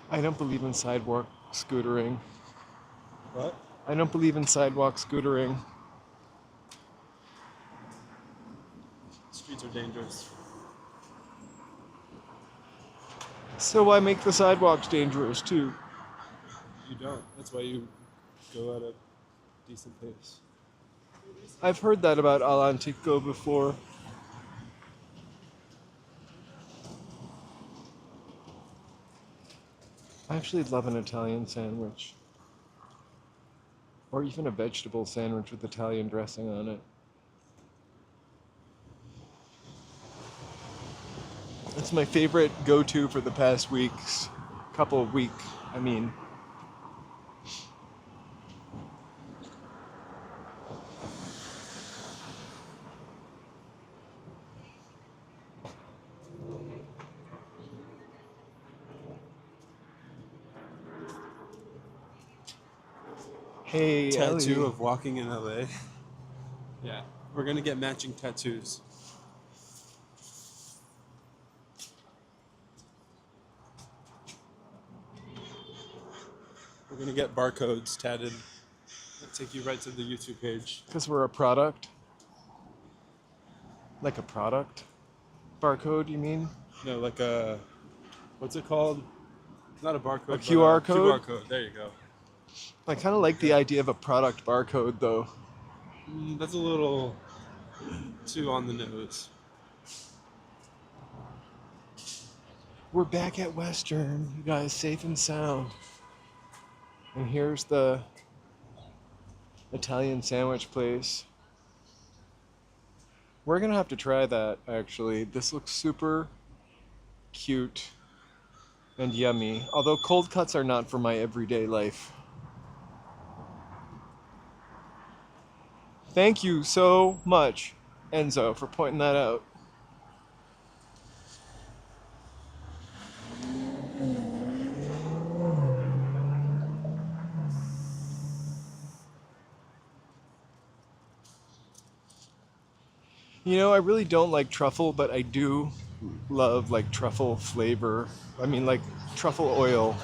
I don't believe in sidewalk scootering. What? I don't believe in sidewalk scootering. Streets are dangerous. So I make the sidewalks dangerous too. You don't. That's why you go at a decent pace. I've heard that about Al Antico before. I actually love an Italian sandwich. Or even a vegetable sandwich with Italian dressing on it. It's my favorite go-to for the past weeks. Couple of weeks, I mean. Hey, Tattoo Ellie. of walking in LA. Yeah, we're gonna get matching tattoos. We're gonna get barcodes tatted. That'll take you right to the YouTube page. Because we're a product? Like a product? Barcode, you mean? No, like a, what's it called? Not a barcode. A but QR code? QR code. There you go. I kind of like the idea of a product barcode, though. That's a little too on the nose. We're back at Western, you guys, safe and sound. And here's the Italian sandwich place. We're gonna have to try that, actually. This looks super cute and yummy. Although cold cuts are not for my everyday life. Thank you so much, Enzo, for pointing that out. You know, I really don't like truffle, but I do love like truffle flavor. I mean, like truffle oil.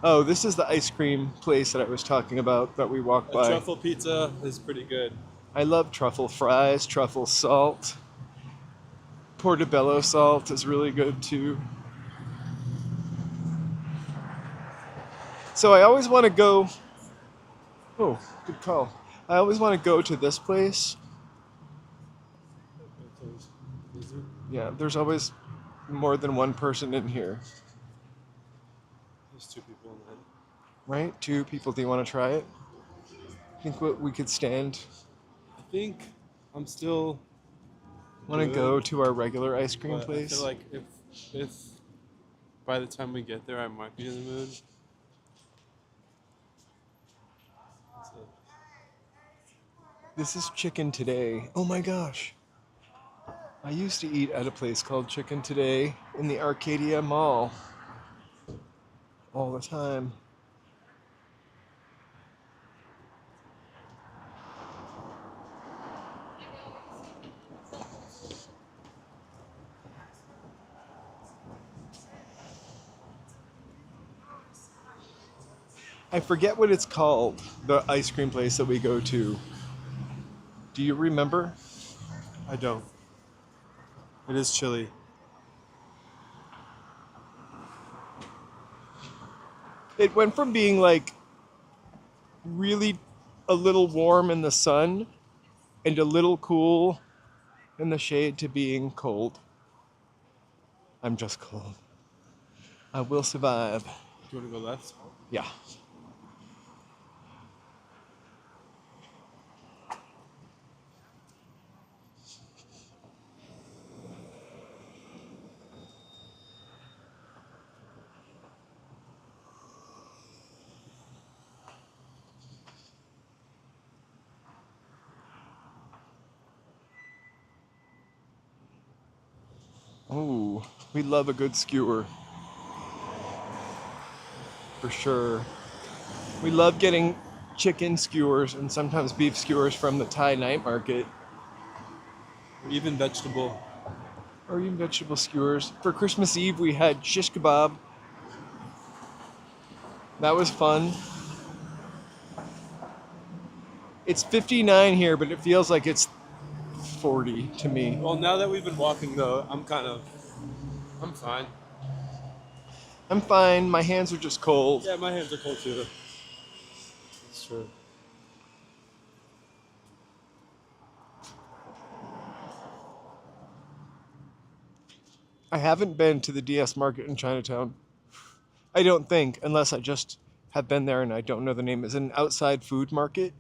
Oh, this is the ice cream place that I was talking about that we walked A by. truffle pizza is pretty good. I love truffle fries, truffle salt. Portobello salt is really good too. So I always want to go. Oh, good call. I always want to go to this place. Yeah, there's always more than one person in here, There's 2 people in the head. right? 2 people. Do you want to try it? Think we could stand. I think I'm still. Want to Good. go to our regular ice cream But place? I feel like if by the time we get there, I might be in the mood. So, This is Chicken Today. Oh my gosh. I used to eat at a place called Chicken Today in the Arcadia Mall. All the time. I forget what it's called, the ice cream place that we go to. Do you remember? I don't. It is chilly. It went from being like really a little warm in the sun and a little cool in the shade to being cold. I'm just cold. I will survive. Do you want to go left? Yeah. Ooh, we love a good skewer. For sure. We love getting chicken skewers and sometimes beef skewers from the Thai night market. Even vegetable. Or even vegetable skewers. For Christmas Eve, we had shish kebab. That was fun. It's 59 here, but it feels like it's 40 to me. Well, now that we've been walking though, I'm fine. I'm fine. My hands are just cold. Yeah, my hands are cold too. That's true. I haven't been to the DS Market in Chinatown. I don't think, unless I just have been there and I don't know the name. Is it an outside food market?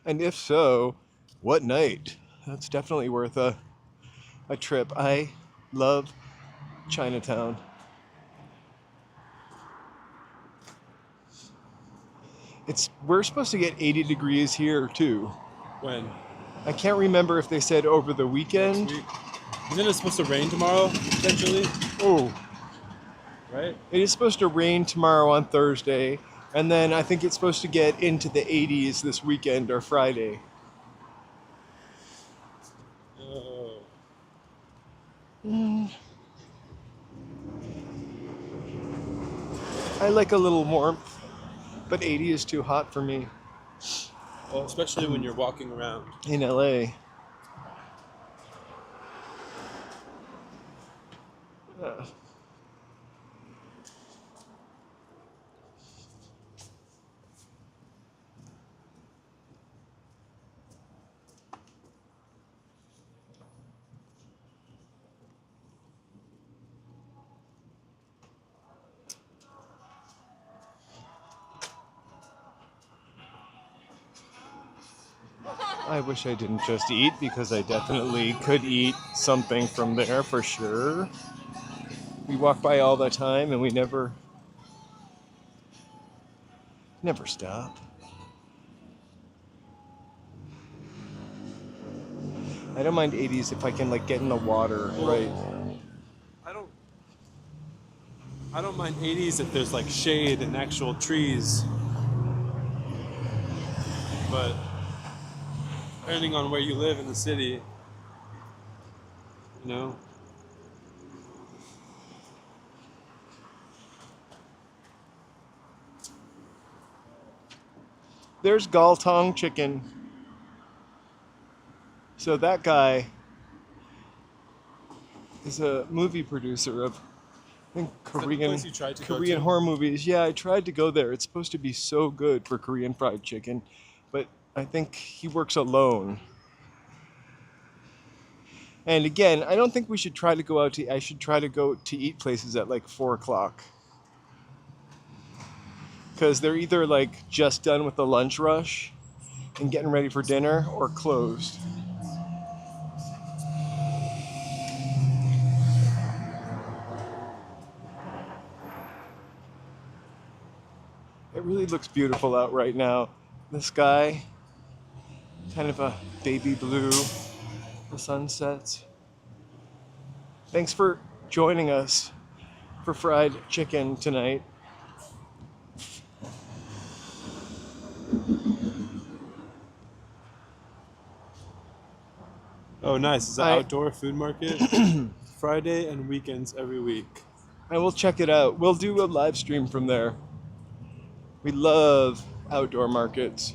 And if so, what night? That's definitely worth a trip. I love Chinatown. We're supposed to get 80 degrees here too. When? I can't remember if they said over the weekend. Next week. Isn't it supposed to rain tomorrow, potentially? Oh, Right? it is supposed to rain tomorrow on Thursday, and then I think it's supposed to get into the 80s this weekend or Friday. Oh. I like a little warmth, but 80 is too hot for me Well, especially when you're walking around. in LA. I wish I didn't just eat because I definitely could eat something from there for sure. We walk by all the time and we never stop. I don't mind 80s if I can like get in the water, right? I don't mind 80s if there's like shade and actual trees. But depending on where you live in the city, you know. There's Galtong Chicken. So that guy is a movie producer of, I think, the Korean place you tried to go Korean to? horror movies. Yeah, I tried to go there. It's supposed to be so good for Korean fried chicken, but I think he works alone. And again, I don't think we should try to go out to. I should try to go to eat places at like 4:00, because they're either like just done with the lunch rush and getting ready for dinner, or closed. It really looks beautiful out right now. The sky, kind of a baby blue. The sun sets. Thanks for joining us for fried chicken tonight. Oh, nice. It's an I- outdoor food market. Friday and weekends every week. I will check it out. We'll do a live stream from there. We love outdoor markets.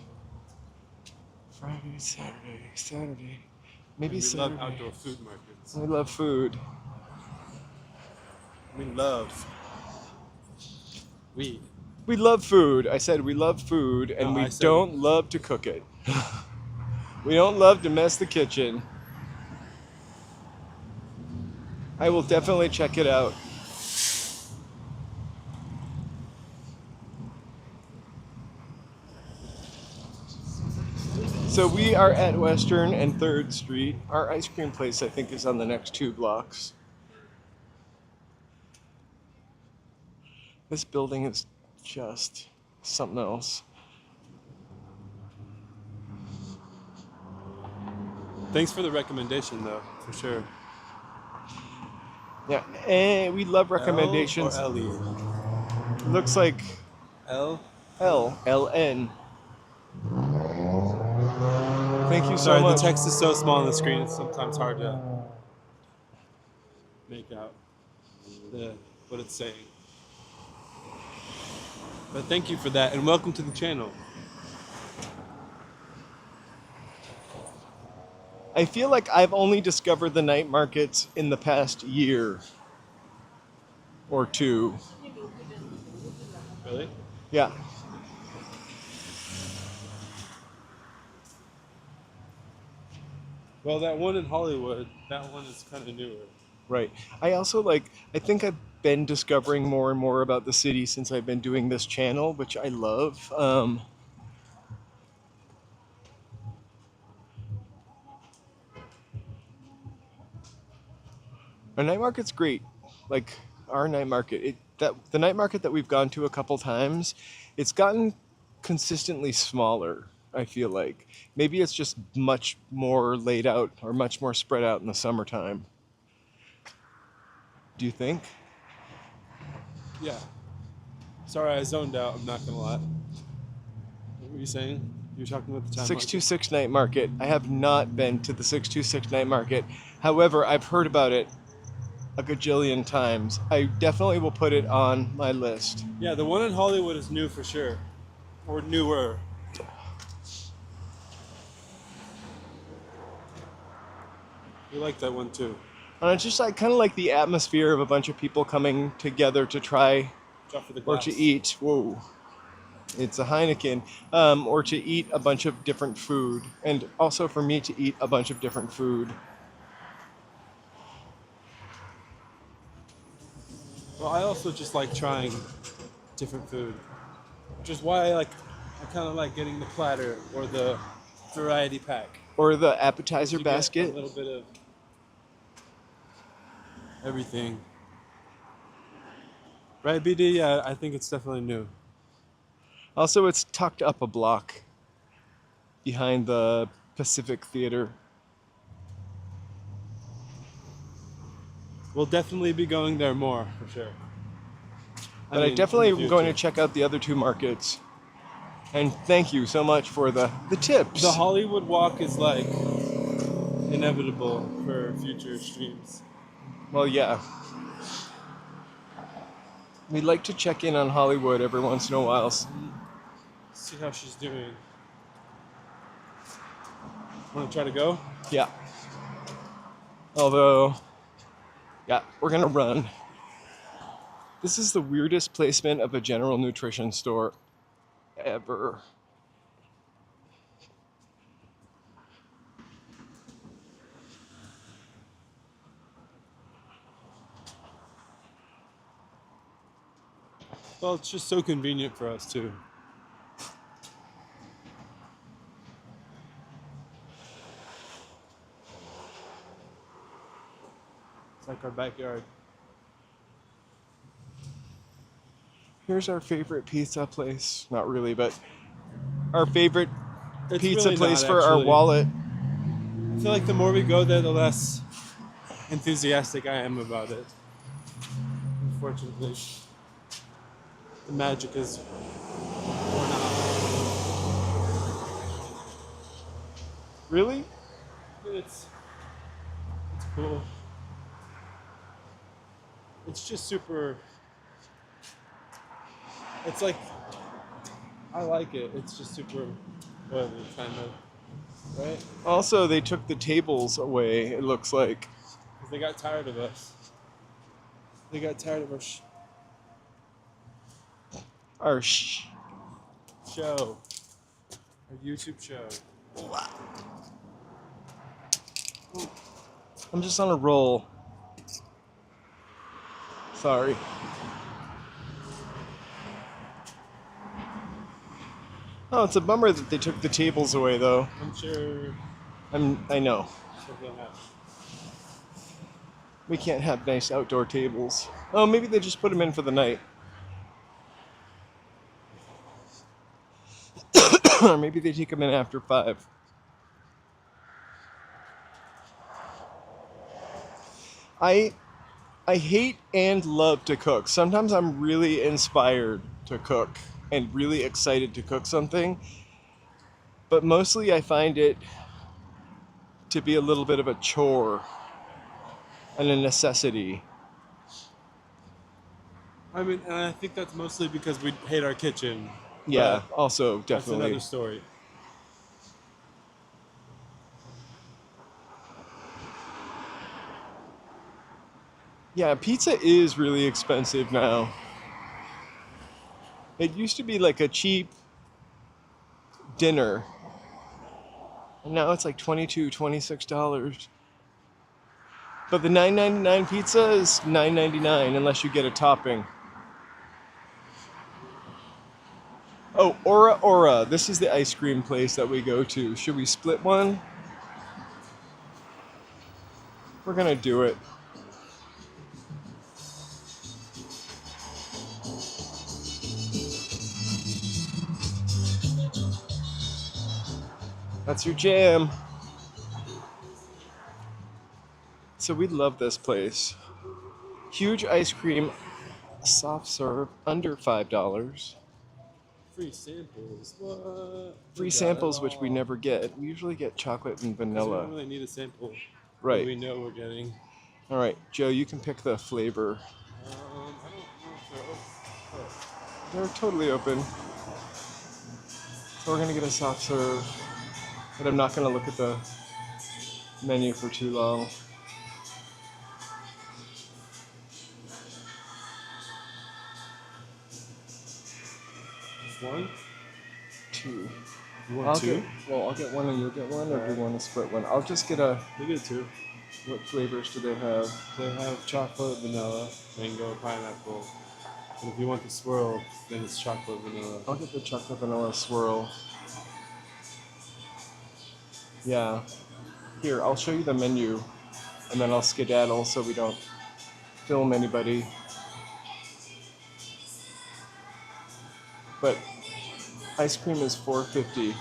Friday, Saturday. Maybe We Saturday. love outdoor food markets. We love food. We love. We love food. I said we love food, and No, we I said- don't love to cook it. We don't love to mess the kitchen. I will definitely check it out. So we are at Western and 3rd Street. Our ice cream place, I think, is on the next 2 blocks. This building is just something else. Thanks for the recommendation, though, for sure. Yeah, and we love recommendations. L or L-E? Looks like L? LN. Thank you so Sorry, the much. text is so small on the screen, it's sometimes hard to make out what it's saying. But thank you for that, and welcome to the channel. I feel like I've only discovered the night markets in the past year or two. Really? Yeah. Well, that one in Hollywood, that one is kind of newer. Right. I think I've been discovering more and more about the city since I've been doing this channel, which I love. Our night market's great. Like our night market, the night market that we've gone to a couple times, it's gotten consistently smaller. I feel like maybe it's just much more laid out or much more spread out in the summertime. Do you think? Yeah. Sorry, I zoned out, I'm not gonna lie. What were you saying? You were talking about the time 626 night market. I have not been to the 626 night market. However, I've heard about it a gajillion times. I definitely will put it on my list. Yeah, the one in Hollywood is new for sure. Or newer. We like that one too. And I just kind of like the atmosphere of a bunch of people coming together to try Drop for the or glass. to eat. Whoa. It's a Heineken. Or to eat a bunch of different food. And also for me to eat a bunch of different food. Well, I also just like trying different food. Which is why I kind of like getting the platter or the variety pack. Or the appetizer You get basket. a little bit of everything. Right, BD? Yeah, I think it's definitely new. Also, it's tucked up a block behind the Pacific Theater. We'll definitely be going there more, for sure. But I mean, definitely in the am going to future. check out the other two markets. And thank you so much for the tips. The Hollywood walk is like inevitable for future streams. Well, yeah. We'd like to check in on Hollywood every once in a while. See how she's doing. Want to try to go? Yeah. Although, yeah, we're gonna run. This is the weirdest placement of a general nutrition store ever. Well, it's just so convenient for us too. It's like our backyard. Here's our favorite pizza place. Not really, but our favorite It's pizza really place not, for our actually. wallet. I feel like the more we go there, the less enthusiastic I am about it. Unfortunately, the magic is worn out. Really? It's cool. It's just super. It's like I like it. It's just super whatever kind of right. Also, they took the tables away, it looks like. 'Cause they got tired of us. They got tired of our Our show, our YouTube show. I'm just on a roll. Sorry. Oh, it's a bummer that they took the tables away, though. I'm sure I know. something happened. We can't have nice outdoor tables. Oh, maybe they just put them in for the night. Or maybe they take them in after 5. I hate and love to cook. Sometimes I'm really inspired to cook and really excited to cook something, but mostly I find it to be a little bit of a chore and a necessity. I mean, and I think that's mostly because we hate our kitchen. Yeah, But also that's definitely. another story. Yeah, pizza is really expensive now. It used to be like a cheap dinner, and now it's like $22, $26. But the $9.99 pizza is $9.99 unless you get a topping. Oh, Ora Ora. This is the ice cream place that we go to. Should we split one? We're gonna do it. That's your jam. So we love this place. Huge ice cream, soft serve, under $5. Free samples. What? Free We got it samples, which we all. never get. We usually get chocolate and 'Cause we vanilla. don't really need a sample. Right. We know we're getting. All right, Joe, you can pick the flavor. I don't know if they're open. They're totally open. So we're gonna get a soft serve, but I'm not gonna look at the menu for too long. Just one? Two. You want two? I'll get one and you'll get one, or do you Alright. want to split one? I'll just get a. We get two. What flavors do they have? They have chocolate, vanilla, mango, pineapple. And if you want the swirl, then it's chocolate, vanilla. I'll get the chocolate vanilla swirl. Yeah. Here, I'll show you the menu, and then I'll skedaddle so we don't film anybody. But ice cream is $4.50.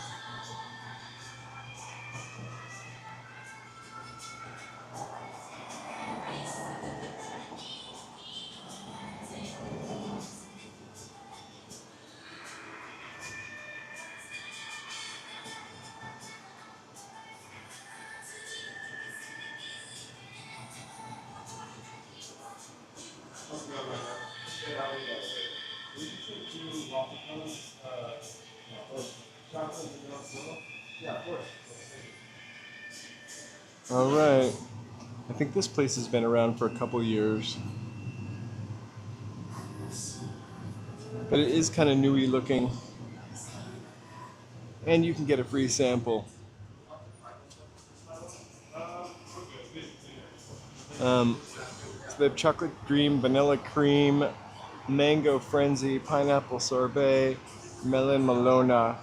All right. I think this place has been around for a couple years. But it is kind of newy looking. And you can get a free sample. So they have chocolate dream, vanilla cream, mango frenzy, pineapple sorbet, melon malona.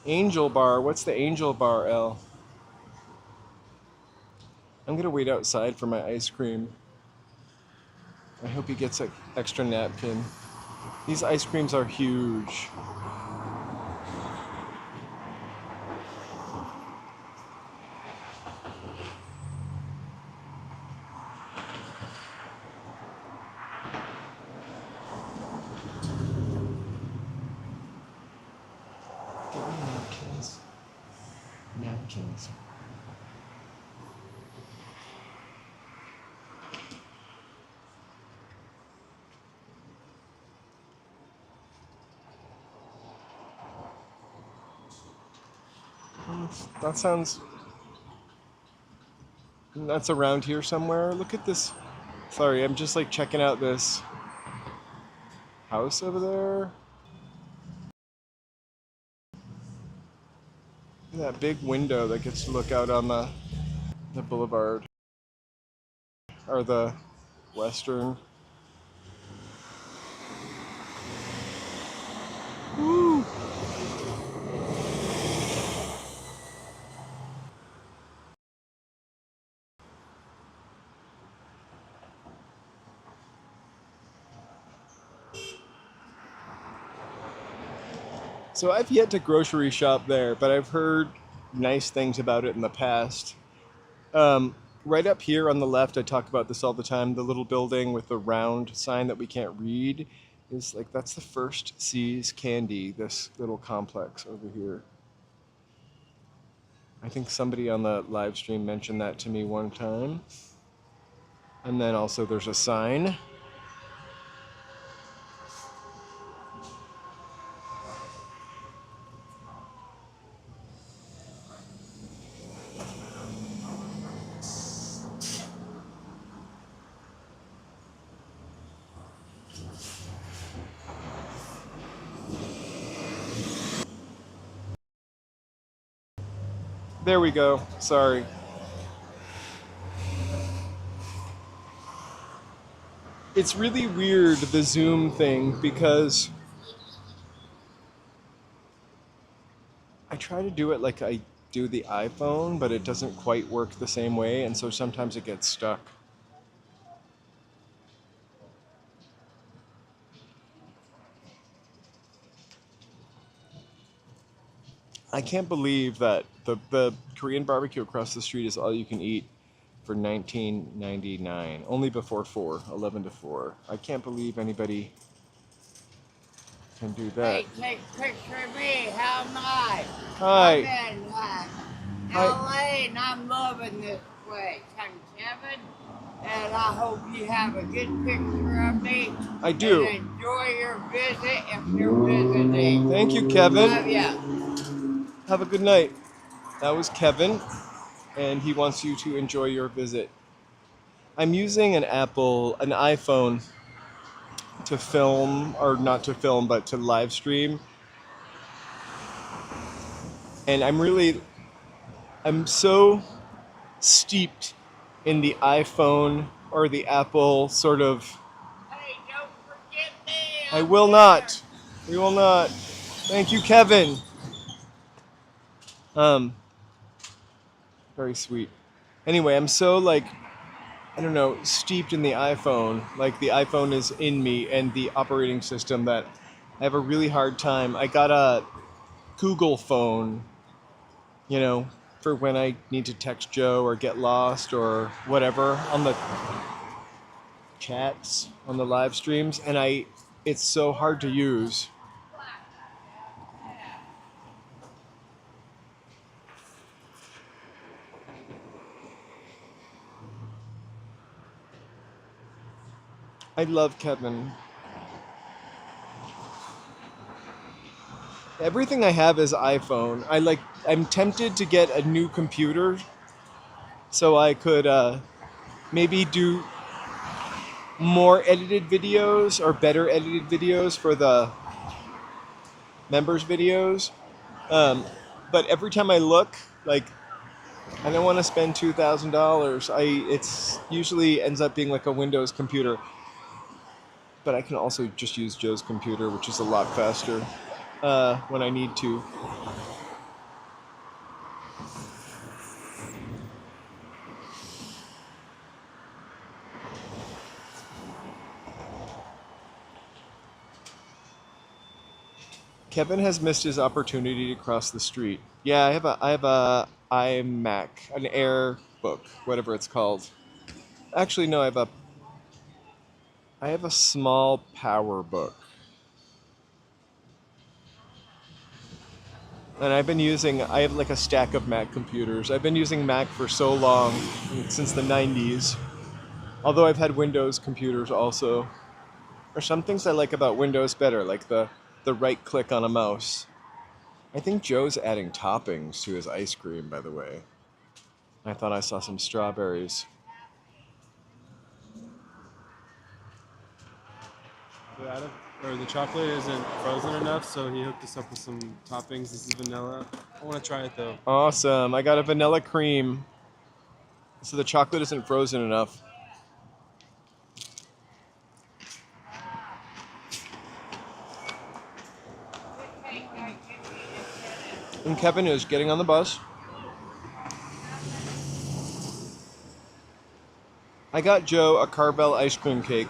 Angel bar. What's the angel bar, El? I'm gonna wait outside for my ice cream. I hope he gets an extra napkin. These ice creams are huge. Get me napkins. Napkins. That sounds. That's around here somewhere. Look at this. Sorry, I'm just like checking out this house over there. Look at that big window that gets to look out on the boulevard. Or the western. Woo! So I've yet to grocery shop there, but I've heard nice things about it in the past. Right up here on the left, I talk about this all the time. The little building with the round sign that we can't read is like, that's the First Seas Candy, this little complex over here. I think somebody on the live stream mentioned that to me one time. And then also there's a sign. There we go. Sorry. It's really weird, the Zoom thing, because I try to do it like I do the iPhone, but it doesn't quite work the same way, and so sometimes it gets stuck. I can't believe that the Korean barbecue across the street is all you can eat for $19.99. Only before 4, 11 to 4. I can't believe anybody can do that. Hey, take a picture of me. How nice. Hi. I'm in Hi. LA and I'm loving this place. I'm Kevin, and I hope you have a good picture of me. I do. And enjoy your visit if you're visiting. Thank you, Kevin. Love ya. Have a good night. That was Kevin, and he wants you to enjoy your visit. I'm using an iPhone to film, or not to film, but to live stream. And I'm so steeped in the iPhone or the Apple sort of. Hey, don't forget me. I will not. We will not. Thank you, Kevin. Very sweet. Anyway, I'm so I don't know, steeped in the iPhone. Like the iPhone is in me and the operating system that I have a really hard time. I got a Google phone, for when I need to text Joe or get lost or whatever on the chats, on the live streams, and it's so hard to use. I love Kevin. Everything I have is iPhone. I'm tempted to get a new computer so I could maybe do more edited videos or better edited videos for the members videos. But every time I look, I don't want to spend $2,000. It's usually ends up being like a Windows computer. But I can also just use Joe's computer, which is a lot faster when I need to. Kevin has missed his opportunity to cross the street. Yeah, I have a iMac, an Air book, whatever it's called. Actually, no, I have a small power book. And I have like a stack of Mac computers. I've been using Mac for so long, since the 90s. Although I've had Windows computers also. There's some things I like about Windows better, like the right click on a mouse. I think Joe's adding toppings to his ice cream, by the way. I thought I saw some strawberries. The chocolate isn't frozen enough, so he hooked us up with some toppings. This is vanilla. I want to try it though. Awesome. I got a vanilla cream. So the chocolate isn't frozen enough. And Kevin is getting on the bus. I got Joe a Carvel ice cream cake.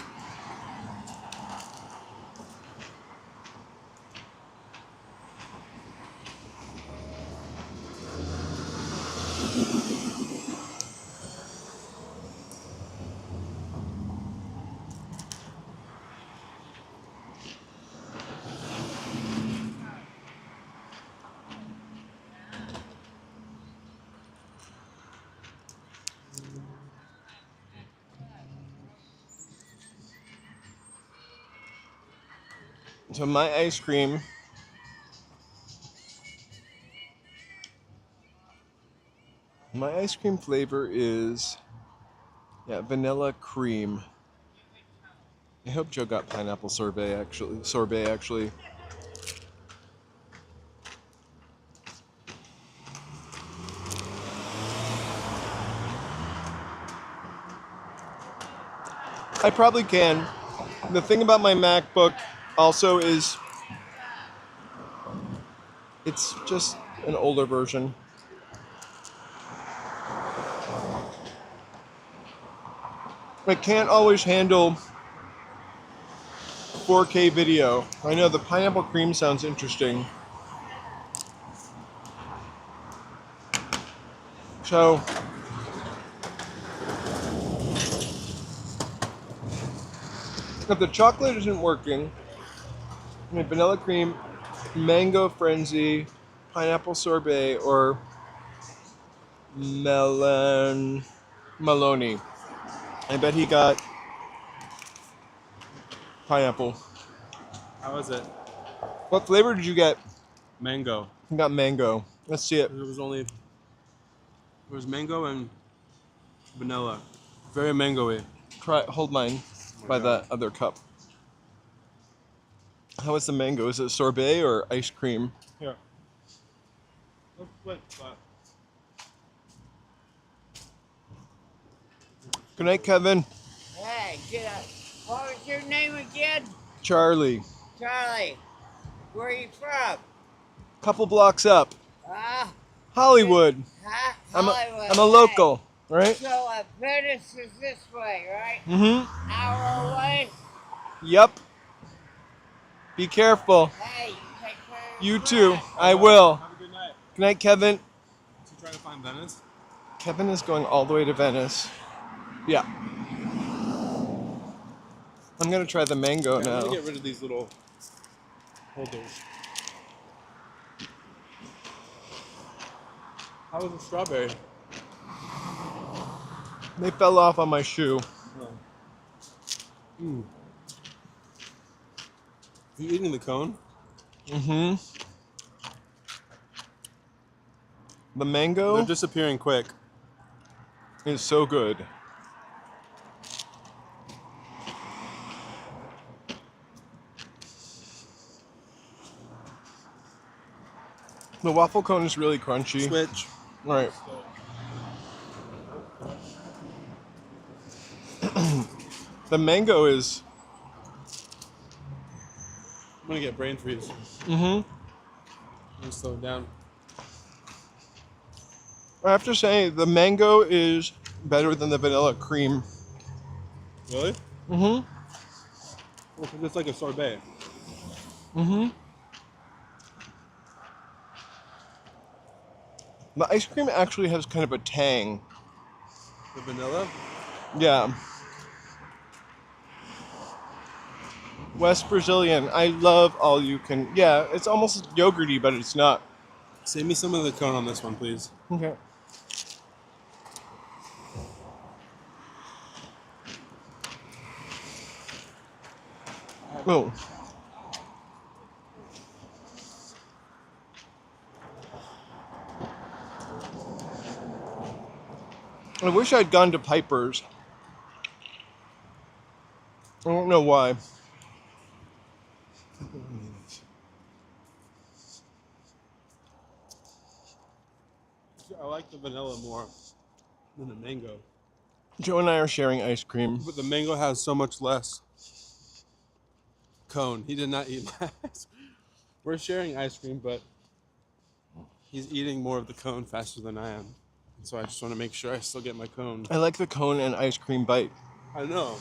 So my ice cream. My ice cream flavor is, yeah, vanilla cream. I hope Joe got pineapple sorbet actually. I probably can. The thing about my MacBook also is it's just an older version. It can't always handle 4K video. I know the pineapple cream sounds interesting. So if the chocolate isn't working, I mean, vanilla cream, mango frenzy, pineapple sorbet, or Maloney. I bet he got pineapple. How was it? What flavor did you get? Mango. I got mango. Let's see it. It was mango and vanilla. Very mango-y. Hold mine by the other cup. How is the mango? Is it sorbet or ice cream? Here. Let's split, but Good night, Kevin. Hey, get up. What was your name again? Charlie. Charlie. Where are you from? Couple blocks up. Ah, Hollywood. huh? I'm Hollywood. a local, right? So Venice is this way, right? Mm-hmm. Hour away. Yep. Be careful. Hey, you take care of You your too. friend. I will. have a good night. Good night, Kevin. So trying to find Venice? Kevin is going all the way to Venice. Yeah. I'm gonna try the mango I'm now. gonna get rid of these little holders. How was the strawberry? They fell off on my shoe. You eating the cone? Mm-hmm. The They're mango disappearing quick. is so good. The waffle cone is really crunchy. Switch. All right. The mango is. I'm gonna get brain freeze. Mm-hmm. I'm gonna slow it down. I have to say, the mango is better than the vanilla cream. Really? Mm-hmm. Well, 'cause it's like a sorbet. Mm-hmm. The ice cream actually has kind of a tang. The vanilla? Yeah. West Brazilian. I love all you can. Yeah, it's almost yogurty, but it's not. Save me some of the cone on this one, please. Okay. Oh. I wish I'd gone to Piper's. I don't know why. I like the vanilla more than the mango. Joe and I are sharing ice cream. But the mango has so much less cone. He did not eat that. We're sharing ice cream, but he's eating more of the cone faster than I am. And so I just want to make sure I still get my cone. I like the cone and ice cream bite. I know.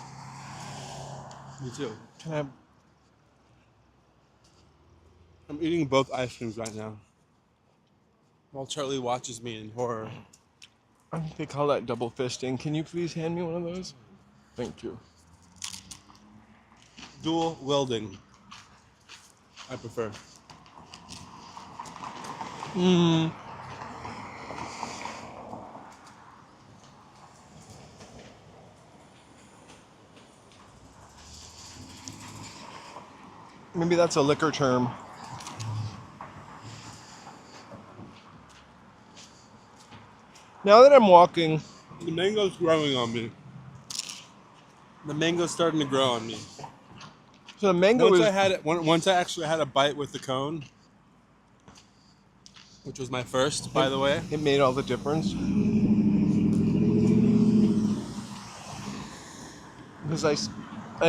Me too. Can I have... I'm eating both ice creams right now. While Charlie watches me in horror. I think they call that double fisting. Can you please hand me one of those? Thank you. Dual wielding. I prefer. Mmm. Maybe that's a liquor term. Now that I'm walking, The mango's growing on me. The mango's starting to grow on me. so the mango Once is. I had it, once I actually had a bite with the cone, which was my first, by the way. It made all the difference. Because I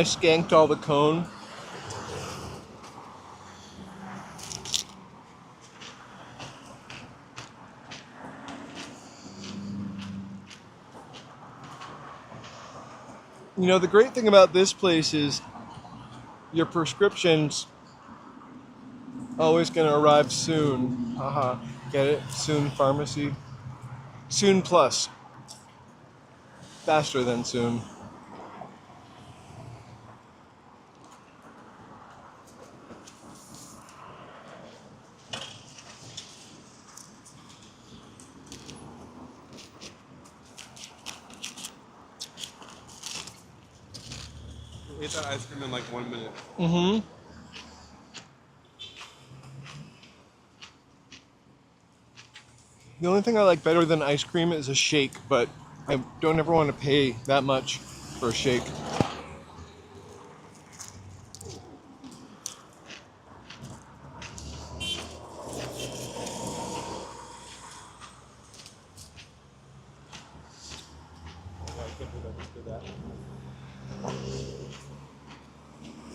skanked all the cone. You know, the great thing about this place is your prescription's always going to arrive soon. Haha. Get it? Soon pharmacy. Soon plus. Faster than soon. I ate that ice cream in like 1 minute. Mm-hmm. The only thing I like better than ice cream is a shake, but I don't ever want to pay that much for a shake.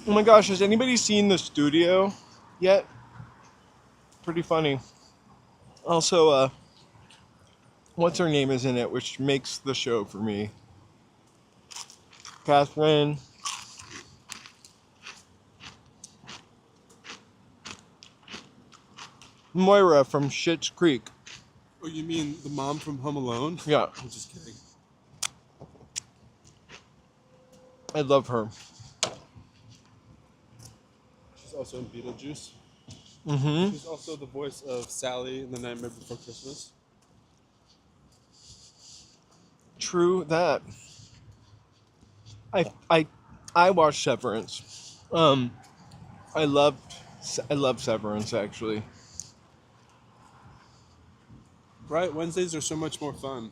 Oh my gosh, has anybody seen the studio yet? Pretty funny. Also, what's her name is in it, which makes the show for me. Catherine. Moira from Schitt's Creek. Oh, you mean the mom from Home Alone? Yeah, I'm just kidding. I love her. She's also in Beetlejuice. Mm-hmm. She's also the voice of Sally in The Nightmare Before Christmas. True that. I watched Severance. I love Severance actually. Right, Wednesdays are so much more fun.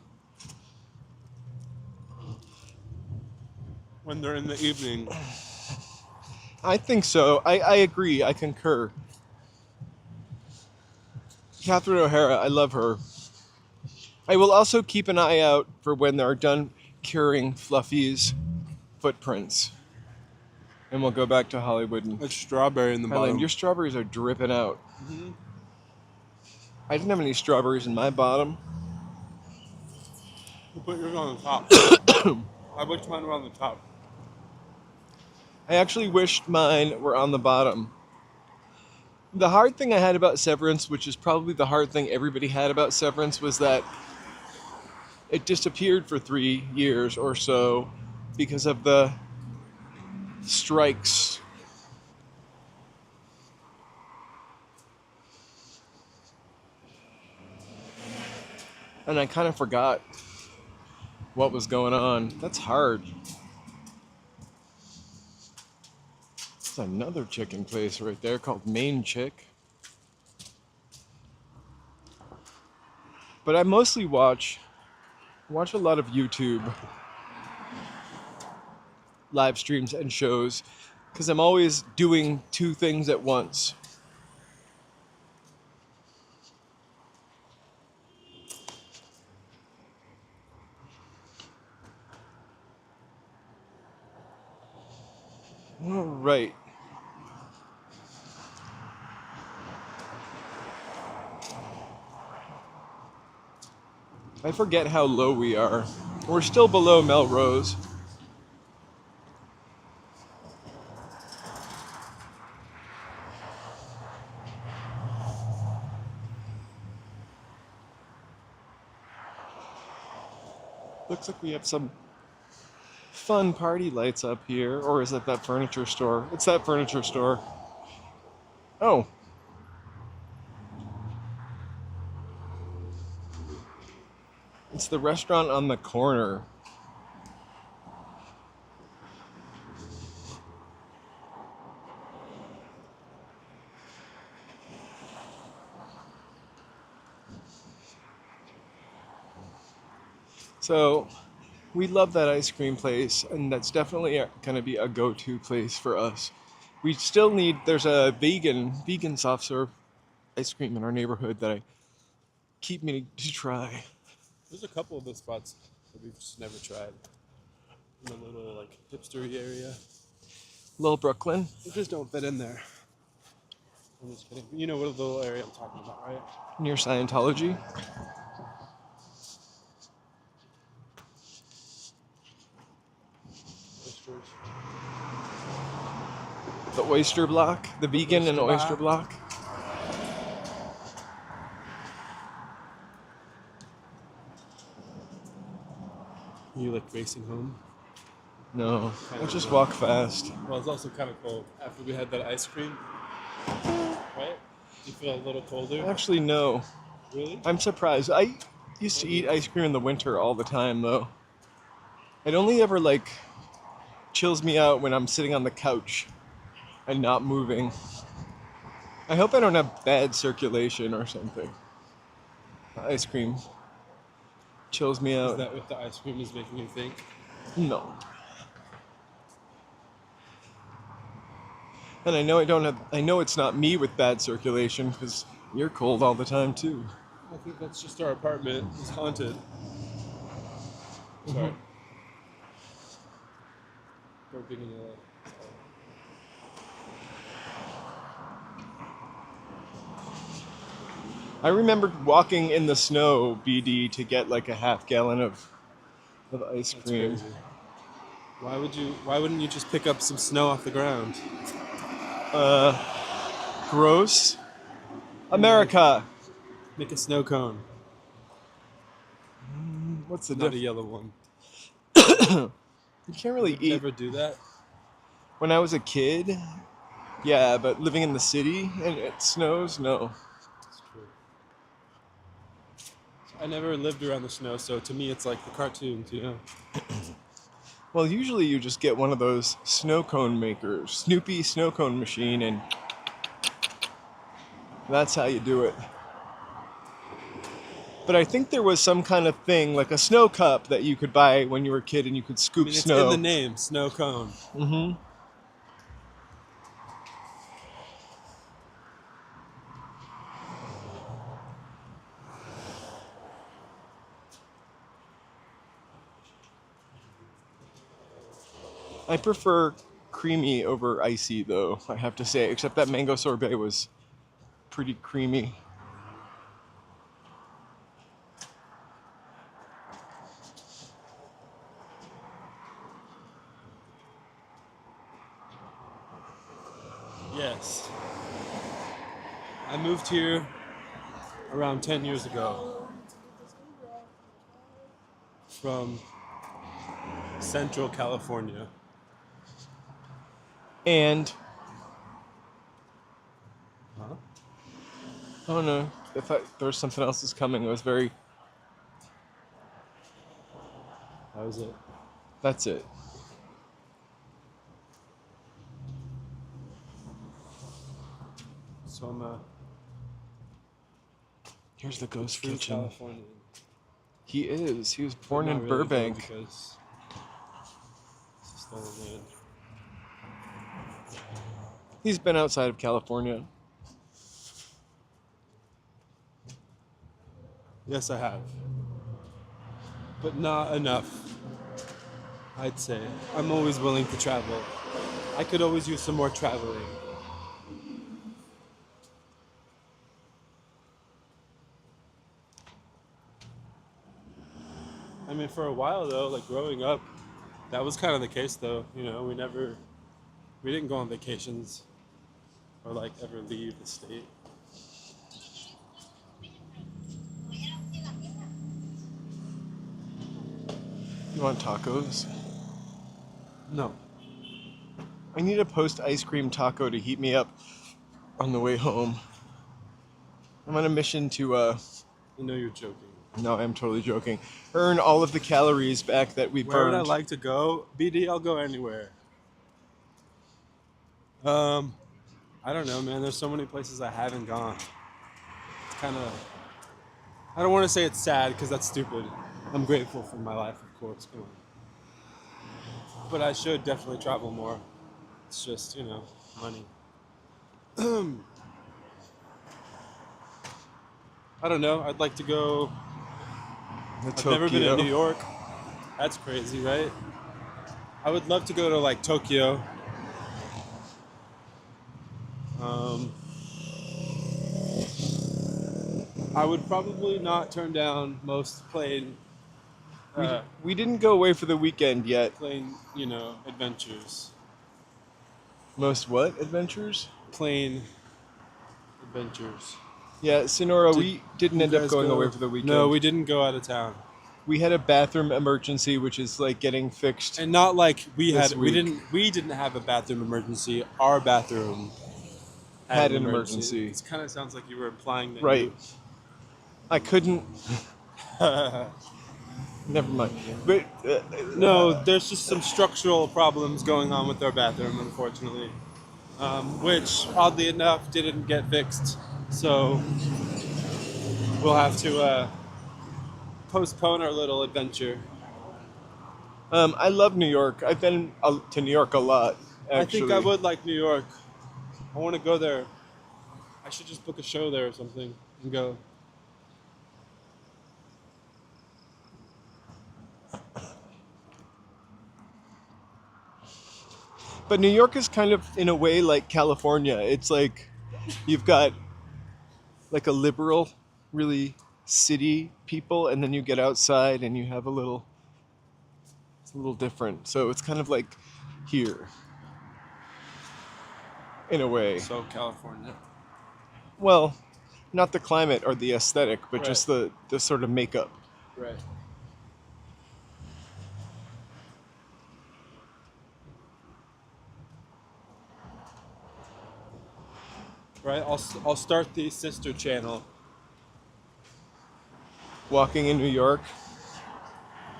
When they're in the evening. I think so. I agree. I concur. Catherine O'Hara, I love her. I will also keep an eye out for when they're done curing Fluffy's footprints. And we'll go back to Hollywood. And It's strawberry in the Highland, bottom. your strawberries are dripping out. I didn't have any strawberries in my bottom. You put yours on the top. I wish mine were on the top. I actually wished mine were on the bottom. The hard thing I had about Severance, which is probably the hard thing everybody had about Severance, was that it disappeared for 3 years or so because of the strikes. And I kind of forgot what was going on. That's hard. There's another chicken place right there called Main Chick. But I mostly watch a lot of YouTube live streams and shows because I'm always doing 2 things at once. All right. I forget how low we are. We're still below Melrose. Looks like we have some fun party lights up here. Or is it that furniture store? It's that furniture store. Oh. It's the restaurant on the corner. So we love that ice cream place, and that's definitely going to be a go-to place for us. We still need, there's a vegan soft serve ice cream in our neighborhood that I keep meaning to try. There's a couple of those spots that we've just never tried. In a little like hipstery area. Little Brooklyn. We just don't fit in there. I'm just kidding. You know what little area I'm talking about, right? Near Scientology. Oysters. The oyster block. The vegan and oyster block. You like racing home? No, I just walk fast. Well, it's also kind of cold. After we had that ice cream, right? You feel a little colder? Actually, no. Really? I'm surprised. I used to eat ice cream in the winter all the time, though. It only ever, like, chills me out when I'm sitting on the couch and not moving. I hope I don't have bad circulation or something. Ice cream chills me Is out. that what the ice cream is making you think? No. And I know I know it's not me with bad circulation, because you're cold all the time, too. I think that's just our apartment. It's haunted. Sorry. We're being in LA. I remember walking in the snow, BD, to get like a half gallon of ice That's cream. crazy. Why wouldn't you just pick up some snow off the ground? Gross. America. Make a snow cone. What's the Not a difference? yellow one. You can't really eat. Ever do that? When I was a kid, yeah, but living in the city and it snows, no. That's true. I never lived around the snow, so to me it's like the cartoons, you know? Well, usually you just get one of those snow cone makers, Snoopy snow cone machine, and that's how you do it. But I think there was some kind of thing, like a snow cup, that you could buy when you were a kid and you could I scoop mean, it's snow. in the name, snow cone. Mm-hmm. I prefer creamy over icy, though, I have to say, except that mango sorbet was pretty creamy. Yes. I moved here around 10 years ago from Central California. And, Huh? oh no, if there was something else that's coming, it was very, That was it. that's it. So I'm a Here's the ghost true kitchen. Californian. He is. He was born Not in really, though, Burbank. because it's a stolen land. He's been outside of California. Yes, I have. But not enough, I'd say. I'm always willing to travel. I could always use some more traveling. I mean, for a while though, like growing up, that was kind of the case though. You know, we didn't go on vacations or like ever leave the state. You want tacos? No. I need a post ice cream taco to heat me up on the way home. I'm on a mission to, I know you're joking. no, I'm totally joking. Earn all of the calories back that we Where would burned. I like to go? BD, I'll go anywhere. I don't know, man. There's so many places I haven't gone. It's kind of. I don't want to say it's sad because that's stupid. I'm grateful for my life, of course. Come on. But I should definitely travel more. It's just, money. I don't know. I'd like to go. I've never been to New York. That's crazy, right? I would love to go to like Tokyo. I would probably not turn down most plane We didn't go away for the weekend yet. adventures. Most what adventures? Plane adventures. Yeah, Sonora, we didn't end up going away for the weekend. No, we didn't go out of town. We had a bathroom emergency, which is like getting fixed. And not like we week. didn't have a bathroom emergency. Our bathroom Had an emergency. It kind of sounds like you were implying that. Right. I couldn't. Never mind. But No, there's just some structural problems going on with our bathroom, unfortunately, which oddly enough didn't get fixed. So we'll have to postpone our little adventure. I love New York. I've been to New York a lot. Actually. I think I would like New York. I want to go there. I should just book a show there or something and go. But New York is kind of, in a way, like California. It's like you've got like a liberal, really city people, and then you get outside and you have it's a little different. So it's kind of like here, in a way. So California. Well, not the climate or the aesthetic, but Right. just the sort of makeup. Right. Right. I'll start the sister channel. Walking in New York.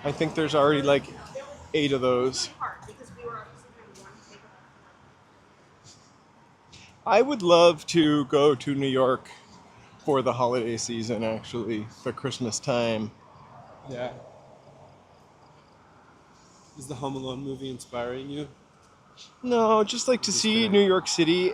I think there's already like 8 of those. I would love to go to New York for the holiday season, actually, for Christmas time. Yeah. Is the Home Alone movie inspiring you? No, just like to see kidding. New York City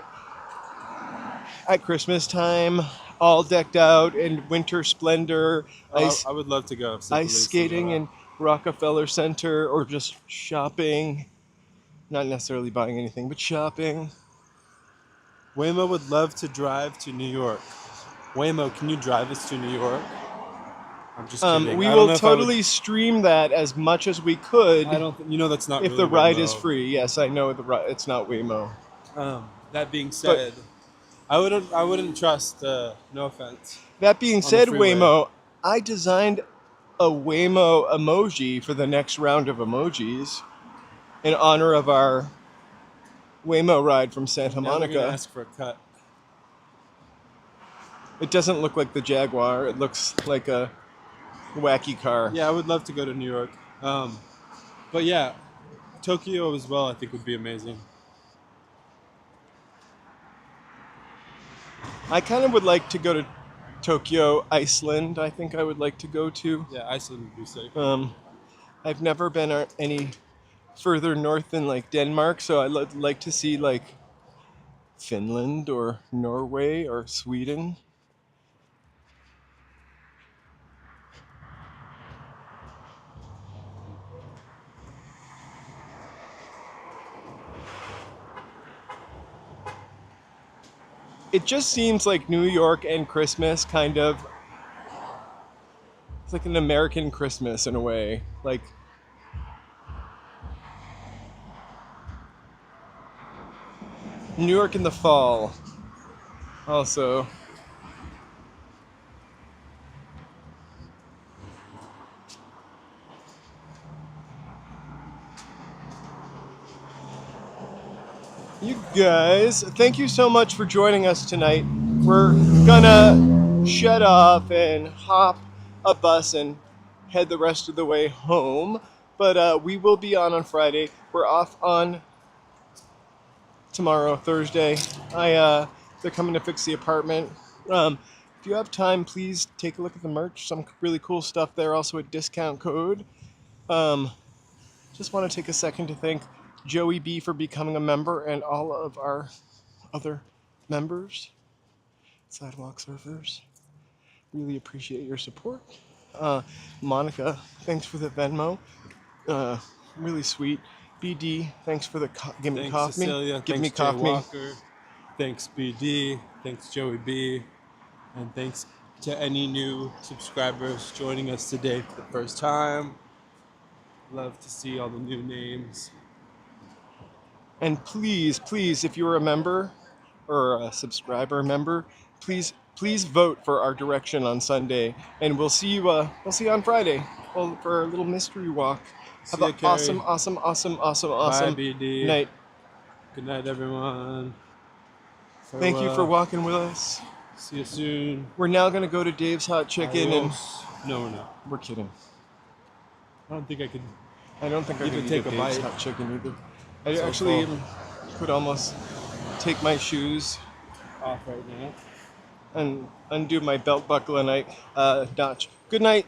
at Christmas time, all decked out in winter splendor, I would love to go. ice skating in Rockefeller Center, or just shopping. Not necessarily buying anything, but shopping. Waymo would love to drive to New York. Waymo, can you drive us to New York? I'm just kidding. We I don't know will if I would- totally stream that as much as we could. I don't. That's not. If really the ride Waymo. is free. Yes, I know it's not Waymo. That being said, I wouldn't trust. No offense. That being the said, freeway. Waymo, I designed a Waymo emoji for the next round of emojis in honor of our Waymo ride from Santa Now we're gonna Monica. ask for a cut. It doesn't look like the Jaguar. It looks like a wacky car. Yeah, I would love to go to New York. But yeah, Tokyo as well. I think would be amazing. I kind of would like to go to Tokyo, Iceland. I think I would like to go to. Yeah, Iceland would be safe. I've never been any further north than like Denmark, so I'd like to see like Finland or Norway or Sweden. It just seems like New York and Christmas kind of, it's like an American Christmas in a way. Like, New York in the fall also. You guys, thank you so much for joining us tonight. We're gonna shut off and hop a bus and head the rest of the way home. But we will be on Friday. We're off on tomorrow, Thursday. They're coming to fix the apartment. if you have time, please take a look at the merch. Some really cool stuff there, also a discount code. Just want to take a second to thank Joey B for becoming a member and all of our other members, Sidewalk Surfers. Really appreciate your support. Monica, thanks for the Venmo. Really sweet. BD, thanks for the give me Thanks, coffee. Cecilia. Give Thanks, me Jay coffee. Walker. Thanks, BD. Thanks, Joey B. And thanks to any new subscribers joining us today for the first time. Love to see all the new names. And please, if you're a member or a subscriber member, please vote for our direction on Sunday, and we'll see you on Friday for a little mystery walk. Have See ya, an Carrie. awesome Bye, BD. night. Good night, everyone. Thank you for Farewell. walking with us. See you soon. We're now gonna go to Dave's Hot Chicken, and No, we're not. we're kidding. I don't think I could. I don't think I You can can take take a a Dave's bite. Hot Chicken either. I So actually full. could almost take my shoes Off right now. and undo my belt buckle and notch. Good night.